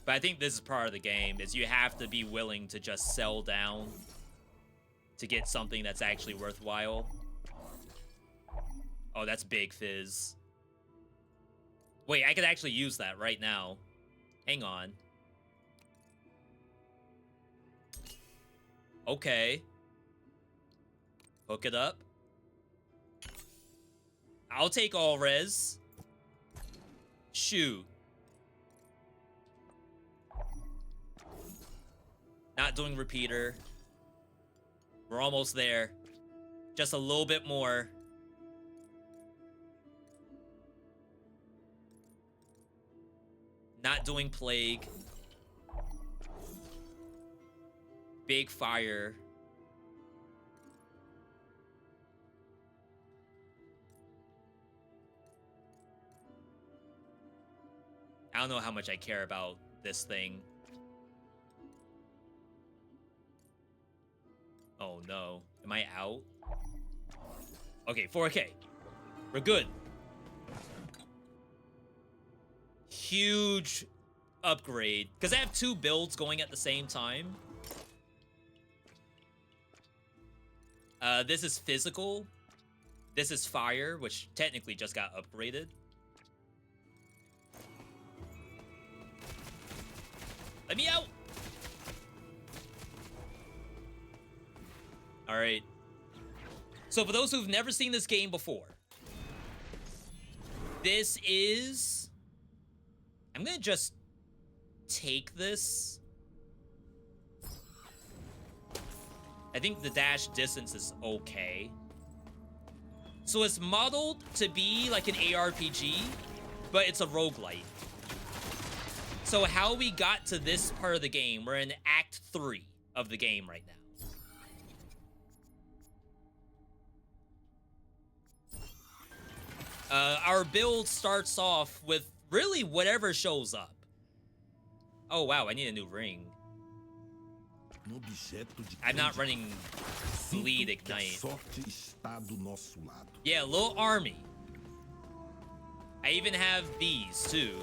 But I think this is part of the game, is you have to be willing to just sell down to get something that's actually worthwhile. Oh, that's big fizz. Wait, I could actually use that right now. Hang on. Okay. Hook it up. I'll take all res. Shoot. Not doing repeater. We're almost there. Just a little bit more. Not doing plague. Big fire. I don't know how much I care about this thing. Oh no. Am I out? Okay, 4K. We're good. Huge upgrade. Because I have 2 builds going at the same time. This is physical. This is fire, which technically just got upgraded. Let me out! Alright. So for those who've never seen this game before, this is... I'm gonna just take this. I think the dash distance is okay. So it's modeled to be like an ARPG, but it's a roguelite. So how we got to this part of the game, we're in Act 3 of the game right now. Our build starts off with really whatever shows up. Oh wow, I need a new ring. no objeto de I'm not cândido. running Sinto Bleed que a Ignite. sorte está do nosso lado. Yeah, little army. I even have these too.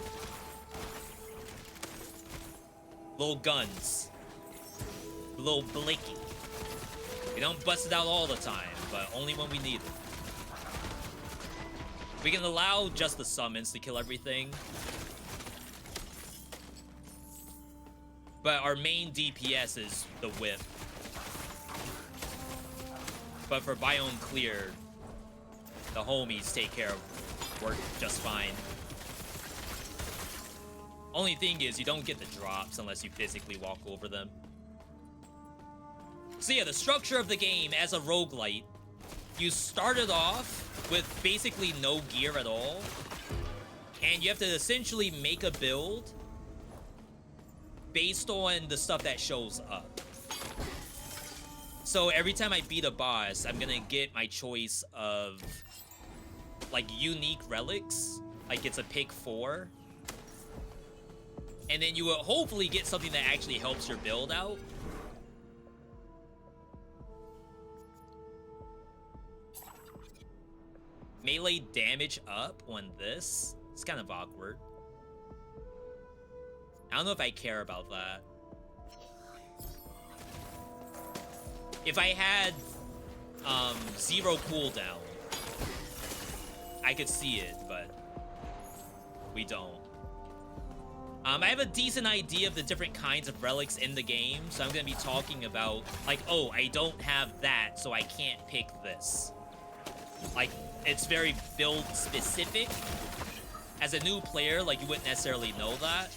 Little guns. Little blicky. We don't bust it out all the time, but only when we need it. We can allow just the summons to kill everything. But our main DPS is the whip. But for biome clear, the homies take care of work just fine. Only thing is, you don't get the drops unless you physically walk over them. So yeah, the structure of the game as a roguelite, you started off with basically no gear at all, and you have to essentially make a build based on the stuff that shows up. So every time I beat a boss, I'm gonna get my choice of like unique relics, like it's a pick 4. And then you will hopefully get something that actually helps your build out. Melee damage up on this? It's kind of awkward. I don't know if I care about that. If I had 0 cooldown, I could see it, but we don't. I have a decent idea of the different kinds of relics in the game, so I'm gonna be talking about, like, oh, I don't have that, so I can't pick this. Like, it's very build specific. As a new player, like, you wouldn't necessarily know that.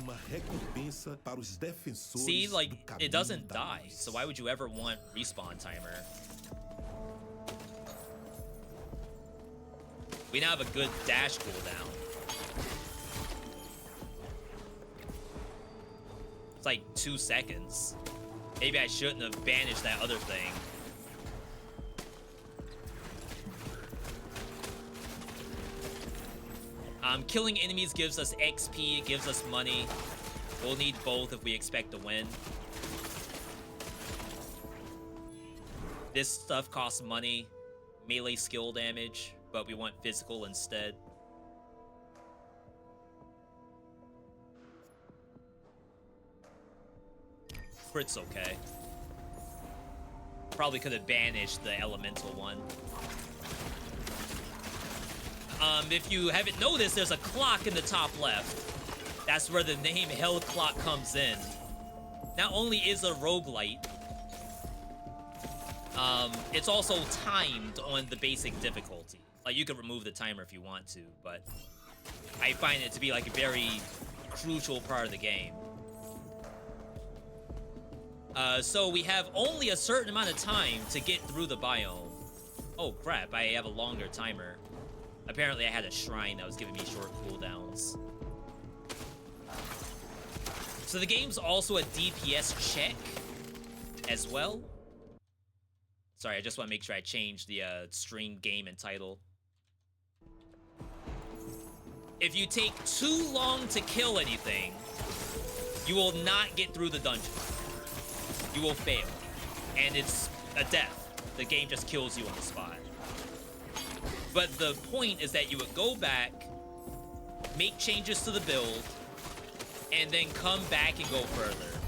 Uma recompensa para os defensores See, like, do it caminho doesn't da die, luz. so why would you ever want respawn timer? We now have a good dash cooldown. It's like 2 seconds. Maybe I shouldn't have banished that other thing. Killing enemies gives us XP, it gives us money. We'll need both if we expect to win. This stuff costs money, melee skill damage, but we want physical instead. Crit's okay. Probably could have banished the elemental one. If you haven't noticed, there's a clock in the top left. That's where the name Hell Clock comes in. Not only is a roguelite, it's also timed on the basic difficulty. Like, you could remove the timer if you want to, but I find it to be like a very crucial part of the game. So we have only a certain amount of time to get through the biome. Oh crap, I have a longer timer. Apparently I had a shrine that was giving me short cooldowns. So the game's also a DPS check as well. Sorry, I just want to make sure I change the stream game and title. If you take too long to kill anything, you will not get through the dungeon. You will fail. And it's a death. The game just kills you on the spot. But the point is that you would go back, make changes to the build, and then come back and go further.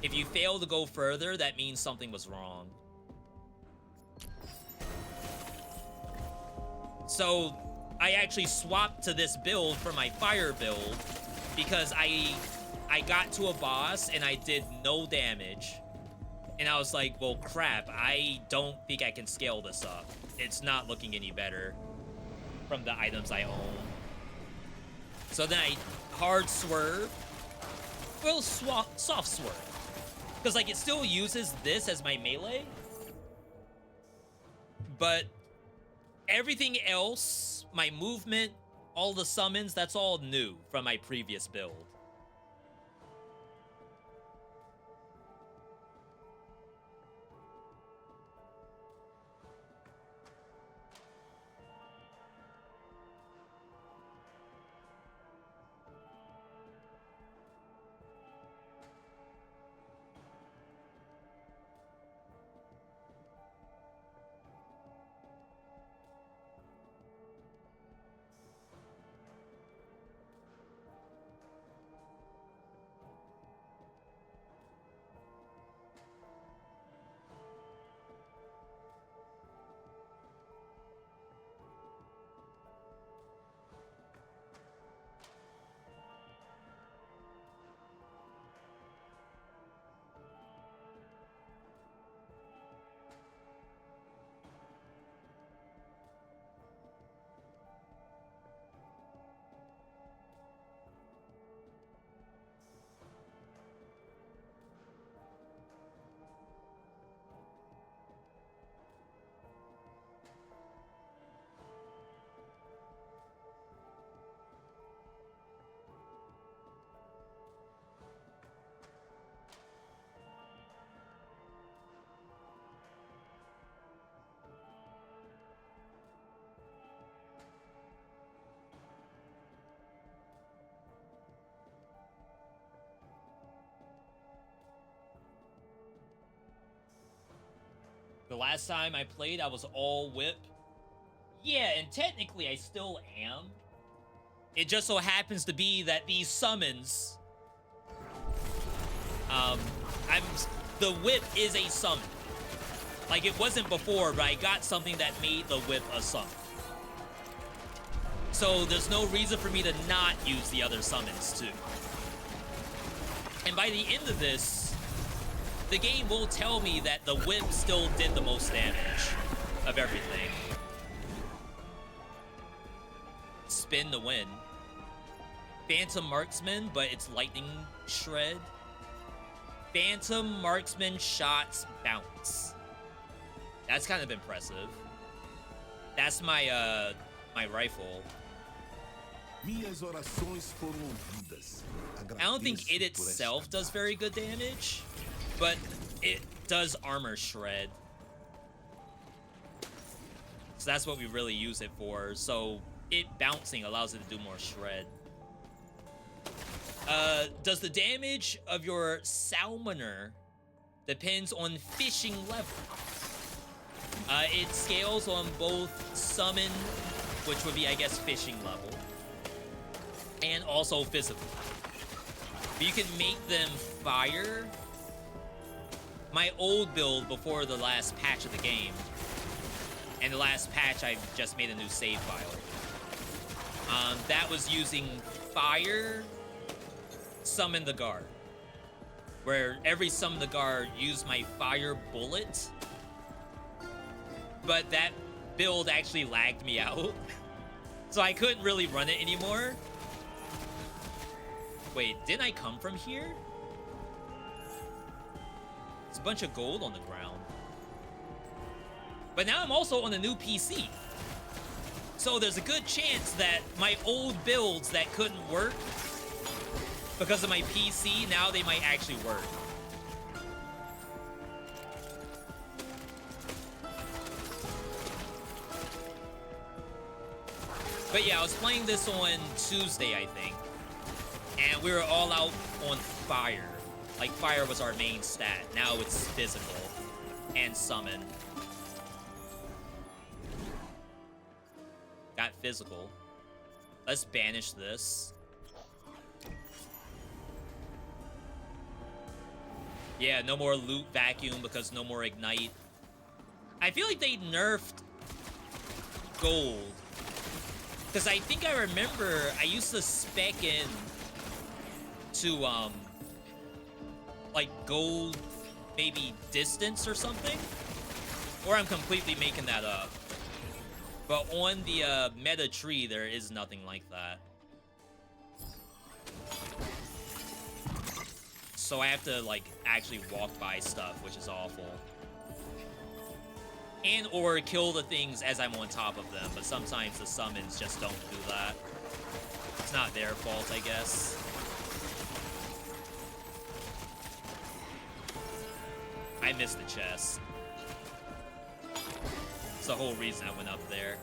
If you fail to go further, that means something was wrong. So I actually swapped to this build for my fire build because I got to a boss and I did no damage. And I was like, well, crap, I don't think I can scale this up. It's not looking any better from the items I own. So then I hard swerve. Well, soft swerve. Because, like, it still uses this as my melee. But everything else, my movement, all the summons, that's all new from my previous build. last time I played, I was all whip. Yeah, and technically I still am. It just so happens to be that these summons, the whip is a summon. Like, it wasn't before, but I got something that made the whip a summon. So there's no reason for me to not use the other summons too. And by the end of this, the game will tell me that the whip still did the most damage of everything. Spin to win. Phantom Marksman, but it's Lightning Shred. Phantom Marksman shots bounce. That's kind of impressive. That's my my rifle. Minhas orações foram ouvidas. I don't think it itself does very good damage, but it does armor shred. So that's what we really use it for. So it bouncing allows it to do more shred. Does the damage of your Salmoner depends on fishing level. It scales on both summon, which would be, I guess, fishing level, and also physical. But you can make them fire. My old build before the last patch of the game, and the last patch I just made a new save file. That was using fire, summon the guard, where every summon the guard used my fire bullet. But that build actually lagged me out, so I couldn't really run it anymore. Wait, didn't I come from here? There's a bunch of gold on the ground. But now I'm also on a new PC. So there's a good chance that my old builds that couldn't work because of my PC, now they might actually work. But yeah, I was playing this on Tuesday, I think, and we were all out on fire. Like, fire was our main stat. Now it's physical and summon. Got physical. Let's banish this. Yeah, no more loot vacuum because no more ignite. I feel like they nerfed gold. Because I think I remember I used to spec in to, like, gold, maybe distance or something? Or I'm completely making that up. But on the meta tree, there is nothing like that. So I have to, like, actually walk by stuff, which is awful. And or kill the things as I'm on top of them, but sometimes the summons just don't do that. It's not their fault, I guess. I missed the chest. It's the whole reason I went up there.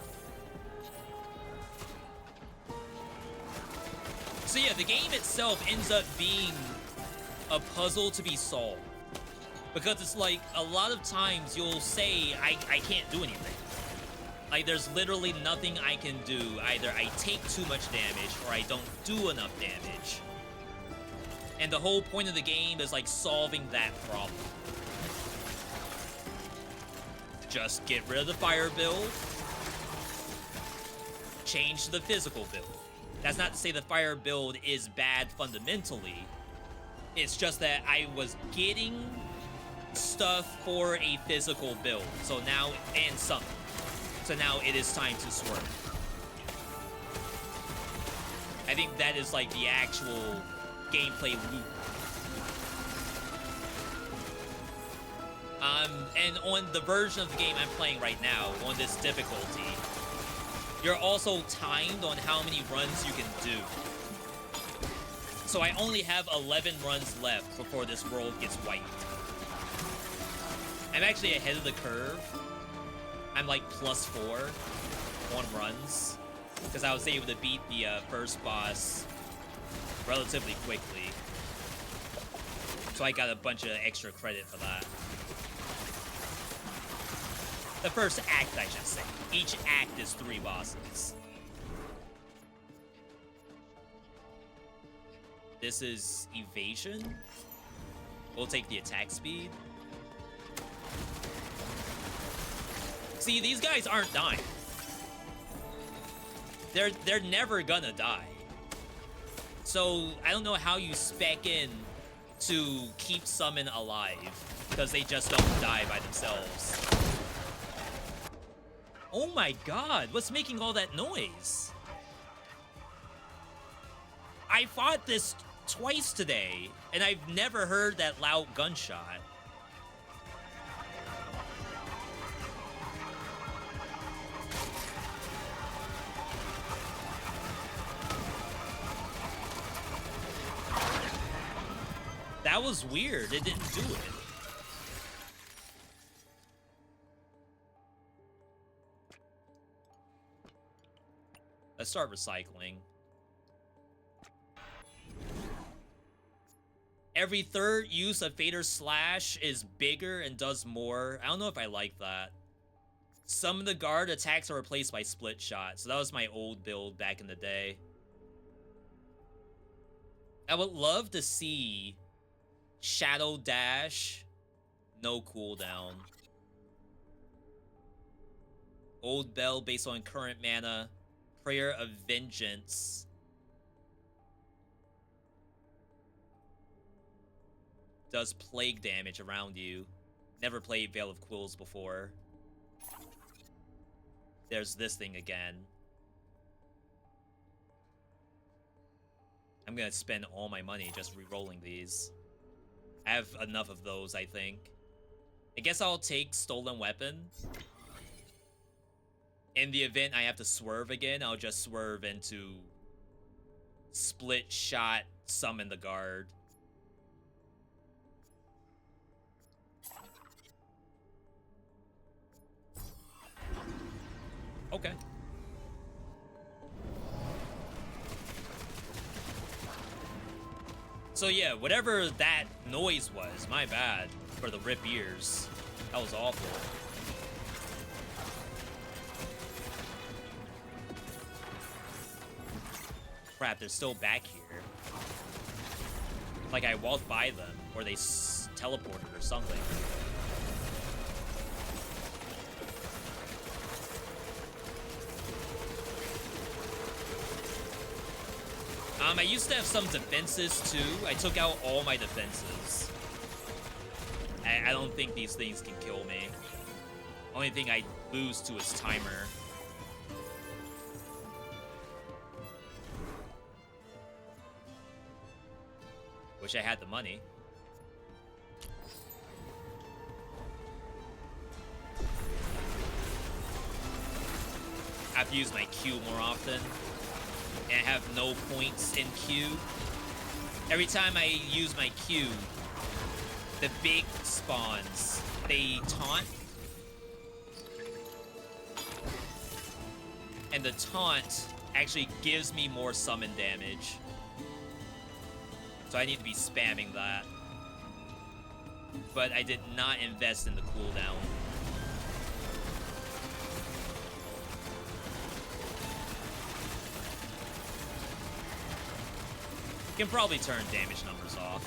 So yeah, the game itself ends up being a puzzle to be solved. Because it's like, a lot of times you'll say, I can't do anything. Like, there's literally nothing I can do. Either I take too much damage, or I don't do enough damage. And the whole point of the game is, like, solving that problem. Just get rid of the fire build. Change to the physical build. That's not to say the fire build is bad fundamentally. It's just that I was getting stuff for a physical build. So now, and some. So now it is time to swerve. I think that is like the actual gameplay loop. And on the version of the game I'm playing right now, on this difficulty, you're also timed on how many runs you can do. So I only have 11 runs left before this world gets wiped. I'm actually ahead of the curve. I'm like +4 on runs, because I was able to beat the first boss relatively quickly. So I got a bunch of extra credit for that. The first act, I should say. Each act is 3 bosses. This is evasion. We'll take the attack speed. See, these guys aren't dying. They're never gonna die. So I don't know how you spec in to keep summon alive, because they just don't die by themselves. Oh my god, what's making all that noise? I fought this twice today, and I've never heard that loud gunshot. That was weird. It didn't do it. Let's start recycling. Every third use of Fader Slash is bigger and does more. I don't know if I like that. Some of the guard attacks are replaced by split shot. So that was my old build back in the day. I would love to see Shadow Dash, no cooldown. Old Bell based on current mana. Prayer of Vengeance. Does plague damage around you. Never played Veil of Quills before. There's this thing again. I'm gonna spend all my money just re-rolling these. I have enough of those, I think. I guess I'll take Stolen Weapon. In the event I have to swerve again, I'll just swerve into Split Shot, Summon the Guard. Okay. So yeah, whatever that noise was, my bad for the rip ears. That was awful. Crap, they're still back here. Like I walked by them, or they teleported or something. I used to have some defenses too. I took out all my defenses. I don't think these things can kill me. Only thing I lose to is timer. Wish I had the money. I have to use my Q more often. And I have no points in Q. Every time I use my Q, the big spawns, they taunt. And the taunt actually gives me more summon damage. So I need to be spamming that. But I did not invest in the cooldown. Can probably turn damage numbers off.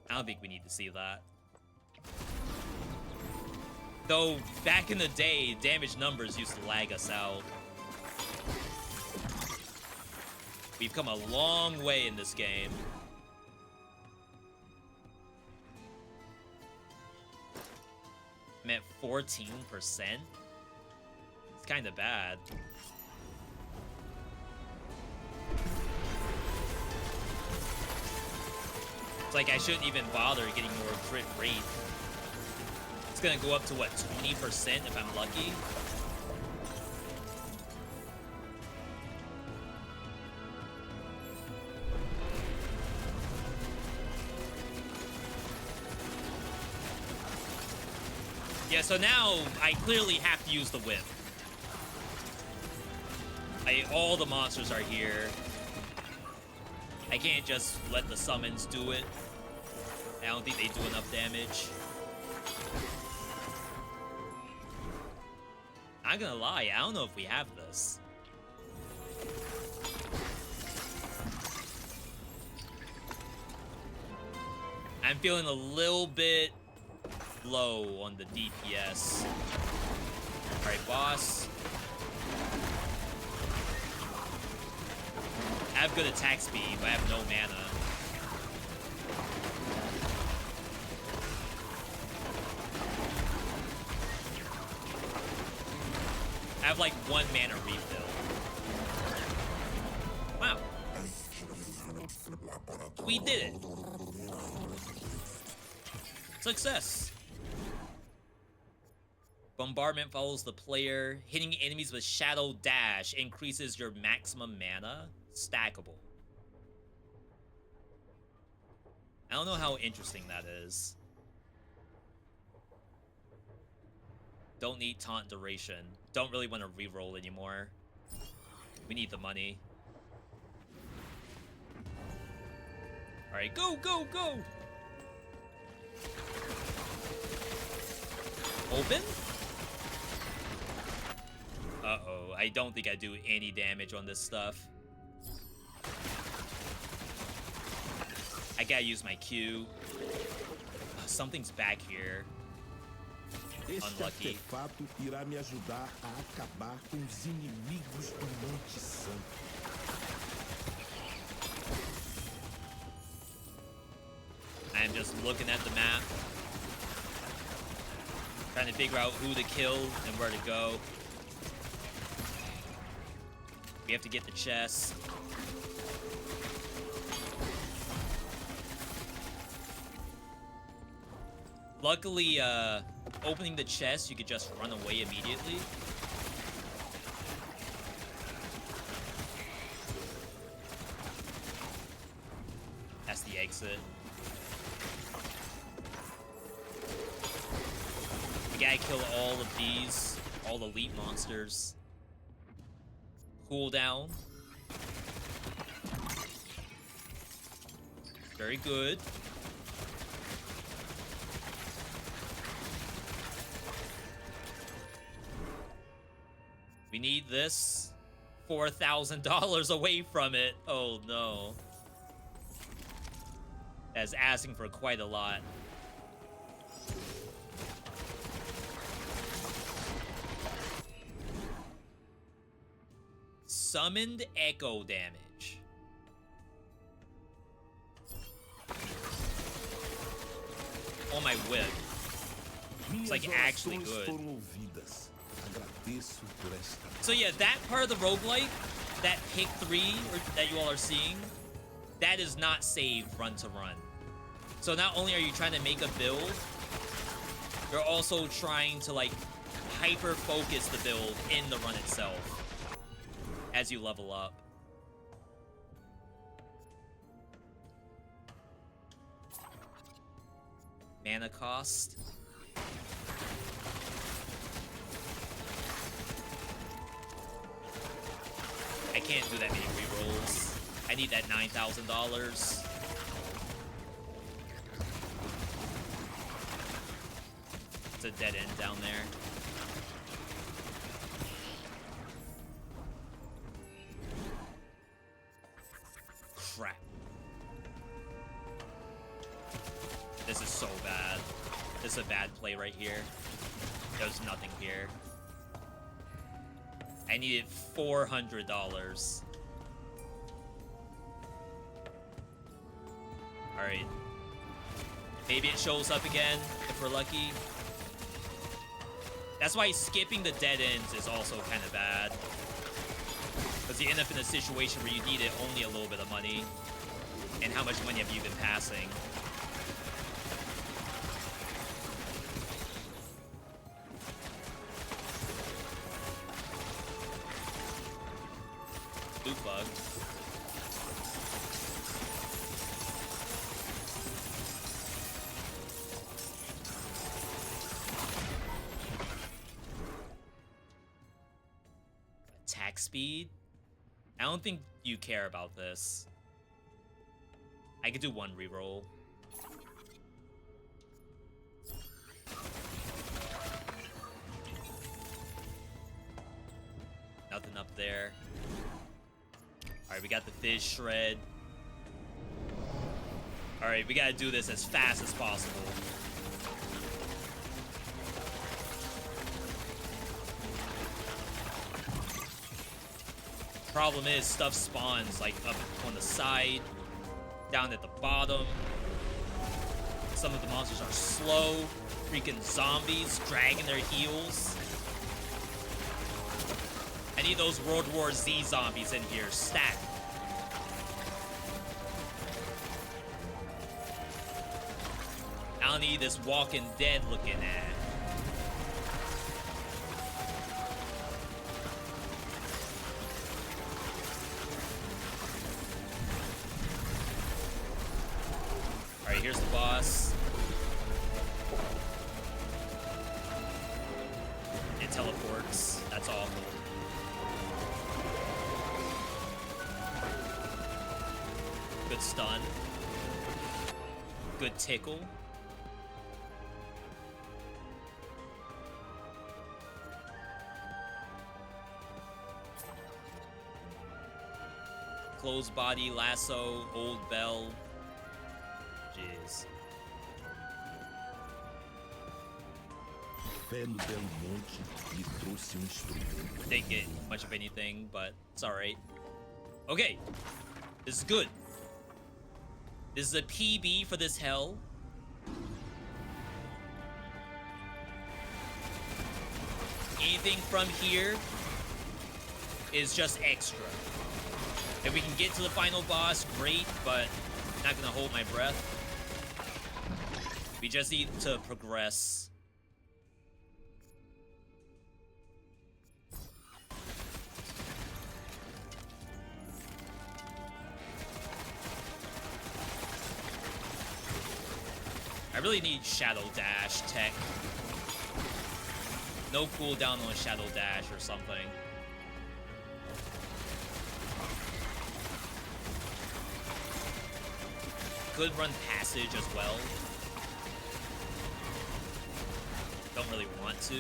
I don't think we need to see that. Though, back in the day, damage numbers used to lag us out. We've come a long way in this game. I'm at 14%. It's kind of bad. It's like I shouldn't even bother getting more crit rate. It's gonna go up to what, 20% if I'm lucky? Yeah, so now I clearly have to use the whip. All the monsters are here. I can't just let the summons do it. I don't think they do enough damage. I'm gonna lie, I don't know if we have this. I'm feeling a little bit low on the DPS. Alright, boss. I have good attack speed, but I have no mana. I have like 1 mana refill. Wow. We did it. Success. Bombardment follows the player. Hitting enemies with Shadow Dash increases your maximum mana. Stackable. I don't know how interesting that is. Don't need taunt duration. Don't really want to reroll anymore. We need the money. Alright, go, go, go! Open? Uh-oh, I don't think I do any damage on this stuff. I gotta use my Q. Something's back here. Este Unlucky. artefato irá me ajudar a acabar com os inimigos do Monte Santo. I'm just looking at the map, trying to figure out who to kill and where to go. We have to get the chest. Luckily, opening the chest, you could just run away immediately. That's the exit. We gotta kill all of these, all elite monsters. Cooldown. Very good. We need this. $4,000 away from it. Oh no. That's asking for quite a lot. Summoned echo damage. Oh, my whip. It's like actually good. So yeah, that part of the roguelike, that pick 3 that you all are seeing, that is not saved run to run. So not only are you trying to make a build, you're also trying to like hyper focus the build in the run itself as you level up. Mana cost. I can't do that many rerolls. I need that $9,000. It's a dead end down there. Crap. This is so bad. This is a bad play right here. There's nothing here. I needed $400. Alright. Maybe it shows up again, if we're lucky. That's why skipping the dead ends is also kind of bad. Because you end up in a situation where you needed only a little bit of money. And how much money have you been passing? Loot bug. Attack speed? I don't think you care about this. I could do one reroll. there. Alright, we got the fish shred. Alright, we gotta do this as fast as possible. Problem is, stuff spawns like up on the side, down at the bottom. Some of the monsters are slow. Freaking zombies dragging their heels. I need those World War Z zombies in here, stat. I don't need this Walking Dead looking at. Alright, here's the boss. It teleports. That's awful. Good stun. Good tickle. Closed body, lasso, old bell. Jeez. Fé no Belo Monte me trouxe instrumento. Didn't get much of anything, but it's alright. Okay. This is good. This is a PB for this hell. Anything from here is just extra. If we can get to the final boss, great, but not gonna hold my breath. We just need to progress. I really need Shadow Dash tech. No cooldown on Shadow Dash or something. Could run Passage as well. Don't really want to.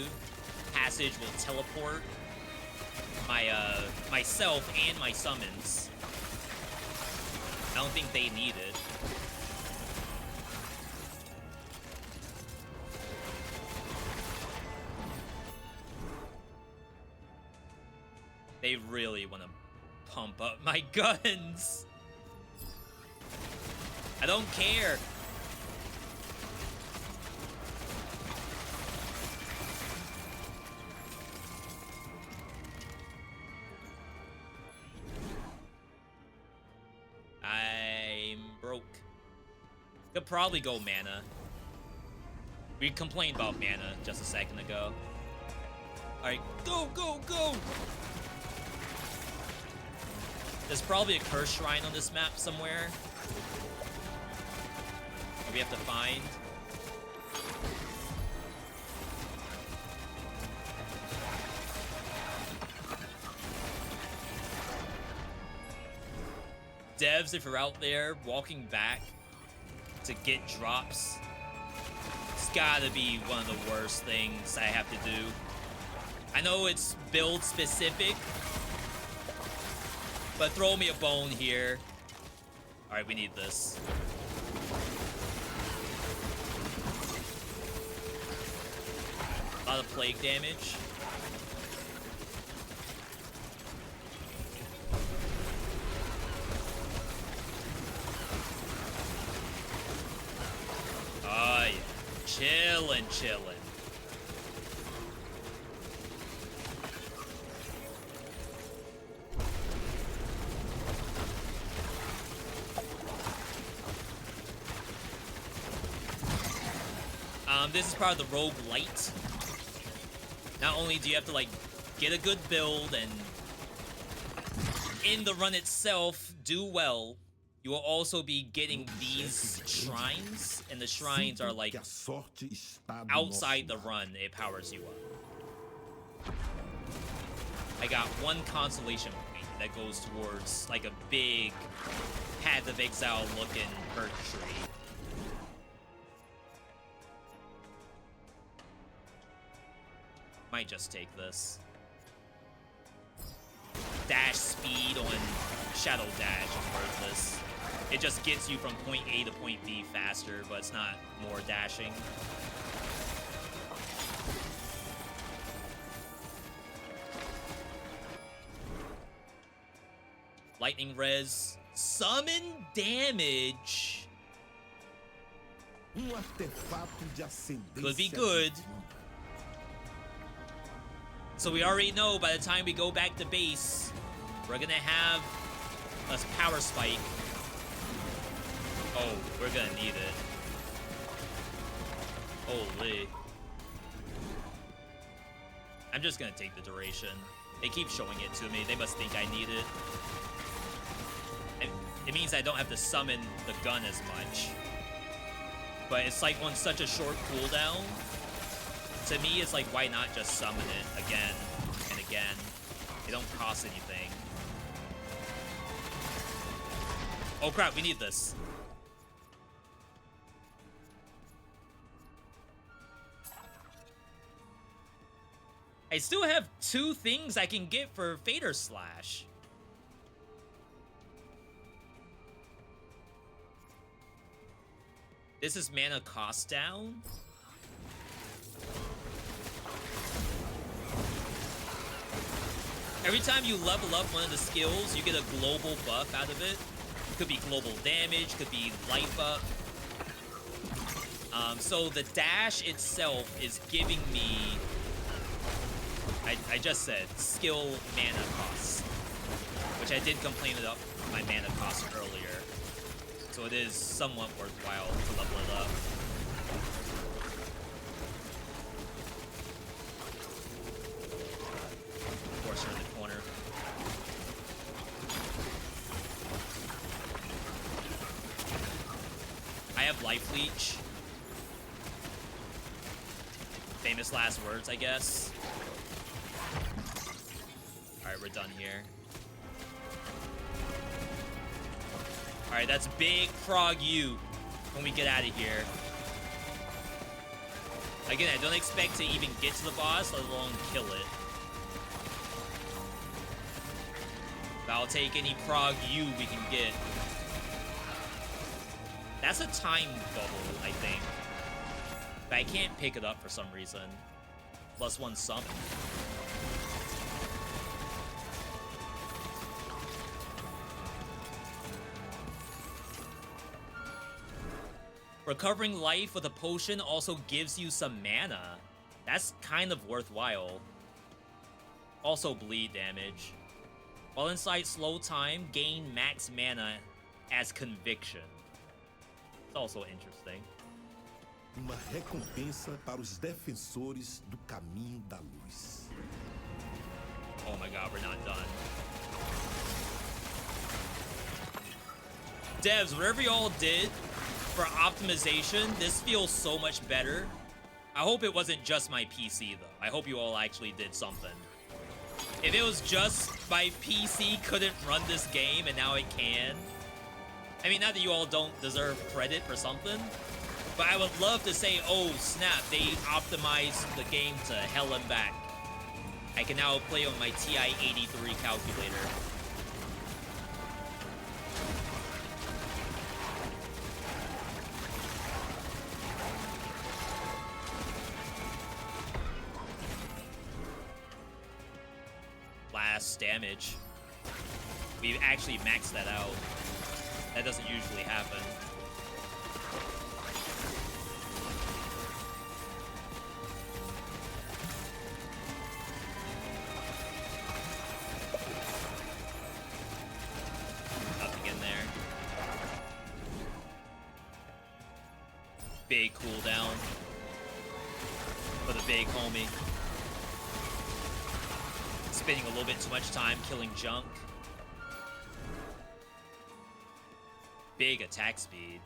Passage will teleport myself and my summons. I don't think they need it. They really want to pump up my guns. I don't care. I'm broke. Could probably go mana. We complained about mana just a second ago. Alright, go, go, go! There's probably a curse shrine on this map somewhere that we have to find. Devs, if you're out there walking back to get drops, it's gotta be one of the worst things I have to do. I know it's build specific, but throw me a bone here. Alright, we need this. A lot of plague damage. Oh yeah. Chillin', chillin'. This is part of the roguelite. Not only do you have to, like, get a good build and in the run itself do well, you will also be getting these shrines, and the shrines are, like, outside the run. It powers you up. I got one consolation point that goes towards, like, a big Path of Exile looking birch tree. Might just take this. dash speed on Shadow Dash is worthless. It just gets you from point A to point B faster, but it's not more dashing. Lightning res. Summon damage. Could be good. So we already know by the time we go back to base, we're gonna have a power spike. Oh, we're gonna need it. Holy. I'm just gonna take the duration. They keep showing it to me. They must think I need it. It means I don't have to summon the gun as much. But it's like on such a short cooldown. To me, it's like, why not just summon it again and again? It don't cost anything. Oh crap, we need this. I still have 2 things I can get for Fader Slash. This is mana cost down. Every time you level up one of the skills, you get a global buff out of it. Could be global damage, could be life up. So the dash itself is giving me, I just said, skill mana costs, which I did complain about my mana cost earlier. So it is somewhat worthwhile to level it up. Force her in the corner. I have life leech. Famous last words, I guess. Alright, we're done here. Alright, that's big frog you when we get out of here. Again, I don't expect to even get to the boss, let alone kill it. But I'll take any prog you we can get. That's a time bubble, I think. But I can't pick it up for some reason. +1 summon. Recovering life with a potion also gives you some mana. That's kind of worthwhile. Also bleed damage. While inside slow time, gain max mana as conviction. It's also interesting. Uma recompensa para os defensores do caminho da luz. Oh my god, we're not done. Devs, whatever y'all did for optimization, this feels so much better. I hope it wasn't just my PC though. I hope you all actually did something. If it was just my PC couldn't run this game and now it can. I mean, not that you all don't deserve credit for something, but I would love to say, oh snap, they optimized the game to hell and back. I can now play on my TI-83 calculator. Last damage. We've actually maxed that out. That doesn't usually happen. Nothing in there. Big cooldown for the big homie. Spending a little bit too much time killing junk. Big attack speed.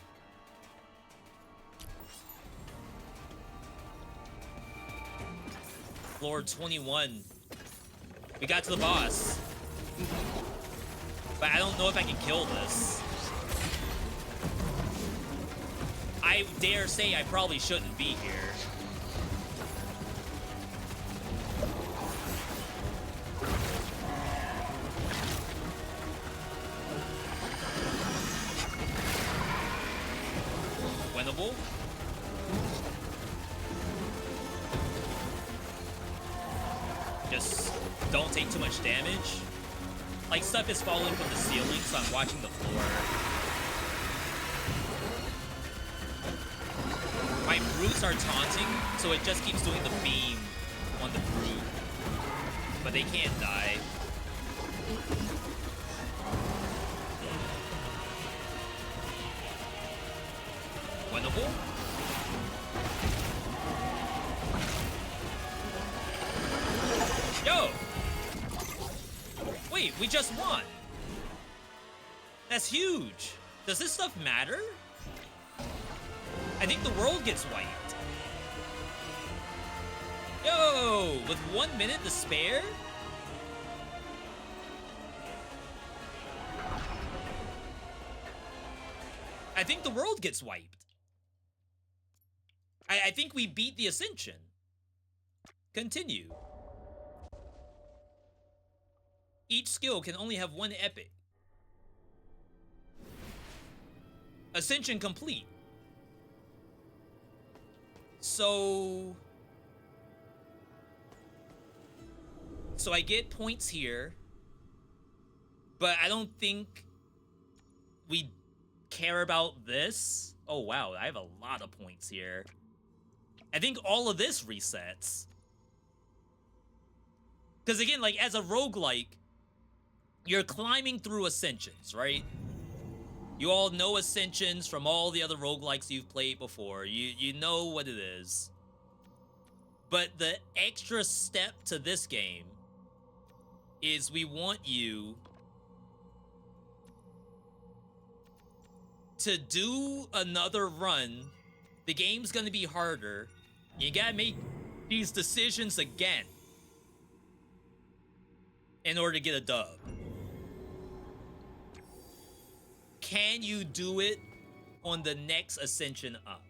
Floor 21. We got to the boss. But I don't know if I can kill this. I dare say I probably shouldn't be here. Winnable. Just don't take too much damage. Like, stuff is falling from the ceiling, so I'm watching the floor. My brutes are taunting, so it just keeps doing the beam on the brute. But they can't die. Winnable? Yo! Wait, we just won. That's huge. Does this stuff matter? I think the world gets wiped. Yo! With 1 minute to spare? I think the world gets wiped. I think we beat the Ascension. Continue. Each skill can only have one epic. Ascension complete. So I get points here, but I don't think we care about this. Oh wow, I have a lot of points here. I think all of this resets. Because again, like, as a roguelike, you're climbing through ascensions, right? You all know ascensions from all the other roguelikes you've played before. You know what it is. But the extra step to this game is we want you to do another run. The game's gonna be harder. You gotta make these decisions again in order to get a dub. Can you do it on the next ascension up?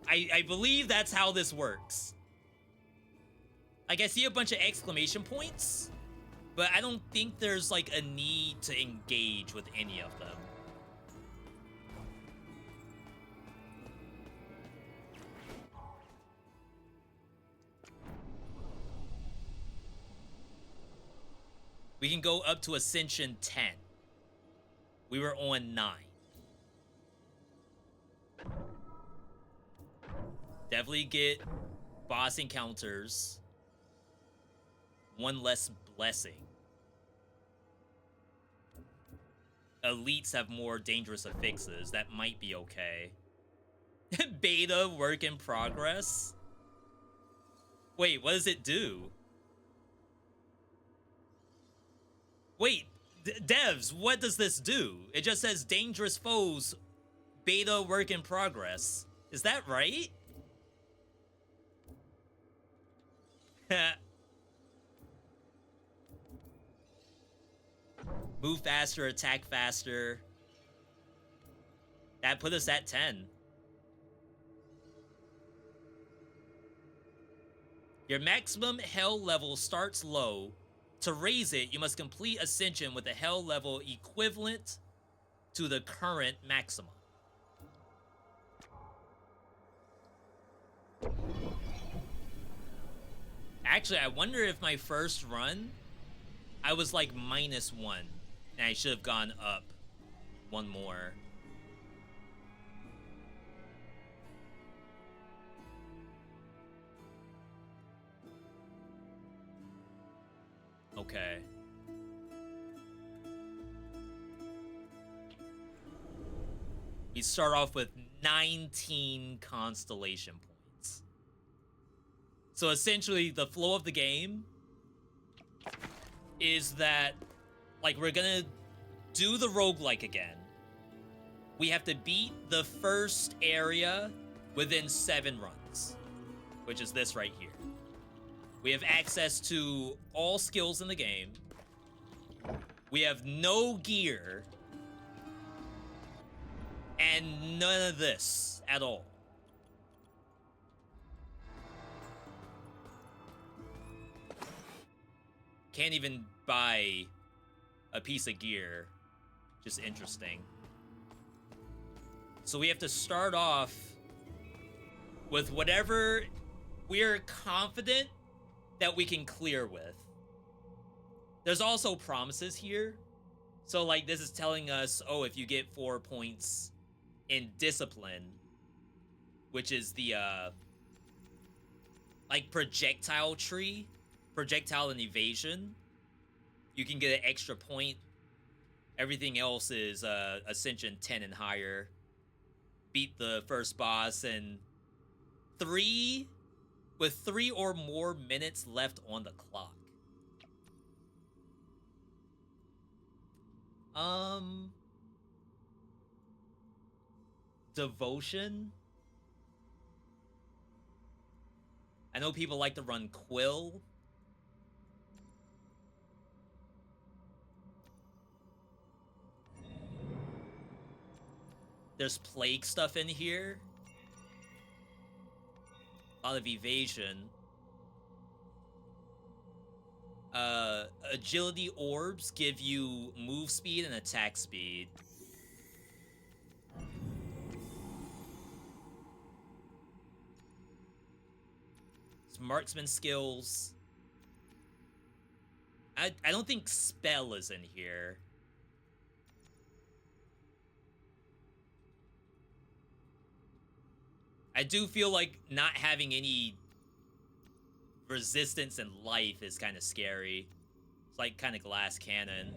I believe that's how this works. Like, I see a bunch of exclamation points, but I don't think there's like a need to engage with any of them. We can go up to Ascension 10. We were on 9. Definitely get boss encounters. One less blessing. Elites have more dangerous affixes. That might be okay. Beta work in progress? Wait, what does it do? Wait, devs, what does this do? It just says dangerous foes, beta work in progress. Is that right? Move faster, attack faster. That put us at 10. Your maximum hell level starts low. To raise it, you must complete Ascension with a hell level equivalent to the current maximum. Actually, I wonder if my first run, I was like -1, and I should have gone up one more. Okay. We start off with 19 constellation points. So essentially, the flow of the game is that, like, we're gonna do the roguelike again. We have to beat the first area within 7 runs, which is this right here. We have access to all skills in the game. We have no gear. And none of this at all. can't even buy a piece of gear. Just interesting. So we have to start off with whatever we're confident that we can clear with. There's also promises here. So, like, this is telling us, oh, if you get 4 points in discipline, which is the, like, projectile tree, projectile and evasion, you can get an extra point. Everything else is, Ascension 10 and higher. Beat the first boss in 3, with 3 or more minutes left on the clock. Devotion. I know people like to run Quill. There's plague stuff in here. A lot of evasion. Agility orbs give you move speed and attack speed. Some marksman skills. I don't think spell is in here. I do feel like not having any resistance in life is kind of scary. It's like kind of glass cannon.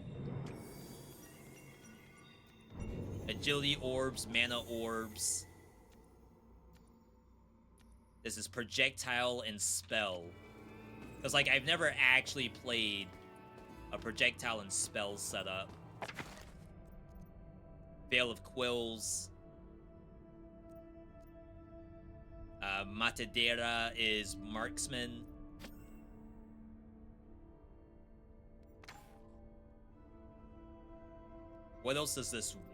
Agility orbs, mana orbs. This is projectile and spell. Because, like, I've never actually played a projectile and spell setup. Veil of Quills. Matadera is marksman. What else does this want?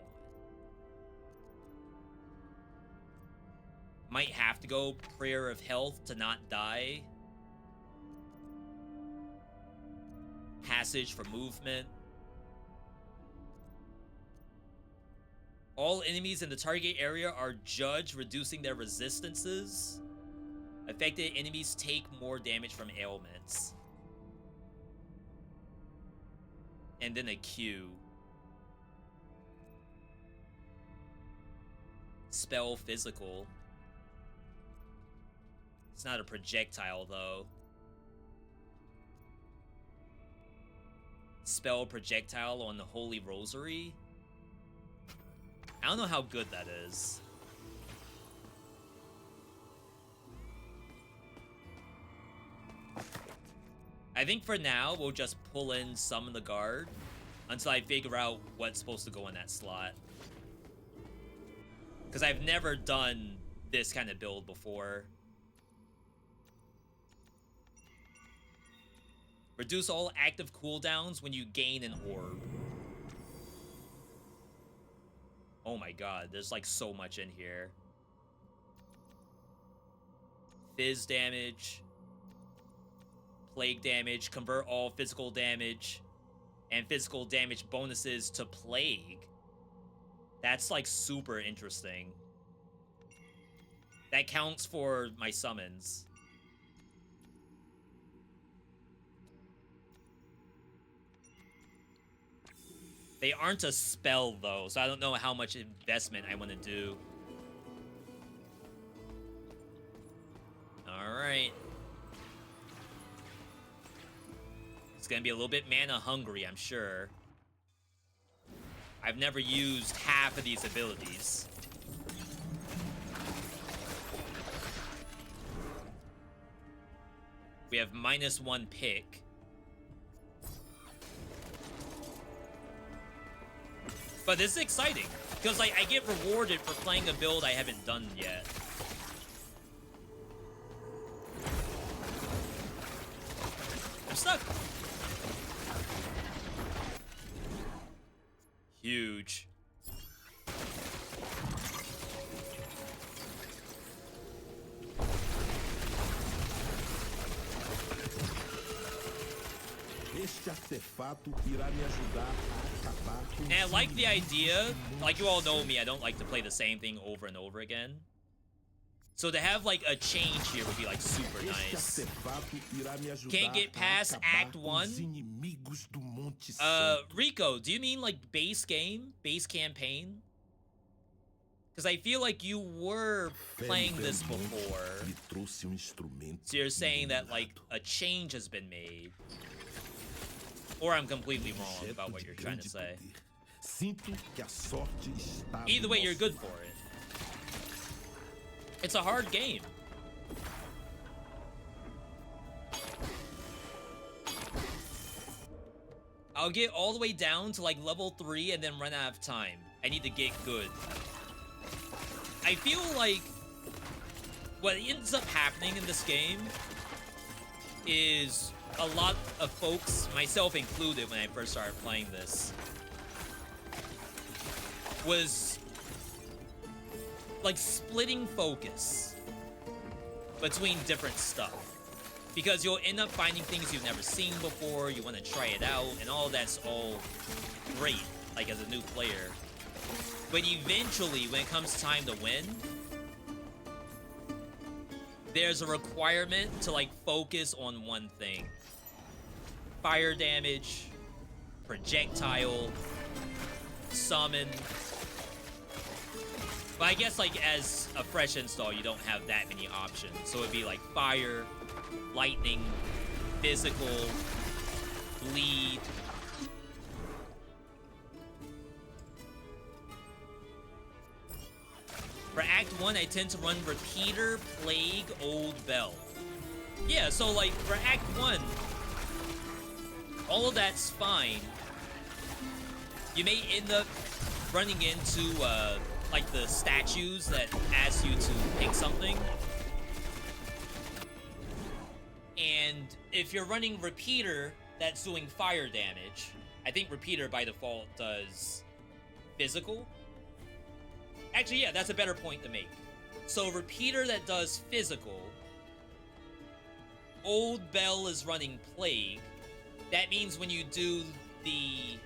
Might have to go Prayer of Health to not die. Passage for movement. All enemies in the target area are judged, reducing their resistances. Affected enemies take more damage from ailments. And then a Q. Spell physical. It's not a projectile, though. Spell projectile on the Holy Rosary. I don't know how good that is. I think for now, we'll just pull in Summon the Guard until I figure out what's supposed to go in that slot. Because I've never done this kind of build before. Reduce all active cooldowns when you gain an orb. Oh my god, there's like so much in here. Fizz damage. Plague damage. Convert all physical damage and physical damage bonuses to plague. That's like super interesting. That counts for my summons. They aren't a spell, though, so I don't know how much investment I want to do. Alright. It's gonna be a little bit mana hungry, I'm sure. I've never used half of these abilities. We have -1 pick. But this is exciting, because like I get rewarded for playing a build I haven't done yet. I'm stuck. Huge. Este artefato irá me ajudar a acabar com And I like the idea. Like, you all know me, I don't like to play the same thing over and over again. So to have like a change here would be like super nice. Can't get past Act 1. Rico, do you mean like base game? Base campaign? Because I feel like you were playing this before. So you're saying that like a change has been made. Or I'm completely wrong about what you're trying to say. Either way, you're good for it. It's a hard game. I'll get all the way down to like level 3 and then run out of time. I need to get good. I feel like what ends up happening in this game is a lot of folks, myself included when I first started playing this, was like splitting focus between different stuff. Because you'll end up finding things you've never seen before, you want to try it out, and all that's all great, like as a new player. But eventually, when it comes time to win, there's a requirement to like focus on one thing. Fire damage, projectile, summon. But I guess like as a fresh install, you don't have that many options. So it'd be like fire, lightning, physical, bleed. For Act 1, I tend to run Repeater, Plague, Old Bell. Yeah, so like for Act 1, all of that's fine. You may end up running into like the statues that ask you to pick something. And if you're running Repeater, that's doing fire damage. I think Repeater by default does physical. Actually, yeah, that's a better point to make. So Repeater that does physical. Old Bell is running Plague. That means when you do the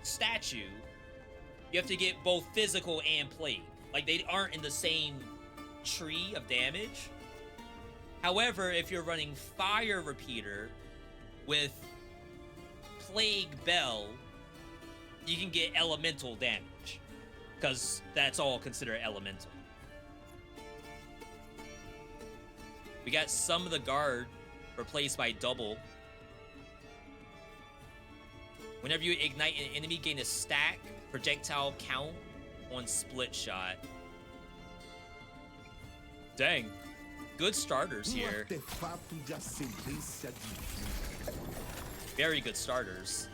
statue, you have to get both physical and Plague. Like, they aren't in the same tree of damage. However, if you're running Fire Repeater with Plague Bell, you can get elemental damage. Because that's all considered elemental. We got some of the guard replaced by double. Whenever you ignite an enemy, gain a stack projectile count on split shot. Dang. Good starters here. Very good starters.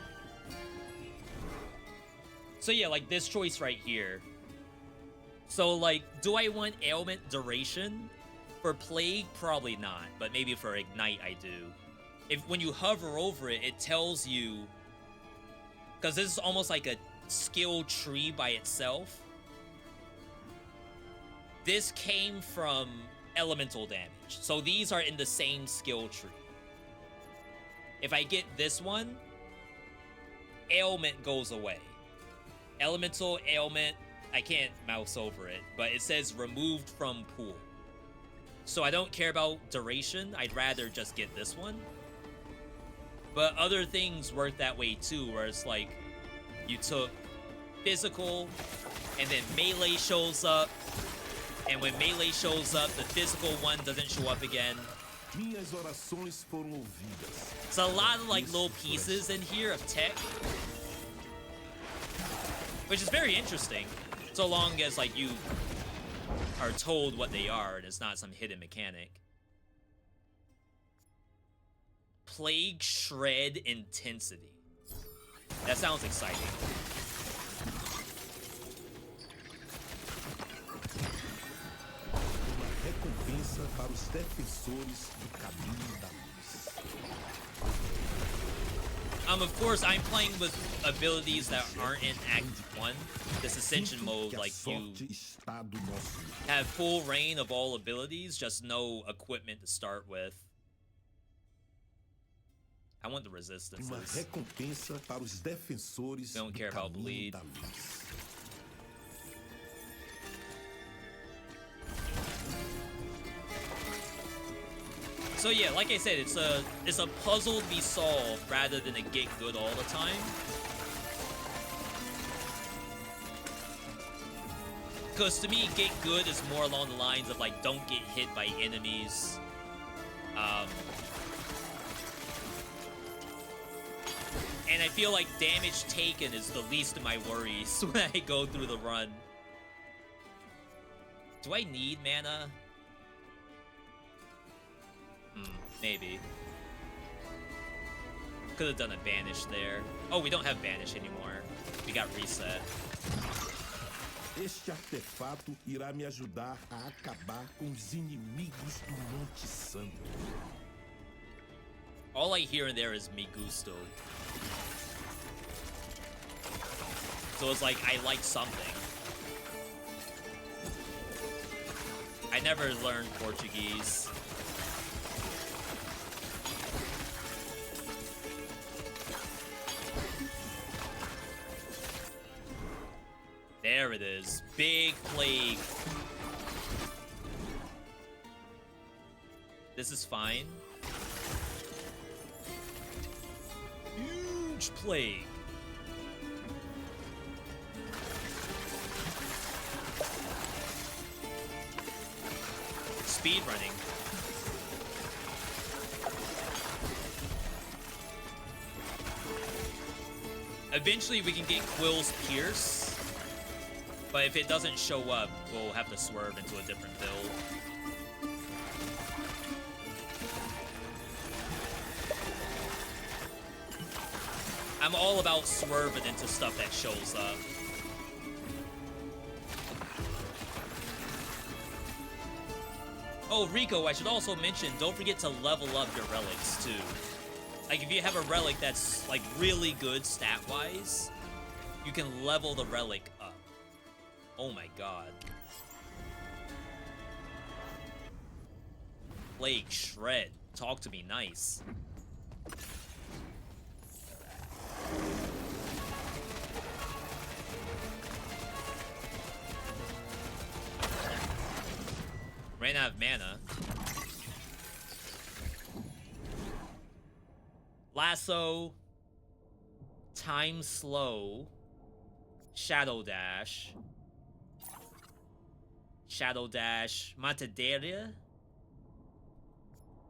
So yeah, like this choice right here. So like, do I want ailment duration? For Plague, probably not, but maybe for Ignite I do. If when you hover over it, it tells you, because this is almost like a skill tree by itself. This came from elemental damage. So these are in the same skill tree. If I get this one, ailment goes away. Elemental, ailment, I can't mouse over it, but it says removed from pool. So I don't care about duration, I'd rather just get this one. But other things work that way too, where it's like, you took physical, and then melee shows up, and when melee shows up, the physical one doesn't show up again. It's a lot of like little pieces in here of tech, which is very interesting, so long as like you are told what they are and it's not some hidden mechanic. Plague Shred Intensity. That sounds exciting. Of course, I'm playing with abilities that aren't in Act 1. This Ascension mode, like, you have full reign of all abilities, just no equipment to start with. I want the Uma resistances. recompensa para os defensores Don't do care about caminho bleed. da luz. So yeah, like I said, it's a puzzle to be solved rather than a get good all the time. Because to me, get good is more along the lines of like, don't get hit by enemies. And I feel like damage taken is the least of my worries when I go through the run. Do I need mana? Maybe. Could have done a banish there. Oh, we don't have banish anymore. We got reset. Este artefato irá me ajudar a acabar com os inimigos do Monte Santo. All I hear in there is me gusto. So it's like, I like something. I never learned Portuguese. There it is. Big plague. This is fine. Huge plague. Speed running. Eventually we can get Quill's Pierce. But if it doesn't show up, we'll have to swerve into a different build. I'm all about swerving into stuff that shows up. Oh, Rico, I should also mention, don't forget to level up your relics, too. Like, if you have a relic that's, like, really good stat-wise, you can level the relic up. Oh my god. Plague shred. Talk to me nice. Ran out of mana. Lasso. Time slow. Shadow dash. Shadow dash. Montedaria.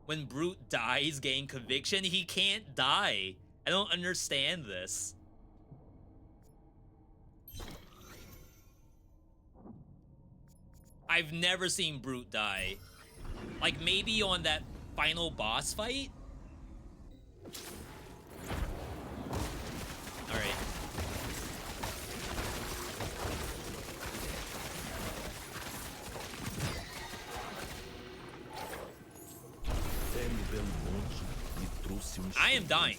When Brute dies, gain conviction. He can't die. I don't understand this. I've never seen Brute die. Like, maybe on that final boss fight? Alright. I am dying.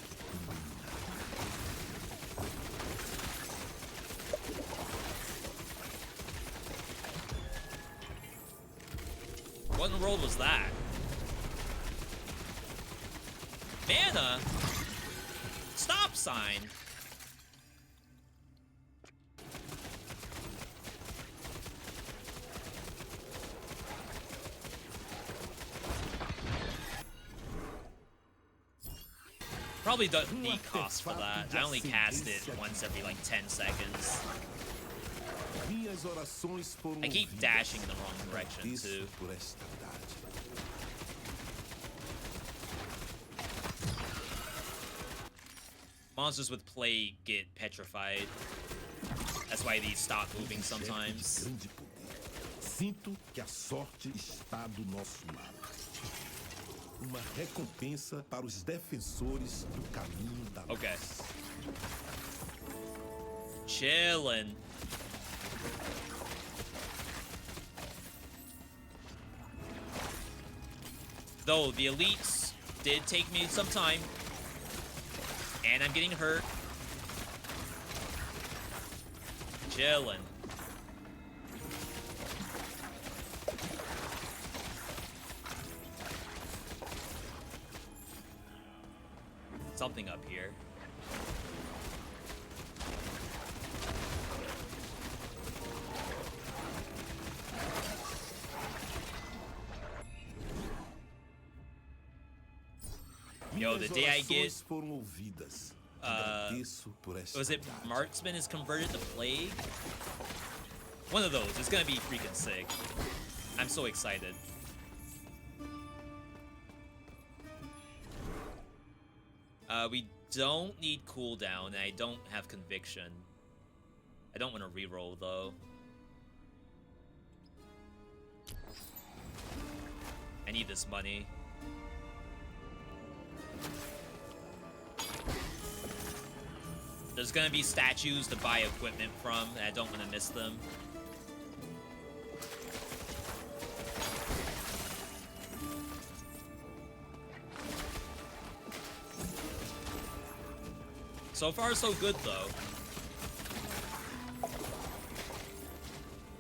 What in the world was that? Mana? Stop sign. Probably doesn't need cost for that. I only cast it once every like 10 seconds. I keep dashing in the wrong direction too. Monsters with plague get petrified. That's why these stop moving sometimes. Sinto que a sorte está do nosso lado. Uma recompensa para os defensores do caminho da luz. Okay. Chillin'. Though the elites did take me some time. And I'm getting hurt. Chillin'. something up here. Yo, the day I get was it Marksman is converted to Plague? One of those. It's gonna be freaking sick. I'm so excited. We don't need cooldown, and I don't have conviction. I don't want to reroll though. I need this money. There's gonna be statues to buy equipment from, and I don't want to miss them. So far, so good, though.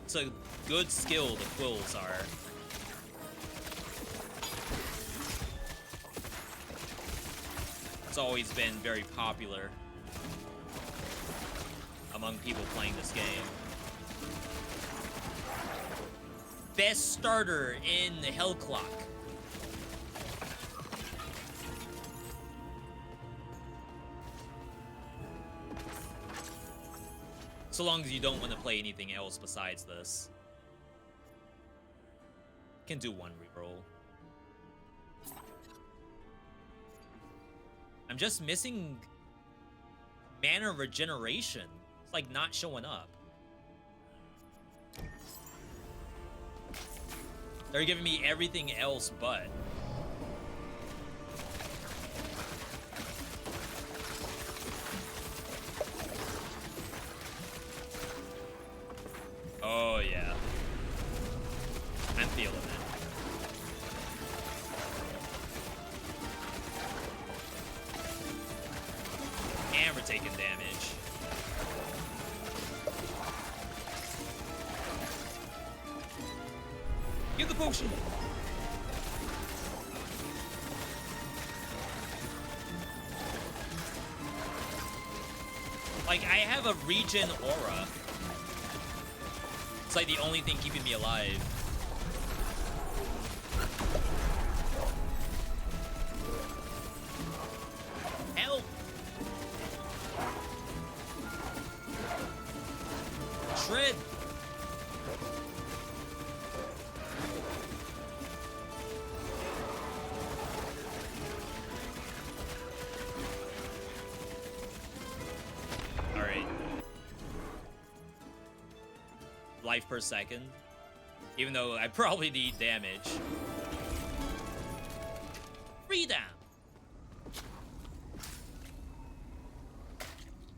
It's a good skill, the quills are. It's always been very popular among people playing this game. Best starter in the Hell Clock. So long as you don't want to play anything else besides this. Can do one reroll. I'm just missing mana regeneration. It's like not showing up. They're giving me everything else but. Oh, yeah. I'm feeling it. And we're taking damage. Get the potion! Like, I have a regen aura. It's like the only thing keeping me alive. Help! Shred! Alright. Life per second, even though I probably need damage. Freedom.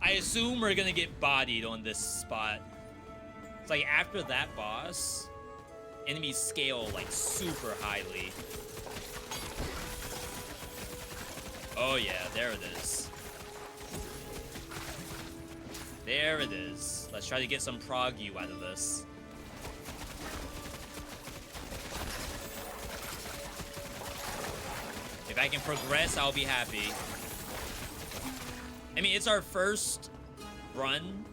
I assume we're gonna get bodied on this spot. It's like after that boss, enemies scale like super highly. Oh yeah, there it is. There it is. Let's try to get some prog U out of this. If I can progress, I'll be happy. I mean, it's our first run.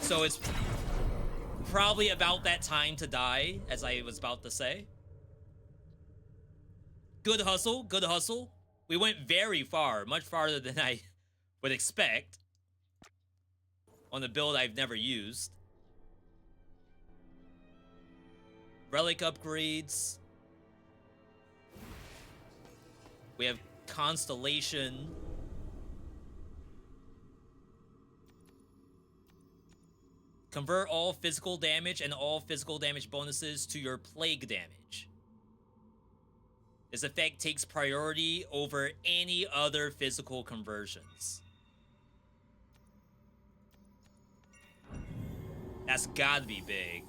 So it's probably about that time to die, as I was about to say. Good hustle, good hustle. We went very far, much farther than I would expect on a build I've never used. Relic upgrades. We have Constellation. Convert all physical damage and all physical damage bonuses to your plague damage. This effect takes priority over any other physical conversions. That's gotta be big.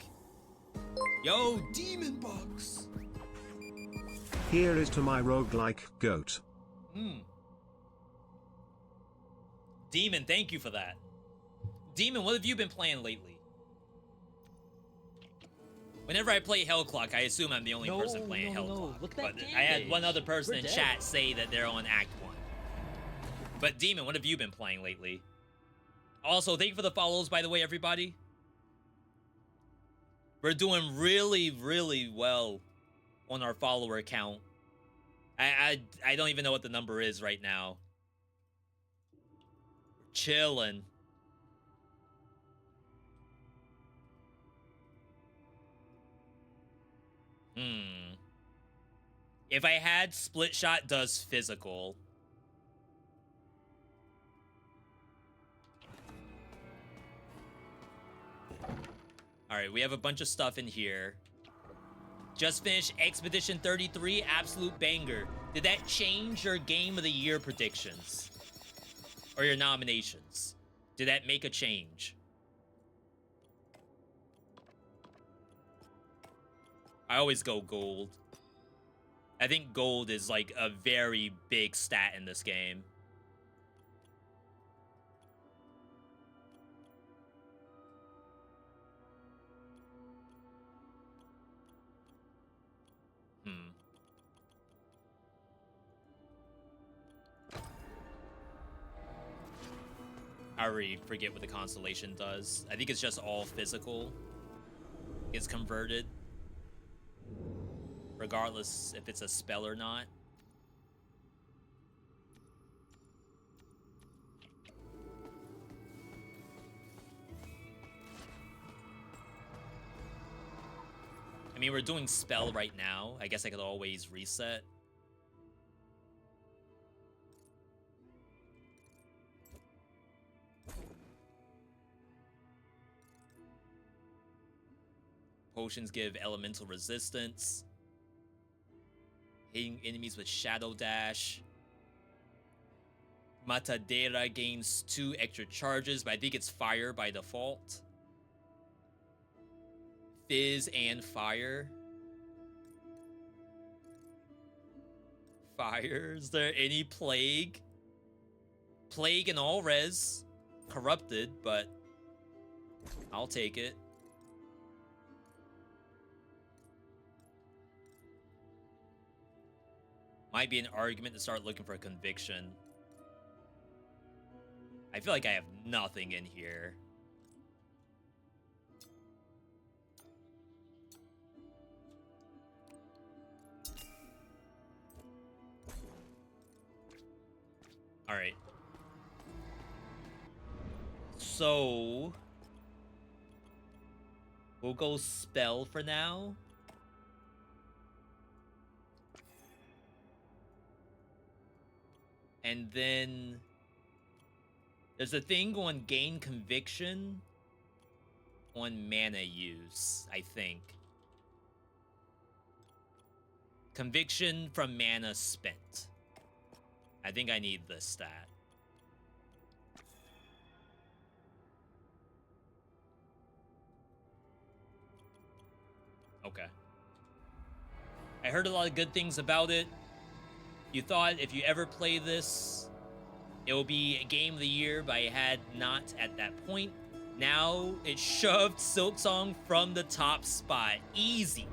Yo, demon box! Here is to my roguelike goat. Demon, thank you for that. Demon, what have you been playing lately? Whenever I play Hellclock, I assume I'm the only person playing Hellclock. Look at that But I had one other person We're in dead. chat say that they're on Act 1. But Demon, what have you been playing lately? Also, thank you for the follows, by the way, everybody. We're doing really, really well on our follower count. I don't even know what the number is right now. We're chilling. If I had Split Shot does physical. Alright, we have a bunch of stuff in here. Just finished Expedition 33, absolute banger. Did that change your Game of the Year predictions? Or your nominations? Did that make a change? I always go gold. I think gold is like a very big stat in this game. I already forget what the constellation does. I think it's just all physical. It's converted. Regardless if it's a spell or not. I mean, we're doing spell right now. I guess I could always reset. Potions give elemental resistance. Hitting enemies with Shadow Dash. Matadera gains 2 extra charges, but I think it's fire by default. Fizz and fire. Fire? Is there any plague? Plague and all res. Corrupted, but I'll take it. Might be an argument to start looking for a conviction. I feel like I have nothing in here. All right. So we'll go spell for now. And then there's a thing on gain conviction on mana use, I think. Conviction from mana spent. I think I need this stat. Okay. I heard a lot of good things about it. You thought if you ever play this, it will be a game of the year, but I had not at that point. Now it shoved Silksong from the top spot. Easy.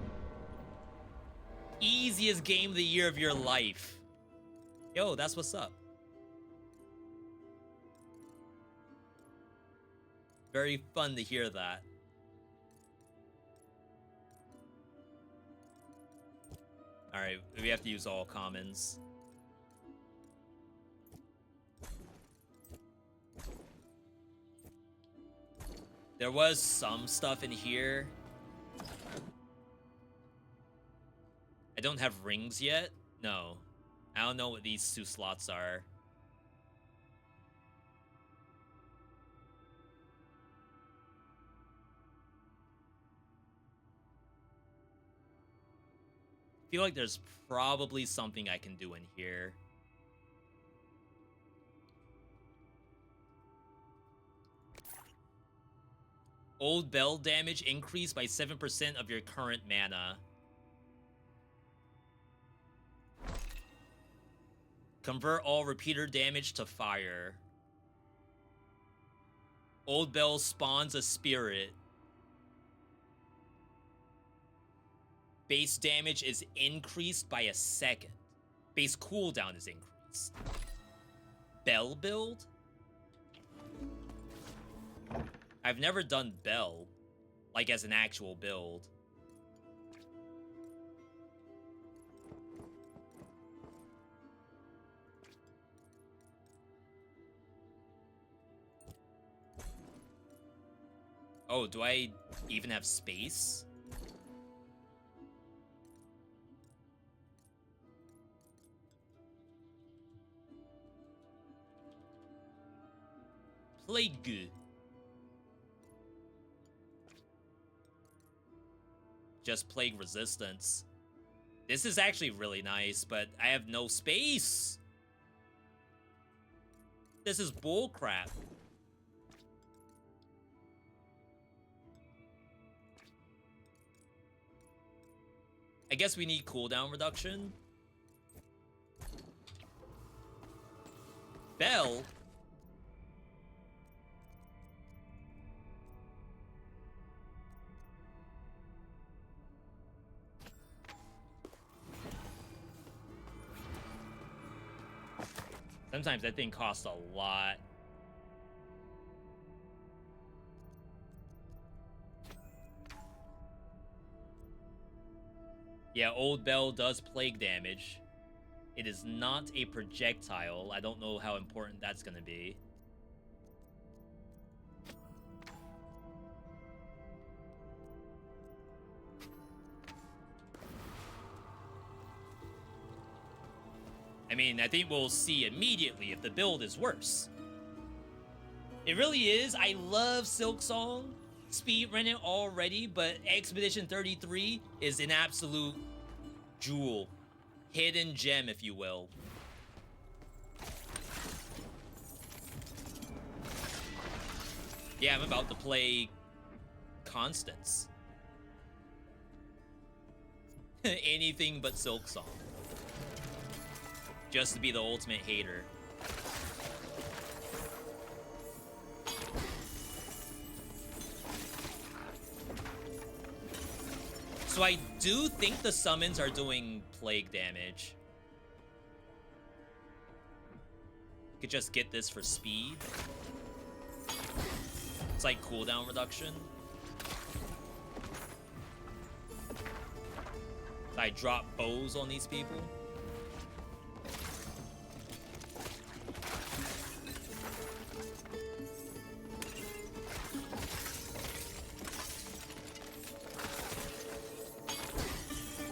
Easiest game of the year of your life. Yo, that's what's up. Very fun to hear that. Alright, we have to use all commons. There was some stuff in here. I don't have rings yet? No. I don't know what these 2 slots are. I feel like there's probably something I can do in here. Old Bell damage increased by 7% of your current mana. Convert all repeater damage to fire. Old Bell spawns a spirit. Base damage is increased by a second. Base cooldown is increased. Bell build? I've never done Bell, like as an actual build. Oh, do I even have space? Plague. Just plague resistance. This is actually really nice, but I have no space. This is bullcrap. I guess we need cooldown reduction. Bell. Sometimes that thing costs a lot. Yeah, Old Bell does plague damage. It is not a projectile. I don't know how important that's going to be. I mean, I think we'll see immediately if the build is worse. It really is. I love Silksong. Speedrunning already, but Expedition 33 is an absolute jewel. Hidden gem, if you will. Yeah, I'm about to play Constance. Anything but Silksong. Just to be the ultimate hater. So I do think the summons are doing plague damage. Could just get this for speed. It's like cooldown reduction. I drop bows on these people.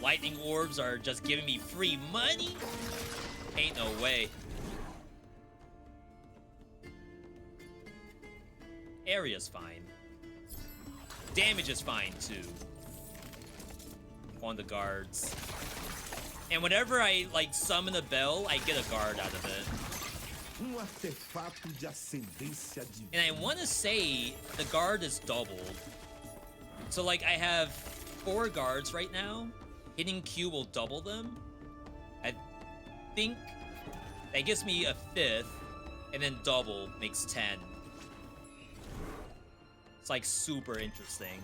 Lightning orbs are just giving me free money? Ain't no way. Area's fine. Damage is fine too. On the guards. And whenever I like summon a bell, I get a guard out of it. And I want to say the guard is doubled. So like I have 4 guards right now. Hitting Q will double them. I think that gives me a 5th, and then double makes 10. It's like super interesting.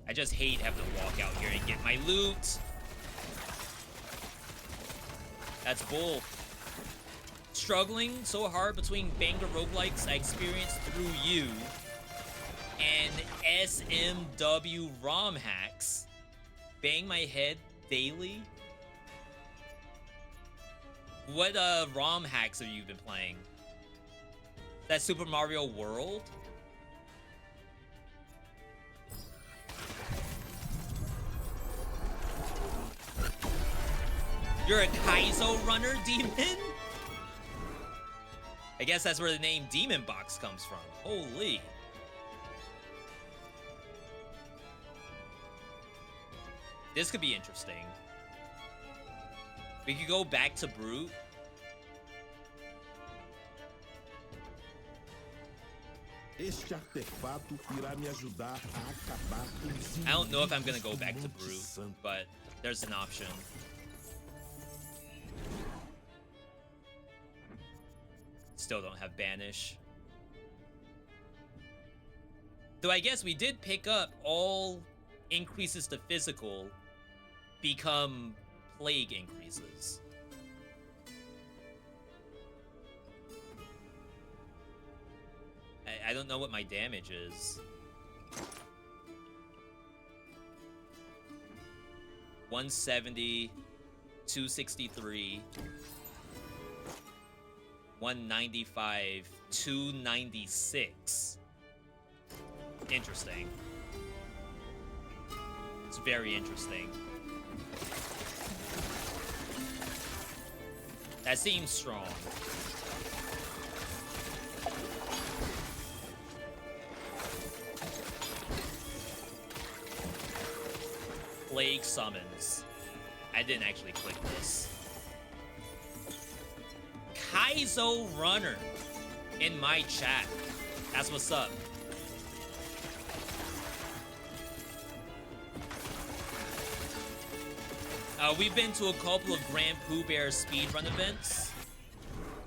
I just hate having to walk out here and get my loot. That's bull. Struggling so hard between banger roguelikes I experienced through you and SMW ROM hacks. Bang my head daily. What ROM hacks have you been playing? That Super Mario World? You're a Kaizo runner, demon? I guess that's where the name Demon Box comes from. Holy. This could be interesting. We could go back to Brute. I don't know if I'm gonna go back to Brute, but there's an option. Still don't have Banish. Though I guess we did pick up all increases to physical become plague increases. I don't know what my damage is. 170, 263, 195, 296. Interesting. It's very interesting. That seems strong. Plague summons. I didn't actually click this. Kaizo Runner in my chat. That's what's up. We've been to a couple of Grand Pooh Bear speedrun events.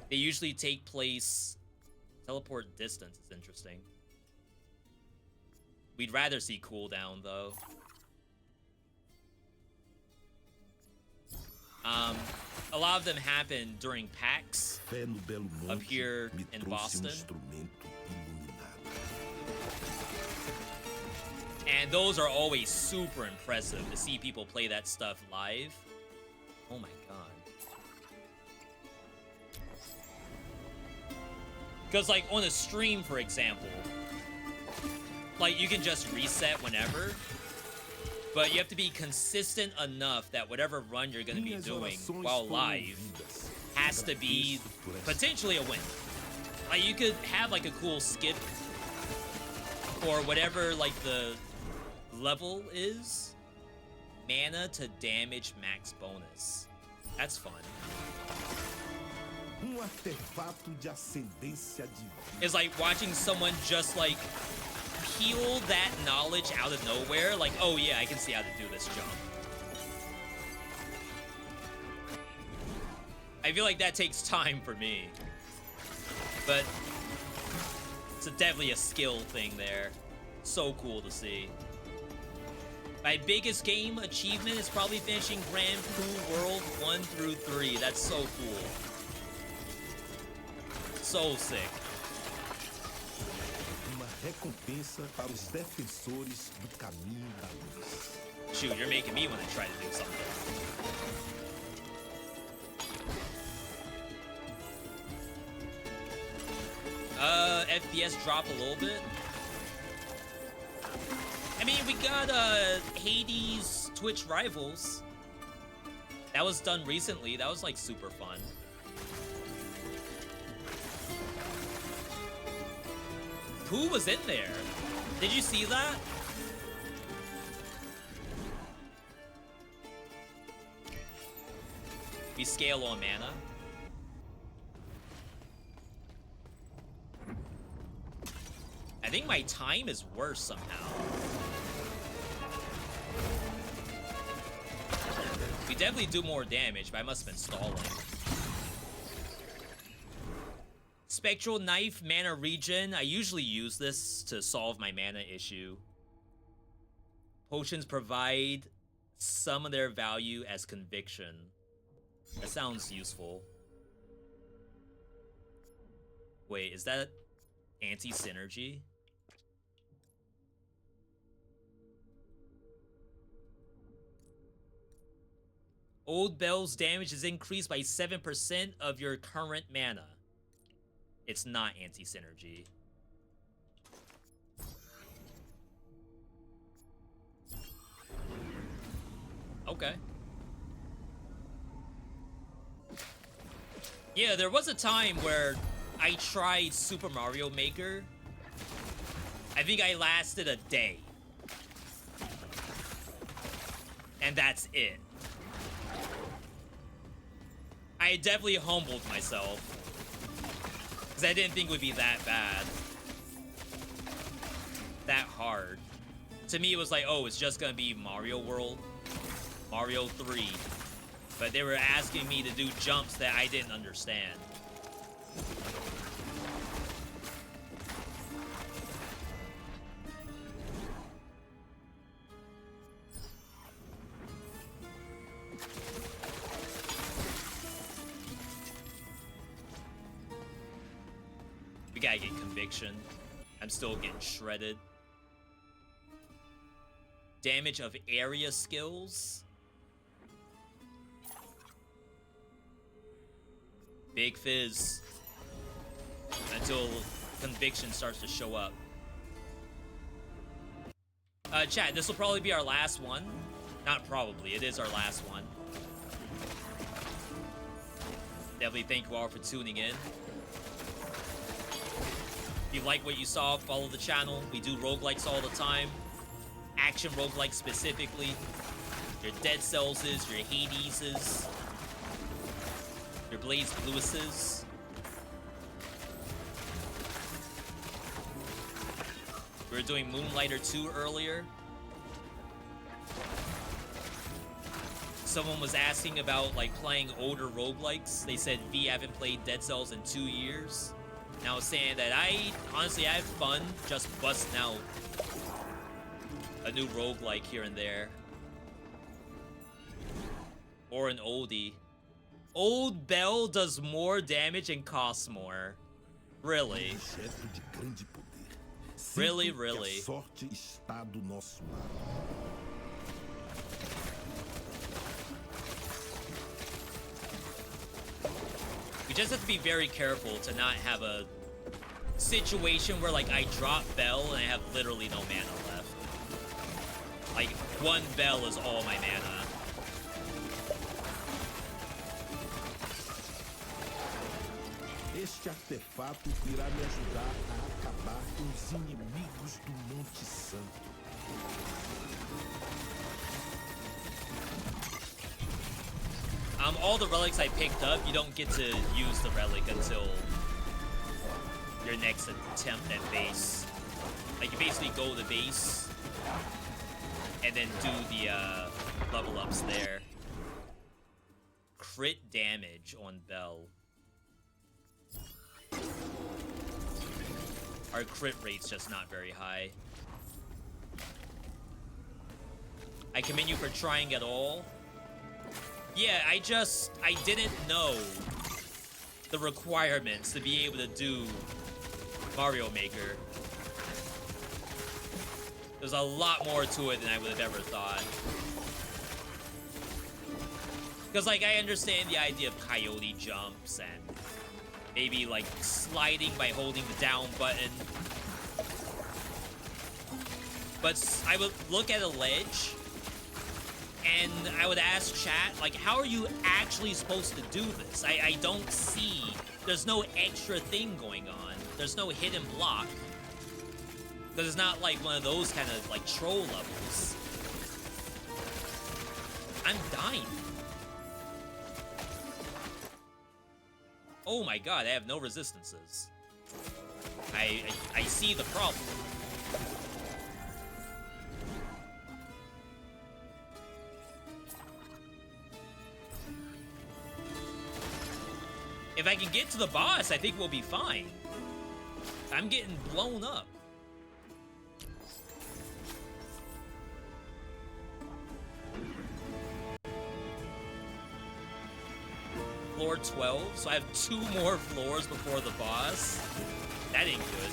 They usually take place... Teleport distance is interesting. We'd rather see cooldown, though. A lot of them happen during PAX up here in Boston. And those are always super impressive to see people play that stuff live. Oh my god. Because, like, on a stream, for example, like, you can just reset whenever, but you have to be consistent enough that whatever run you're going to be doing while live has to be potentially a win. Like, you could have, like, a cool skip or whatever, like, the level is. Mana to damage max bonus. That's fun. It's like watching someone just, like, peel that knowledge out of nowhere. Like, oh yeah, I can see how to do this jump. I feel like that takes time for me. But it's definitely a skill thing there. So cool to see. My biggest game achievement is probably finishing Grand Pooh World 1 through 3. That's so cool. So sick. Shoot, you're making me want to try to do something. FPS drop a little bit. I mean, we got Hades Twitch Rivals. That was done recently. That was like super fun. Who was in there? Did you see that? We scale on mana. I think my time is worse somehow. We definitely do more damage, but I must have been stalling. Spectral Knife, mana regen. I usually use this to solve my mana issue. Potions provide some of their value as conviction. That sounds useful. Wait, is that anti-synergy? Old Bell's damage is increased by 7% of your current mana. It's not anti-synergy. Okay. Yeah, there was a time where I tried Super Mario Maker. I think I lasted a day. And that's it. I definitely humbled myself. Because I didn't think it would be that bad. That hard. To me, it was like, oh, it's just gonna be Mario World. Mario 3. But they were asking me to do jumps that I didn't understand. gotta get conviction. I'm still getting shredded. Damage of area skills. Big fizz. Until conviction starts to show up. Chat, this will probably be our last one. Not probably, it is our last one. Definitely thank you all for tuning in. If you like what you saw, follow the channel. We do roguelikes all the time. Action roguelikes specifically. Your Dead Cellses, your Hadeses, your Blaze Lewises. We were doing Moonlighter 2 earlier. Someone was asking about like playing older roguelikes. They said V haven't played Dead Cells in 2 years. And I was saying that honestly I have fun just busting out a new roguelike here and there. Or an oldie. Old Bell does more damage and costs more. Really? Really, really. We just have to be very careful to not have a situation where like I drop Bell and I have literally no mana left. Like one Bell is all my mana. Este artefato irá me ajudar a acabar com os inimigos do Monte Santo. All the relics I picked up, you don't get to use the relic until your next attempt at base. Like you basically go to base and then do the level ups there. Crit damage on Bell. Our crit rate's just not very high. I commend you for trying at all. Yeah, I didn't know the requirements to be able to do Mario Maker. There's a lot more to it than I would have ever thought. Because, like, I understand the idea of coyote jumps and maybe, like, sliding by holding the down button. But I would look at a ledge and I would ask chat, like, how are you actually supposed to do this? I don't see. There's no extra thing going on. There's no hidden block. Because it's not like one of those kind of, like, troll levels. I'm dying. Oh my god, I have no resistances. I see the problem. If I can get to the boss, I think we'll be fine. I'm getting blown up. Floor 12, so I have 2 more floors before the boss. That ain't good.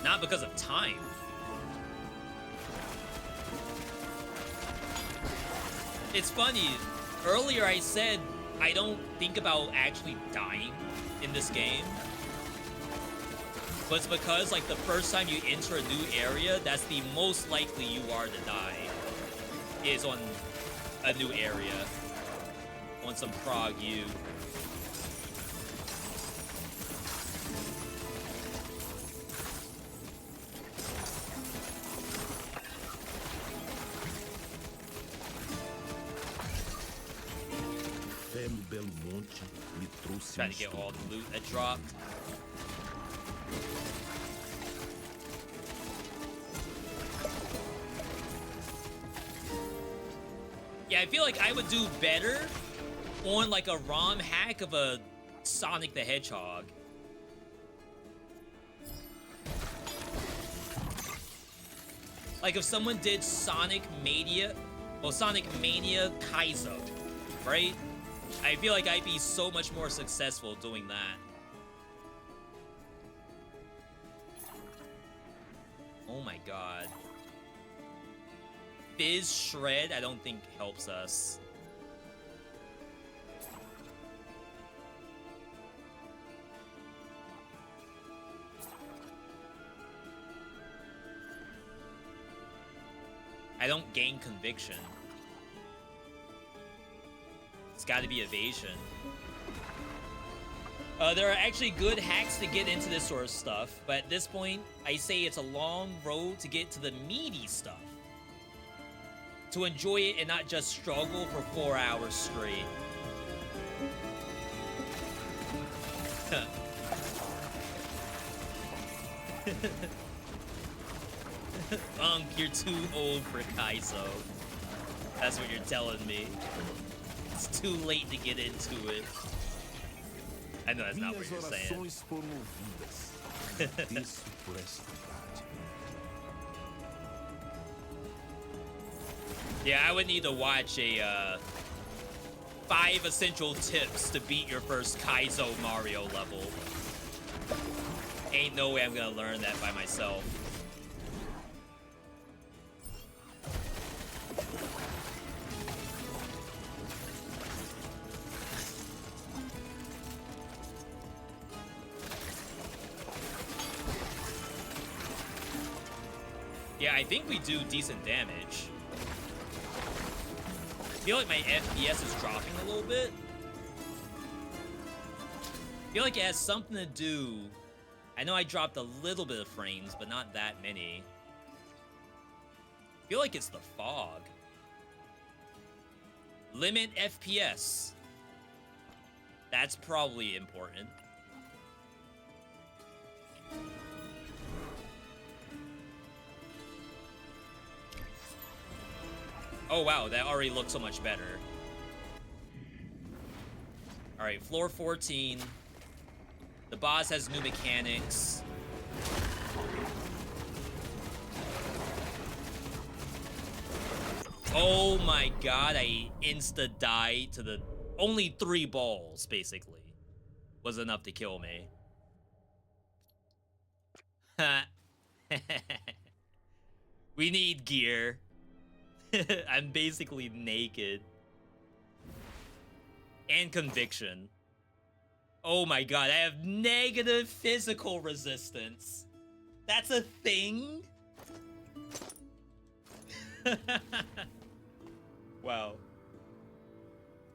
Not because of time. It's funny, earlier I said I don't think about actually dying in this game. But it's because, like, the first time you enter a new area, that's the most likely you are to die. Is on a new area. On some prog U. Trying to get all the loot that dropped. Yeah, I feel like I would do better on like a ROM hack of a Sonic the Hedgehog. Like if someone did Sonic Mania Kaizo right? I feel like I'd be so much more successful doing that. Oh my god. Fizz Shred, I don't think helps us. I don't gain conviction. It's gotta be evasion. There are actually good hacks to get into this sort of stuff, but at this point, I say it's a long road to get to the meaty stuff. To enjoy it and not just struggle for 4 hours straight. Unk, you're too old for Kaizo. That's what you're telling me. It's too late to get into it. I know that's not what you're saying. Minhas orações foram ouvidas. Isso por esta tarde. Yeah, I would need to watch a 5 essential tips to beat your first Kaizo Mario level. Ain't no way I'm gonna learn that by myself. Yeah, I think we do decent damage. I feel like my FPS is dropping a little bit. I feel like it has something to do. I know I dropped a little bit of frames, but not that many. I feel like it's the fog. Limit FPS. That's probably important. Oh wow, that already looks so much better. Alright, floor 14. The boss has new mechanics. Oh my god, I insta-died to the... Only 3 balls, basically, was enough to kill me. We need gear. I'm basically naked. And conviction. Oh my god, I have negative physical resistance. That's a thing? Wow.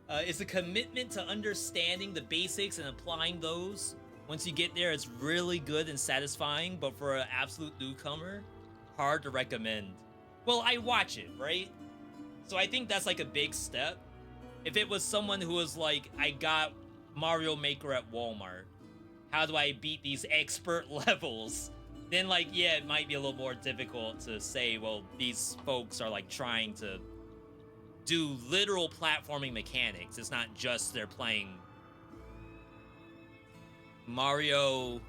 It's a commitment to understanding the basics and applying those. Once you get there, it's really good and satisfying, but for an absolute newcomer, hard to recommend. Well, I watch it, right? So I think that's like a big step. If it was someone who was like, I got Mario Maker at Walmart, how do I beat these expert levels? Then like, yeah, it might be a little more difficult to say, well, these folks are like trying to do literal platforming mechanics. It's not just they're playing Mario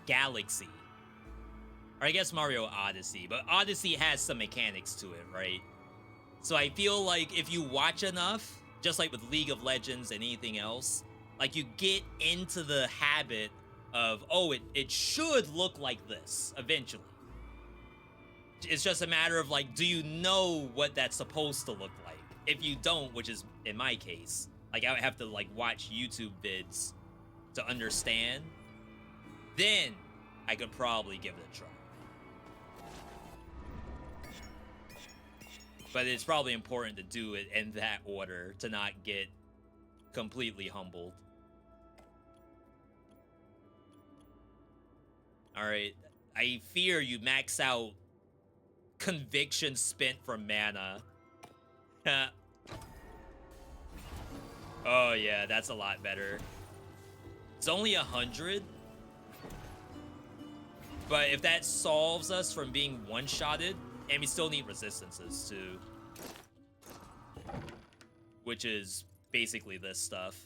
Galaxy. Or I guess Mario Odyssey, but Odyssey has some mechanics to it, right? So I feel like if you watch enough, just like with League of Legends and anything else, like you get into the habit of, oh, it should look like this eventually. It's just a matter of like, do you know what that's supposed to look like? If you don't, which is in my case, like I would have to like watch YouTube vids to understand, then I could probably give it a try. But it's probably important to do it in that order to not get completely humbled. All right, I fear you max out conviction spent for mana. Oh yeah, that's a lot better. It's only 100. But if that solves us from being one-shotted, and we still need resistances too, which is basically this stuff.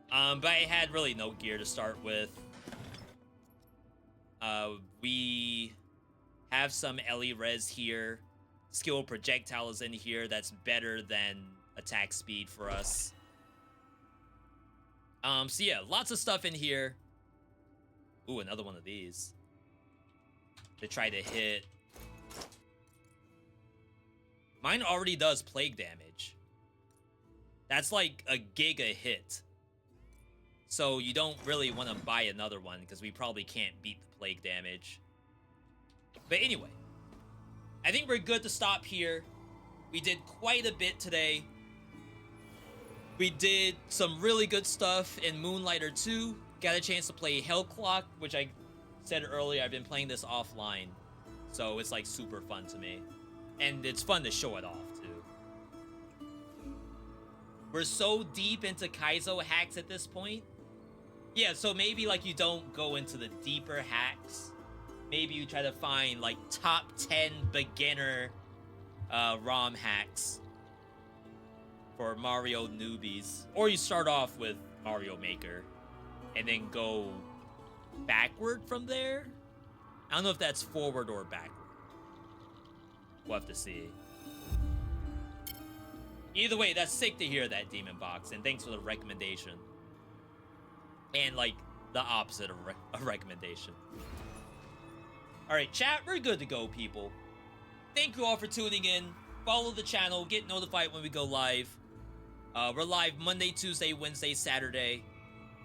But I had really no gear to start with. We have some Ellie res here, skill projectile is in here that's better than attack speed for us. So yeah, lots of stuff in here. Ooh, another one of these. To try to hit. Mine already does plague damage. That's like a giga hit. So you don't really want to buy another one because we probably can't beat the plague damage. But anyway, I think we're good to stop here. We did quite a bit today. We did some really good stuff in Moonlighter 2. Got a chance to play Hell Clock, which I said earlier, I've been playing this offline. So it's like super fun to me. And it's fun to show it off too. We're so deep into Kaizo hacks at this point. Yeah, so maybe like you don't go into the deeper hacks. Maybe you try to find like top 10 beginner ROM hacks for Mario newbies. Or you start off with Mario Maker and then go backward from there. I don't know if that's forward or backward. We'll have to see. Either way, that's sick to hear that, Demon Box, and thanks for the recommendation. And like the opposite of a recommendation. Alright, chat, we're good to go, people. Thank you all for tuning in. Follow the channel, get notified when we go live. We're live Monday, Tuesday, Wednesday, Saturday.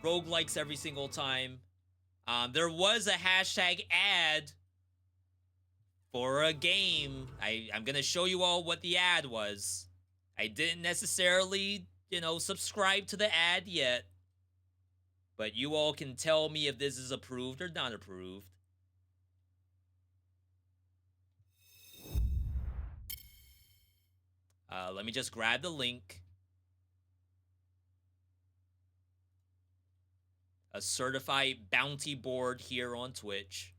Roguelikes every single time. There was a hashtag ad for a game. I'm gonna show you all what the ad was. I didn't necessarily, you know, subscribe to the ad yet. But you all can tell me if this is approved or not approved. Let me just grab the link. A certified bounty board here on Twitch.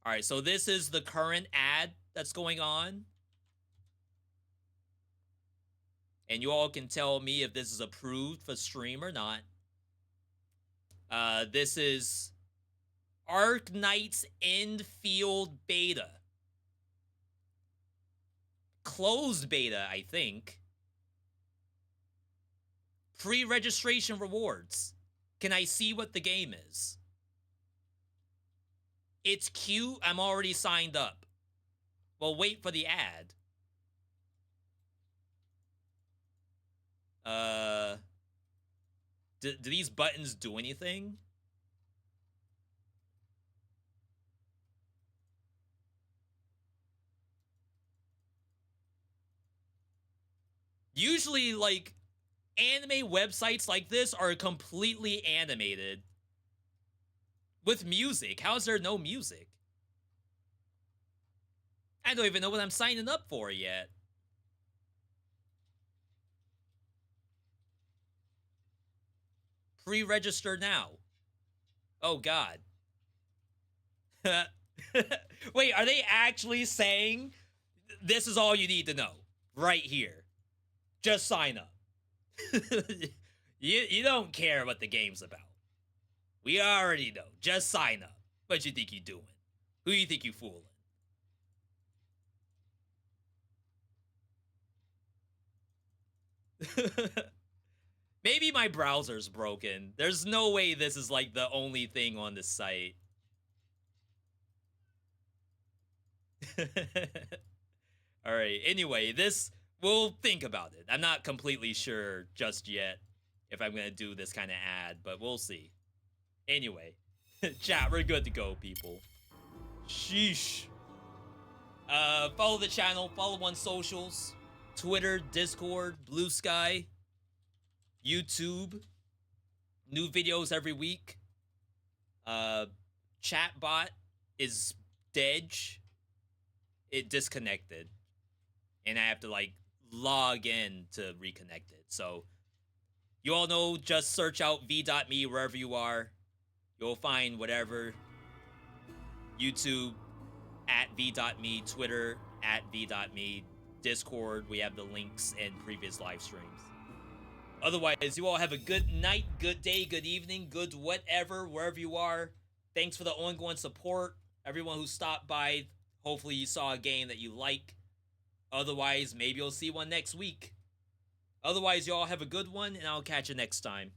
Alright, so this is the current ad that's going on. And you all can tell me if this is approved for stream or not. This is Arc Knight's Endfield Beta. Closed beta, I think. Pre-registration rewards. Can I see what the game is? It's cute. I'm already signed up. Well, wait for the ad. Do these buttons do anything? Usually, like, anime websites like this are completely animated. With music. How is there no music? I don't even know what I'm signing up for yet. Pre-register now. Oh, God. Wait, are they actually saying this is all you need to know? Right here. Just sign up. You don't care what the game's about. We already know. Just sign up. What you think you doing? Who you think you fooling? Maybe my browser's broken. There's no way this is like the only thing on the site. Alright, anyway, we'll think about it. I'm not completely sure just yet if I'm gonna do this kind of ad, but we'll see. Anyway, chat, we're good to go, people. Sheesh. Follow the channel, follow on socials. Twitter, Discord, Blue Sky, YouTube. New videos every week. Chatbot is dead. It disconnected. And I have to, like, log in to reconnect it. So, you all know, just search out V.me wherever you are. You'll find whatever. YouTube, at V.me. Twitter, at V.me. Discord, we have the links in previous live streams. Otherwise, you all have a good night, good day, good evening, good whatever, wherever you are. Thanks for the ongoing support. Everyone who stopped by, Hopefully you saw a game that you like. Otherwise, maybe you'll see one next week. Otherwise, y'all have a good one, and I'll catch you next time.